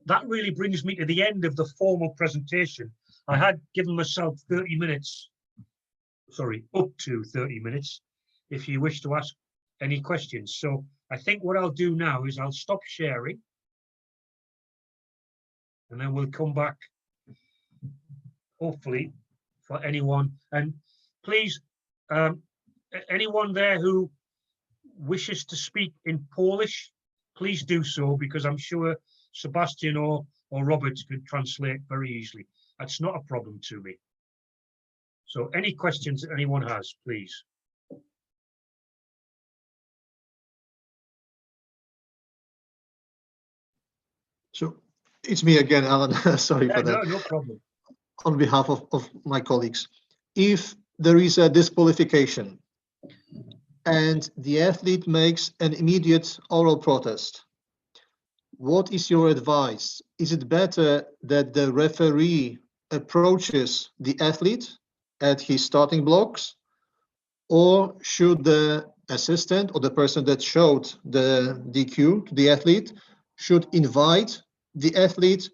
That really brings me to the end of the formal presentation. I had given myself 30 minutes, sorry, up to 30 minutes, if you wish to ask any questions. So I think what I'll do now is I'll stop sharing, and then we'll come back, hopefully, for anyone. And please, anyone there who wishes to speak in Polish, please do so, because I'm sure Sebastian or Robert could translate very easily. That's not a problem to me. So any questions that anyone has, please. So it's me again, Alan. Sorry for that. No problem. On behalf of my colleagues, if there is a disqualification and the athlete makes an immediate oral protest, what is your advice? Is it better that the referee approaches the athlete at his starting blocks, or should the assistant or the person that showed the DQ to the athlete should invite the athlete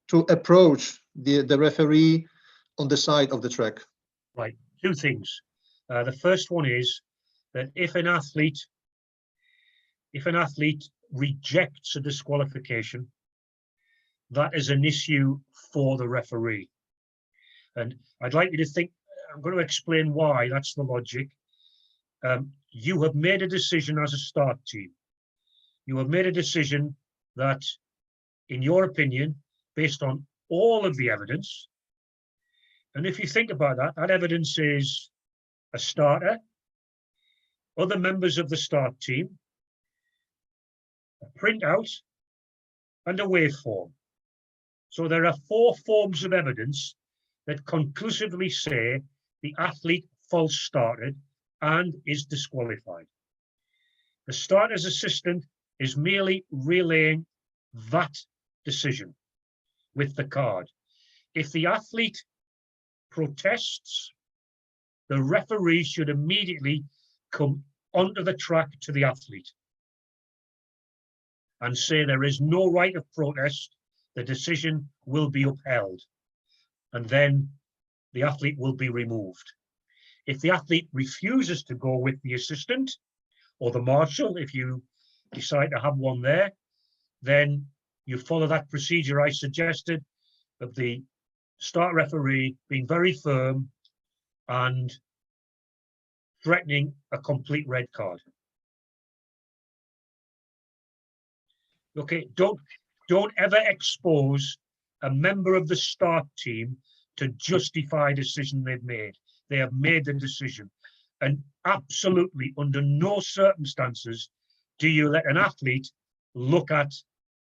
to approach the referee on the side of the track? Right, 2 things. The first one is, that if an athlete rejects a disqualification, that is an issue for the referee. And I'd like you to think, I'm going to explain why that's the logic. You have made a decision as a start team. You have made a decision that, in your opinion, based on all of the evidence, and if you think about that, that evidence is a starter, other members of the start team, a printout, and a waveform. So there are 4 forms of evidence that conclusively say the athlete false started and is disqualified. The starter's assistant is merely relaying that decision with the card. If the athlete protests, the referee should immediately come onto the track to the athlete and say there is no right of protest, the decision will be upheld, and then the athlete will be removed. If the athlete refuses to go with the assistant or the marshal, if you decide to have one there, then you follow that procedure I suggested of the start referee being very firm and threatening a complete red card. Okay, don't ever expose a member of the start team to justify a decision they've made. They have made the decision. And absolutely, under no circumstances do you let an athlete look at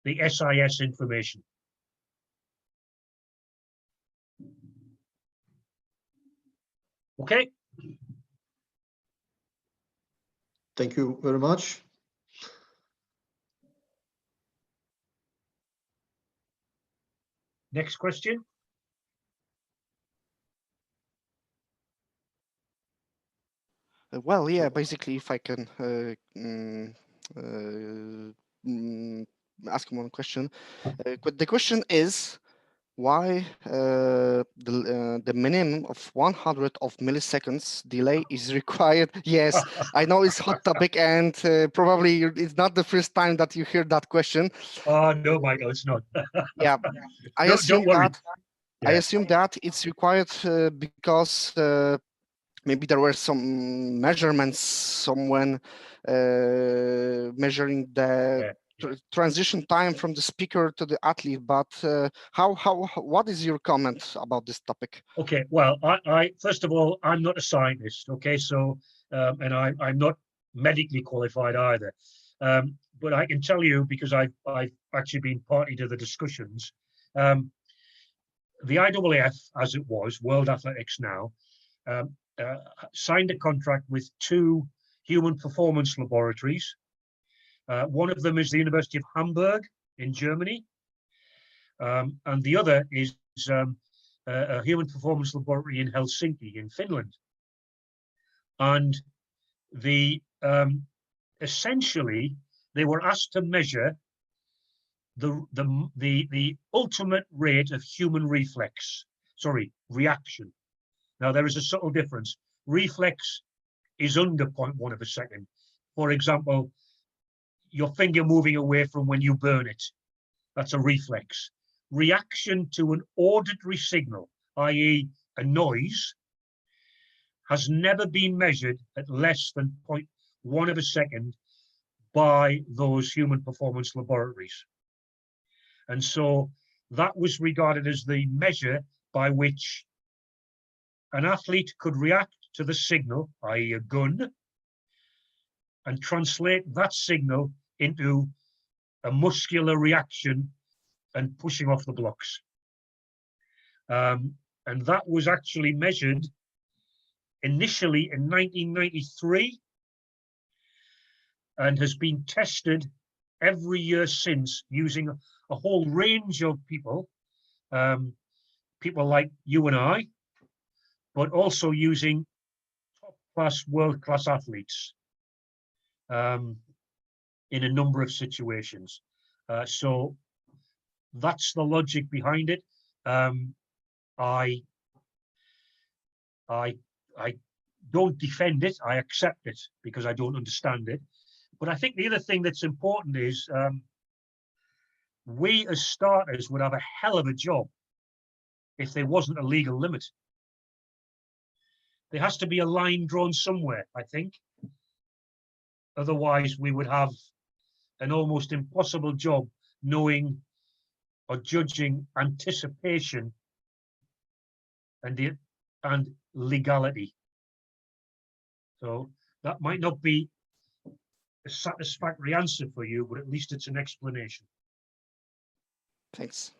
the SIS information. Okay. Thank you very much. Next question. Well, yeah, basically, if I can ask one question. The question is, why the minimum of 100 of milliseconds delay is required? Yes, I know it's hot topic, and probably it's not the first time that you hear that question. No, Michael, it's not. Yeah, I Don't assume worry. that. I Yeah. assume that it's required because maybe there were some measurements, someone measuring the transition time from the speaker to the athlete. But what is your comment about this topic? Okay, well, I first of all, I'm not a scientist. Okay, so and I'm not medically qualified either. But I can tell you, because I've actually been party to the discussions. The IAAF, as it was, World Athletics now, signed a contract with 2 human performance laboratories. One of them is the University of Hamburg in Germany, and the other is a human performance laboratory in Helsinki in Finland. And essentially they were asked to measure the ultimate rate of human reaction. Now there is a subtle difference. Reflex is under 0.1 of a second. For example, your finger moving away from when you burn it, that's a reflex. Reaction to an auditory signal, i.e. a noise, has never been measured at less than 0.1 of a second by those human performance laboratories. And so that was regarded as the measure by which an athlete could react to the signal, i.e. a gun, and translate that signal into a muscular reaction and pushing off the blocks. And that was actually measured initially in 1993 and has been tested every year since using a whole range of people, people like you and I, but also using top-class, world-class athletes in a number of situations. So that's the logic behind it. I don't defend it. I accept it because I don't understand it. But I think the other thing that's important is we as starters would have a hell of a job if there wasn't a legal limit. There has to be a line drawn somewhere, I think. Otherwise, we would have an almost impossible job knowing or judging anticipation and legality. So that might not be a satisfactory answer for you, but at least it's an explanation. Thanks.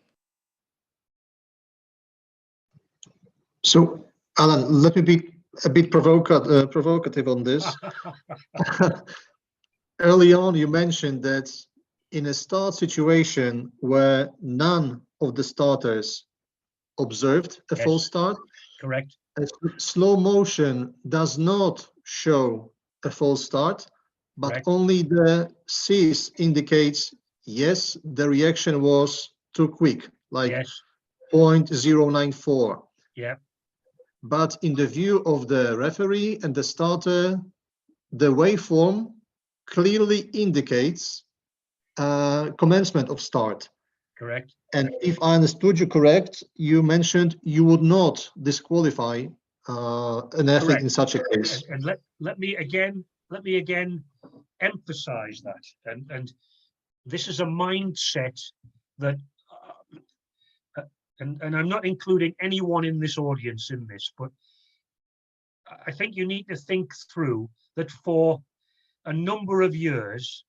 So, Alan, let me be a bit provocative on this. Early on, you mentioned that in a start situation where none of the starters observed a Yes. false start, Correct. a slow motion does not show a false start, but Correct. only the cease indicates, yes, the reaction was too quick, like Yes. 0.094. Yeah. But in the view of the referee and the starter, the waveform clearly indicates commencement of start. Correct. And if I understood you correct, you mentioned you would not disqualify an athlete Correct. in such a case. And let me again emphasize that. And this is a mindset that, and I'm not including anyone in this audience in this, but I think you need to think through that for a number of years,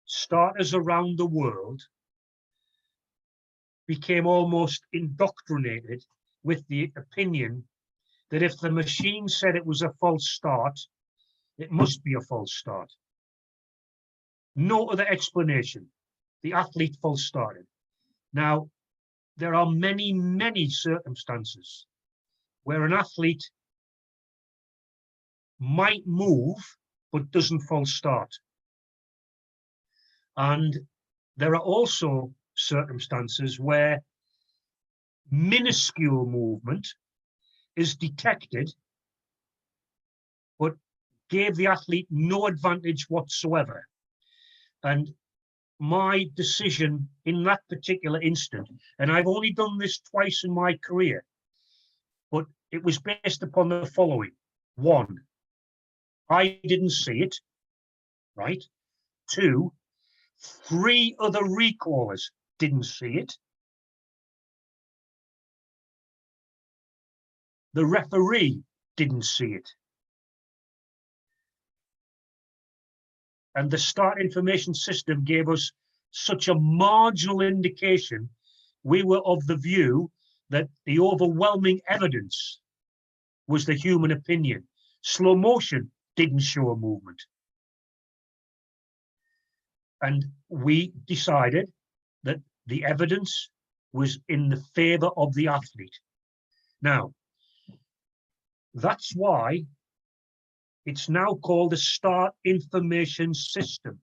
starters around the world became almost indoctrinated with the opinion that if the machine said it was a false start, it must be a false start. No other explanation. The athlete false started. Now, there are many, many circumstances where an athlete might move but doesn't false start. And there are also circumstances where minuscule movement is detected but gave the athlete no advantage whatsoever. And my decision in that particular instant, and I've only done this twice in my career, but it was based upon the following. One, I didn't see it, right? Two, three other recallers didn't see it. The referee didn't see it. And the start information system gave us such a marginal indication. We were of the view that the overwhelming evidence was the human opinion. Slow motion didn't show a movement. And we decided that the evidence was in the favor of the athlete. Now, that's why it's now called a start information system.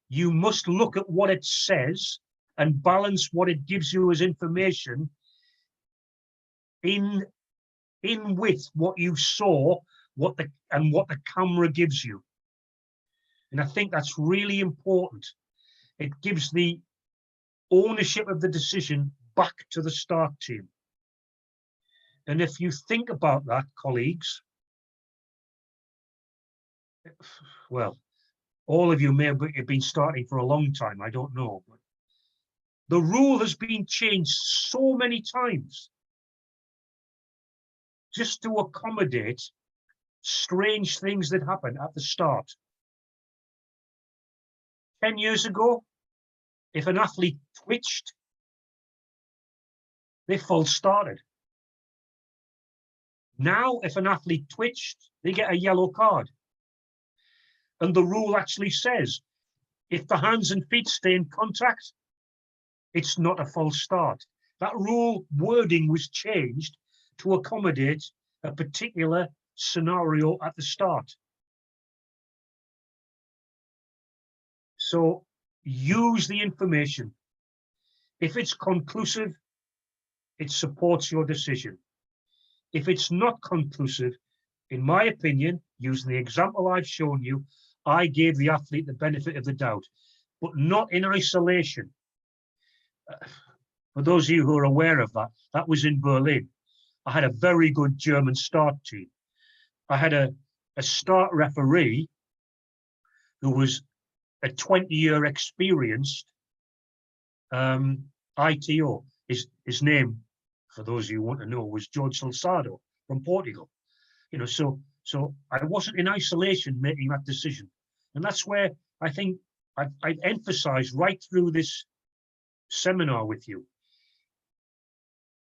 You must look at what it says and balance what it gives you as information in with what you saw, what the camera gives you. And I think that's really important. It gives the ownership of the decision back to the start team. And if you think about that, colleagues, well, all of you may have been starting for a long time, I don't know. But the rule has been changed so many times just to accommodate strange things that happen at the start. 10 years ago, if an athlete twitched, they false started. Now, if an athlete twitched, they get a yellow card. And the rule actually says, if the hands and feet stay in contact, it's not a false start. That rule wording was changed to accommodate a particular scenario at the start. So use the information. If it's conclusive, it supports your decision. If it's not conclusive, in my opinion, using the example I've shown you, I gave the athlete the benefit of the doubt, but not in isolation. For those of you who are aware of that, that was in Berlin. I had a very good German start team. I had a start referee who was a 20-year experienced ITO. His name, for those of you who want to know, was George Salsado from Portugal. You know, so I wasn't in isolation making that decision, and that's where I think I've emphasised right through this seminar with you.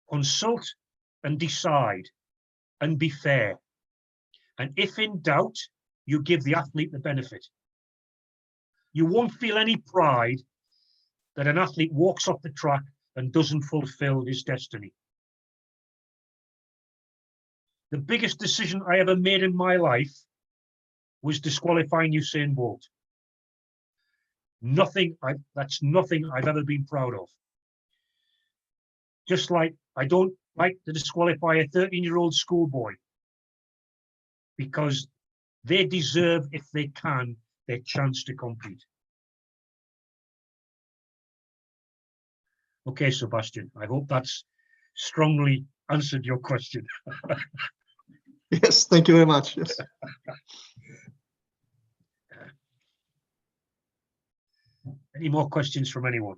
Consult and decide, and be fair. And if in doubt, you give the athlete the benefit. You won't feel any pride that an athlete walks off the track and doesn't fulfill his destiny. The biggest decision I ever made in my life was disqualifying Usain Bolt. That's nothing I've ever been proud of. Just like I don't like to disqualify a 13-year-old schoolboy, because they deserve, if they can, their chance to compete. Okay, Sebastian, I hope that's strongly answered your question. Yes, thank you very much. Yes. Any more questions from anyone?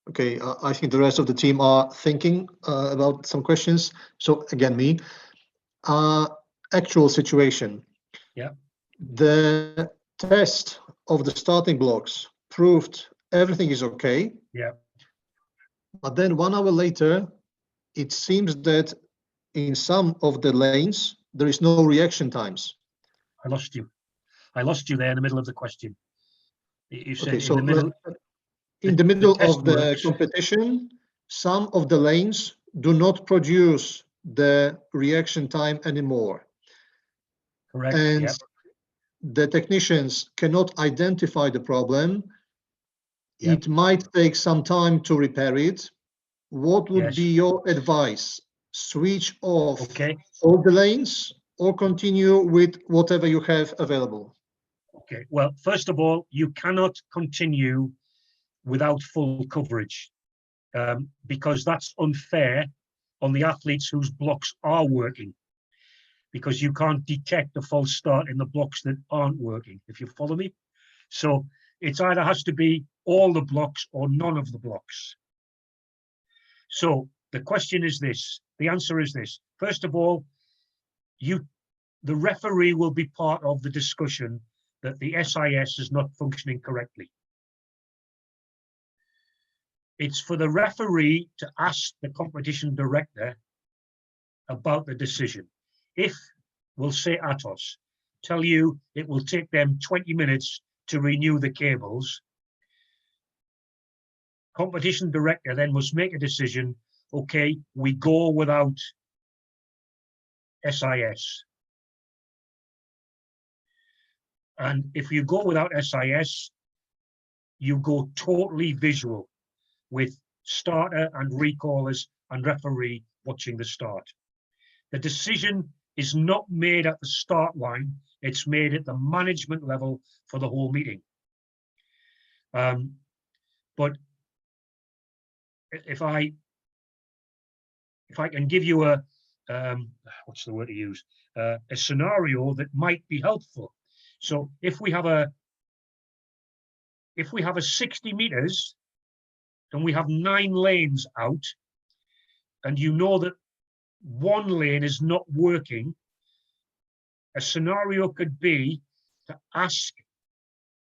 Okay, I think the rest of the team are thinking about some questions. So again, me, actual situation. Yeah. The test of the starting blocks proved everything is okay. Yeah. But then 1 hour later, it seems that in some of the lanes, there is no reaction times. I lost you. I lost you there in the middle of the question. You said Okay, so in the middle. In the middle test of the works. competition, some of the lanes do not produce the reaction time anymore. Correct. And Yep. the technicians cannot identify the problem. Yep. It might take some time to repair it. What would Yes. be your advice? Switch off Okay. all the lanes or continue with whatever you have available? Okay. Well, first of all, you cannot continue without full coverage, because that's unfair on the athletes whose blocks are working, because you can't detect a false start in the blocks that aren't working, if you follow me. So it either has to be all the blocks or none of the blocks. So the question is this, the answer is this. First of all, the referee will be part of the discussion that the SIS is not functioning correctly. It's for the referee to ask the competition director about the decision. If, we'll say Atos, tell you it will take them 20 minutes to renew the cables, competition director then must make a decision, okay, we go without SIS. And if you go without SIS, you go totally visual with starter and recallers and referee watching the start. The decision is not made at the start line, it's made at the management level for the whole meeting. But if I can give you a, what's the word to use? A scenario that might be helpful. So if we have a 60 meters and we have 9 lanes out, and you know that one lane is not working, a scenario could be to ask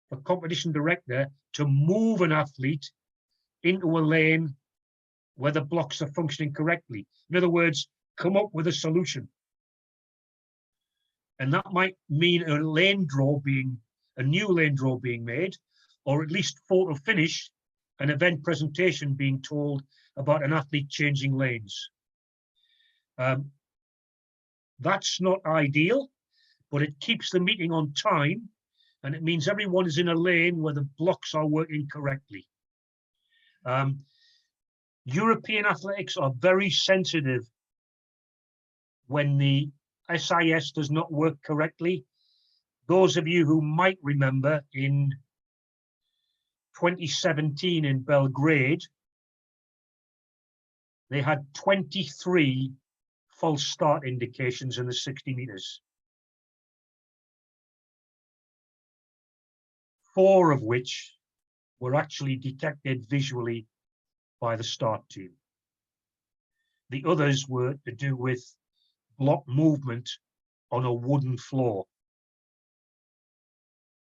the competition director to move an athlete into a lane where the blocks are functioning correctly. In other words, come up with a solution. And that might mean a new lane draw being made, or at least photo finish, an event presentation being told about an athlete changing lanes. That's not ideal, but it keeps the meeting on time, and it means everyone is in a lane where the blocks are working correctly. European athletics are very sensitive when the SIS does not work correctly. Those of you who might remember in 2017 in Belgrade, they had 23 false start indications in the 60 meters. 4 of which were actually detected visually by the start team. The others were to do with block movement on a wooden floor.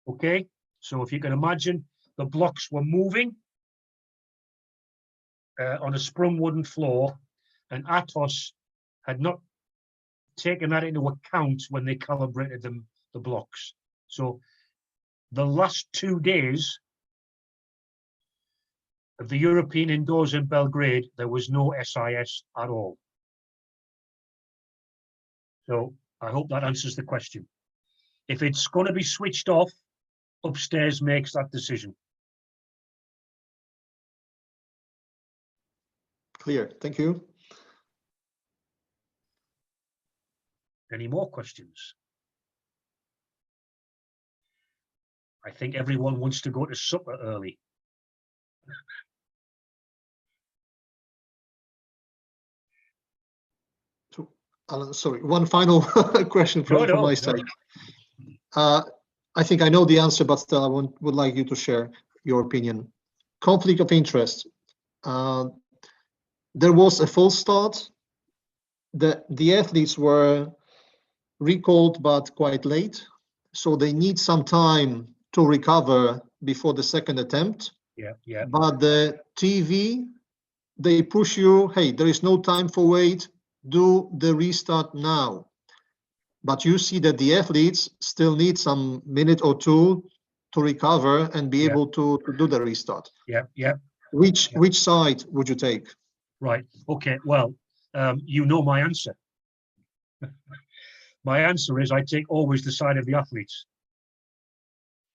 Okay, so if you can imagine, the blocks were moving on a sprung wooden floor, and Atos had not taken that into account when they calibrated the blocks. So the last 2 days of the European indoors in Belgrade, there was no SIS at all. So I hope that answers the question. If it's going to be switched off, upstairs makes that decision. Clear. Thank you. Any more questions? I think everyone wants to go to supper early. So, Alan, sorry, one final question from my side. I think I know the answer, but still I would like you to share your opinion. Conflict of interest. There was a false start. The athletes were recalled, but quite late. So they need some time to recover before the second attempt. Yeah. But the TV, they push you, hey, there is no time for wait, do the restart now. But you see that the athletes still need some minute or two to recover and be able to do the restart. Yeah. Which side would you take? Right. Okay. Well, you know my answer. My answer is I take always the side of the athletes.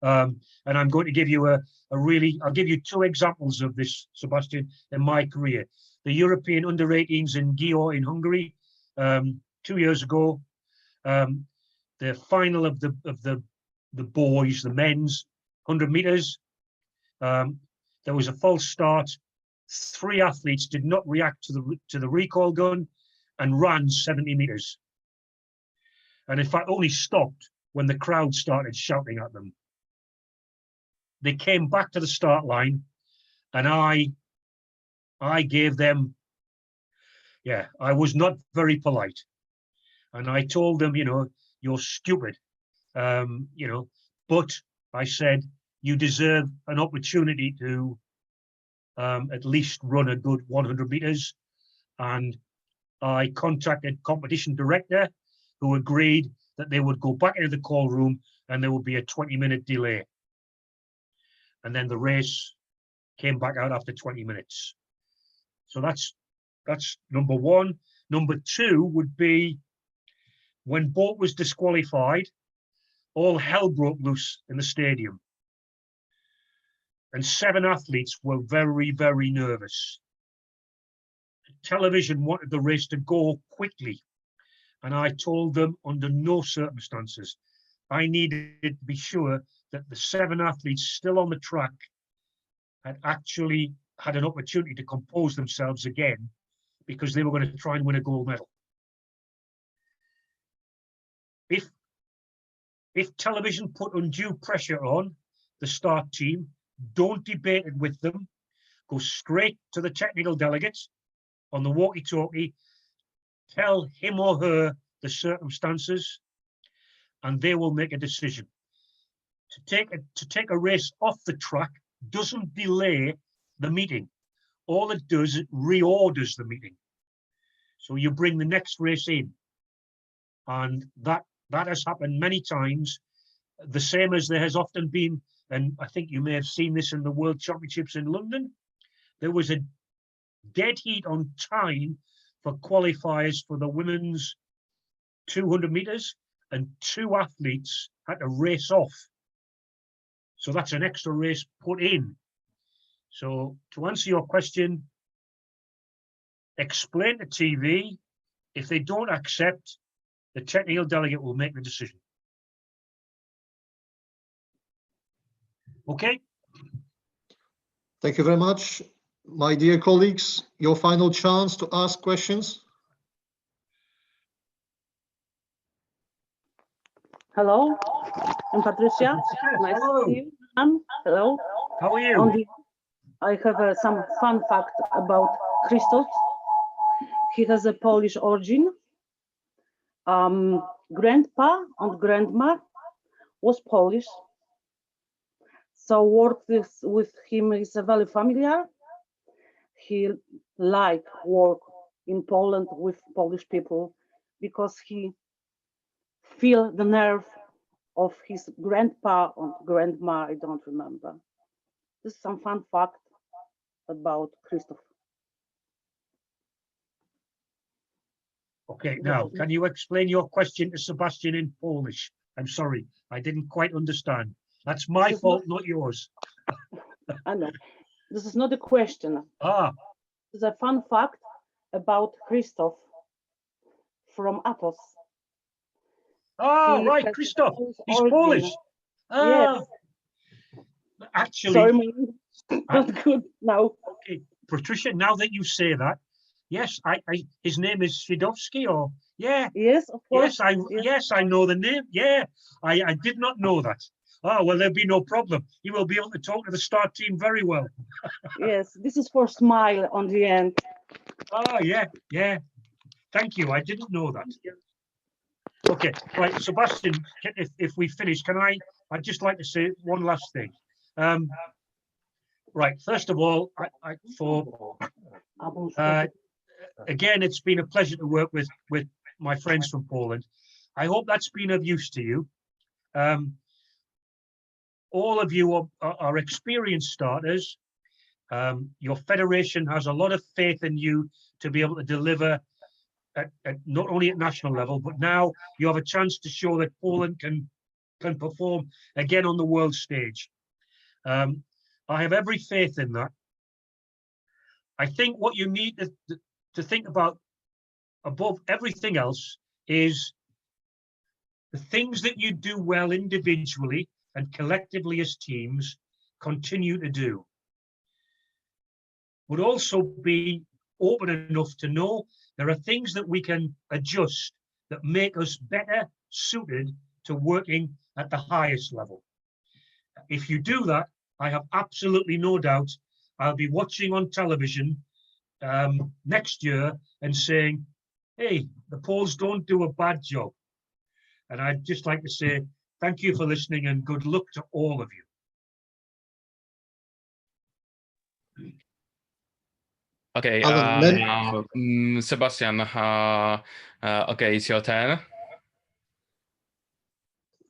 And I'm going to give you I'll give you 2 examples of this, Sebastian, in my career. The European under-18s in Győr in Hungary 2 years ago. The final of the boys, the men's 100 meters. There was a false start. 3 athletes did not react to the recall gun and ran 70 meters. And in fact, only stopped when the crowd started shouting at them. They came back to the start line, and I gave them, I was not very polite. And I told them, you're stupid, but I said, you deserve an opportunity to at least run a good 100 meters. And I contacted competition director, who agreed that they would go back into the call room and there would be a 20-minute delay. And then the race came back out after 20 minutes. So that's number 1. Number 2 would be when Bolt was disqualified, all hell broke loose in the stadium. And 7 athletes were very, very nervous. Television wanted the race to go quickly. And I told them under no circumstances, I needed to be sure that the 7 athletes still on the track had actually had an opportunity to compose themselves again, because they were going to try and win a gold medal. If television put undue pressure on the start team, don't debate it with them. Go straight to the technical delegates on the walkie-talkie, tell him or her the circumstances, and they will make a decision. To take a race off the track doesn't delay the meeting. All it does is reorders the meeting. So you bring the next race in. And that has happened many times, the same as there has often been, and I think you may have seen this in the World Championships in London. There was a dead heat on time for qualifiers for the women's 200 meters, and 2 athletes had to race off. So that's an extra race put in. So to answer your question, explain to TV. If they don't accept, the technical delegate will make the decision. Okay? Thank you very much. My dear colleagues, your final chance to ask questions. Hello, I'm Patricia. Nice Hello. to see you. Hello. How are you? I have some fun fact about Christoph. He has a Polish origin. Grandpa and grandma was Polish. So work with him is very familiar. He like work in Poland with Polish people because he feel the nerve of his grandpa and grandma. I don't remember. This is some fun fact about Christoph. Okay, now, can you explain your question to Sebastian in Polish? I'm sorry, I didn't quite understand. That's my fault, not yours. I know. This is not a question. Ah, It's a fun fact about Christoph from Athos. He right, has Christoph, Polish he's origin. Polish. Yes. Actually, Sorry, my English is not good now. okay, Patricia, now that you say that, yes, his name is Svidowski, or yeah, Yes, of course. yes, I know the name. Yeah, I did not know that. Oh, well, there'll be no problem. He will be able to talk to the start team very well. Yes, this is for smile on the end. Oh, yeah. Thank you. I didn't know that. Okay, right, Sebastian, if we finish, I'd just like to say one last thing. Right, first of all, again, it's been a pleasure to work with my friends from Poland. I hope that's been of use to you. All of you are experienced starters. Your federation has a lot of faith in you to be able to deliver at not only at national level, but now you have a chance to show that Poland can perform again on the world stage. I have every faith in that. I think what you need to think about above everything else is the things that you do well individually and collectively as teams, continue to do. Would also be open enough to know there are things that we can adjust that make us better suited to working at the highest level. If you do that, I have absolutely no doubt I'll be watching on television next year and saying, hey, the Poles don't do a bad job. And I'd just like to say thank you for listening and good luck to all of you. Okay, Alan, Sebastian, okay, it's your turn.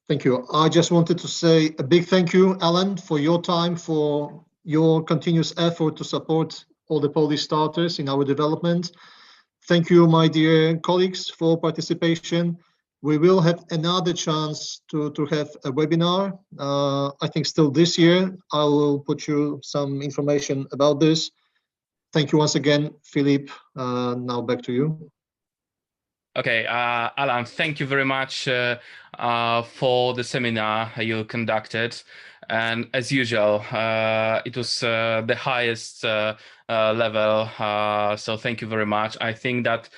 Thank you. I just wanted to say a big thank you, Alan, for your time, for your continuous effort to support all the Polish starters in our development. Thank you, my dear colleagues, for participation. We will have another chance to have a webinar. I think still this year. I will put you some information about this. Thank you once again, Philip. Now back to you. Okay, Alan, thank you very much for the seminar you conducted. And as usual, it was the highest level. So thank you very much. I think that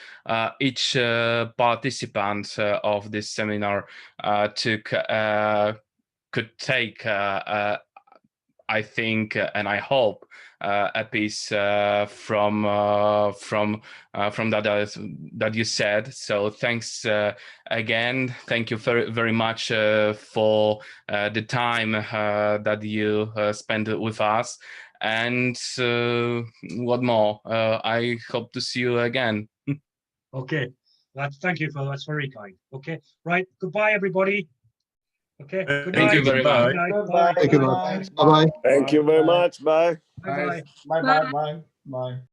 each participant of this seminar could take, I think, and I hope, a piece from that you said. So thanks again. Thank you very much for the time that you spent with us. And what more? I hope to see you again. Okay, thank you for that's very kind. Okay, right. Goodbye, everybody. Okay. Good Thank night. you very much. Thank you. Bye-bye. Thank you very much. Bye. Bye-bye. Bye. Bye. Bye. Bye.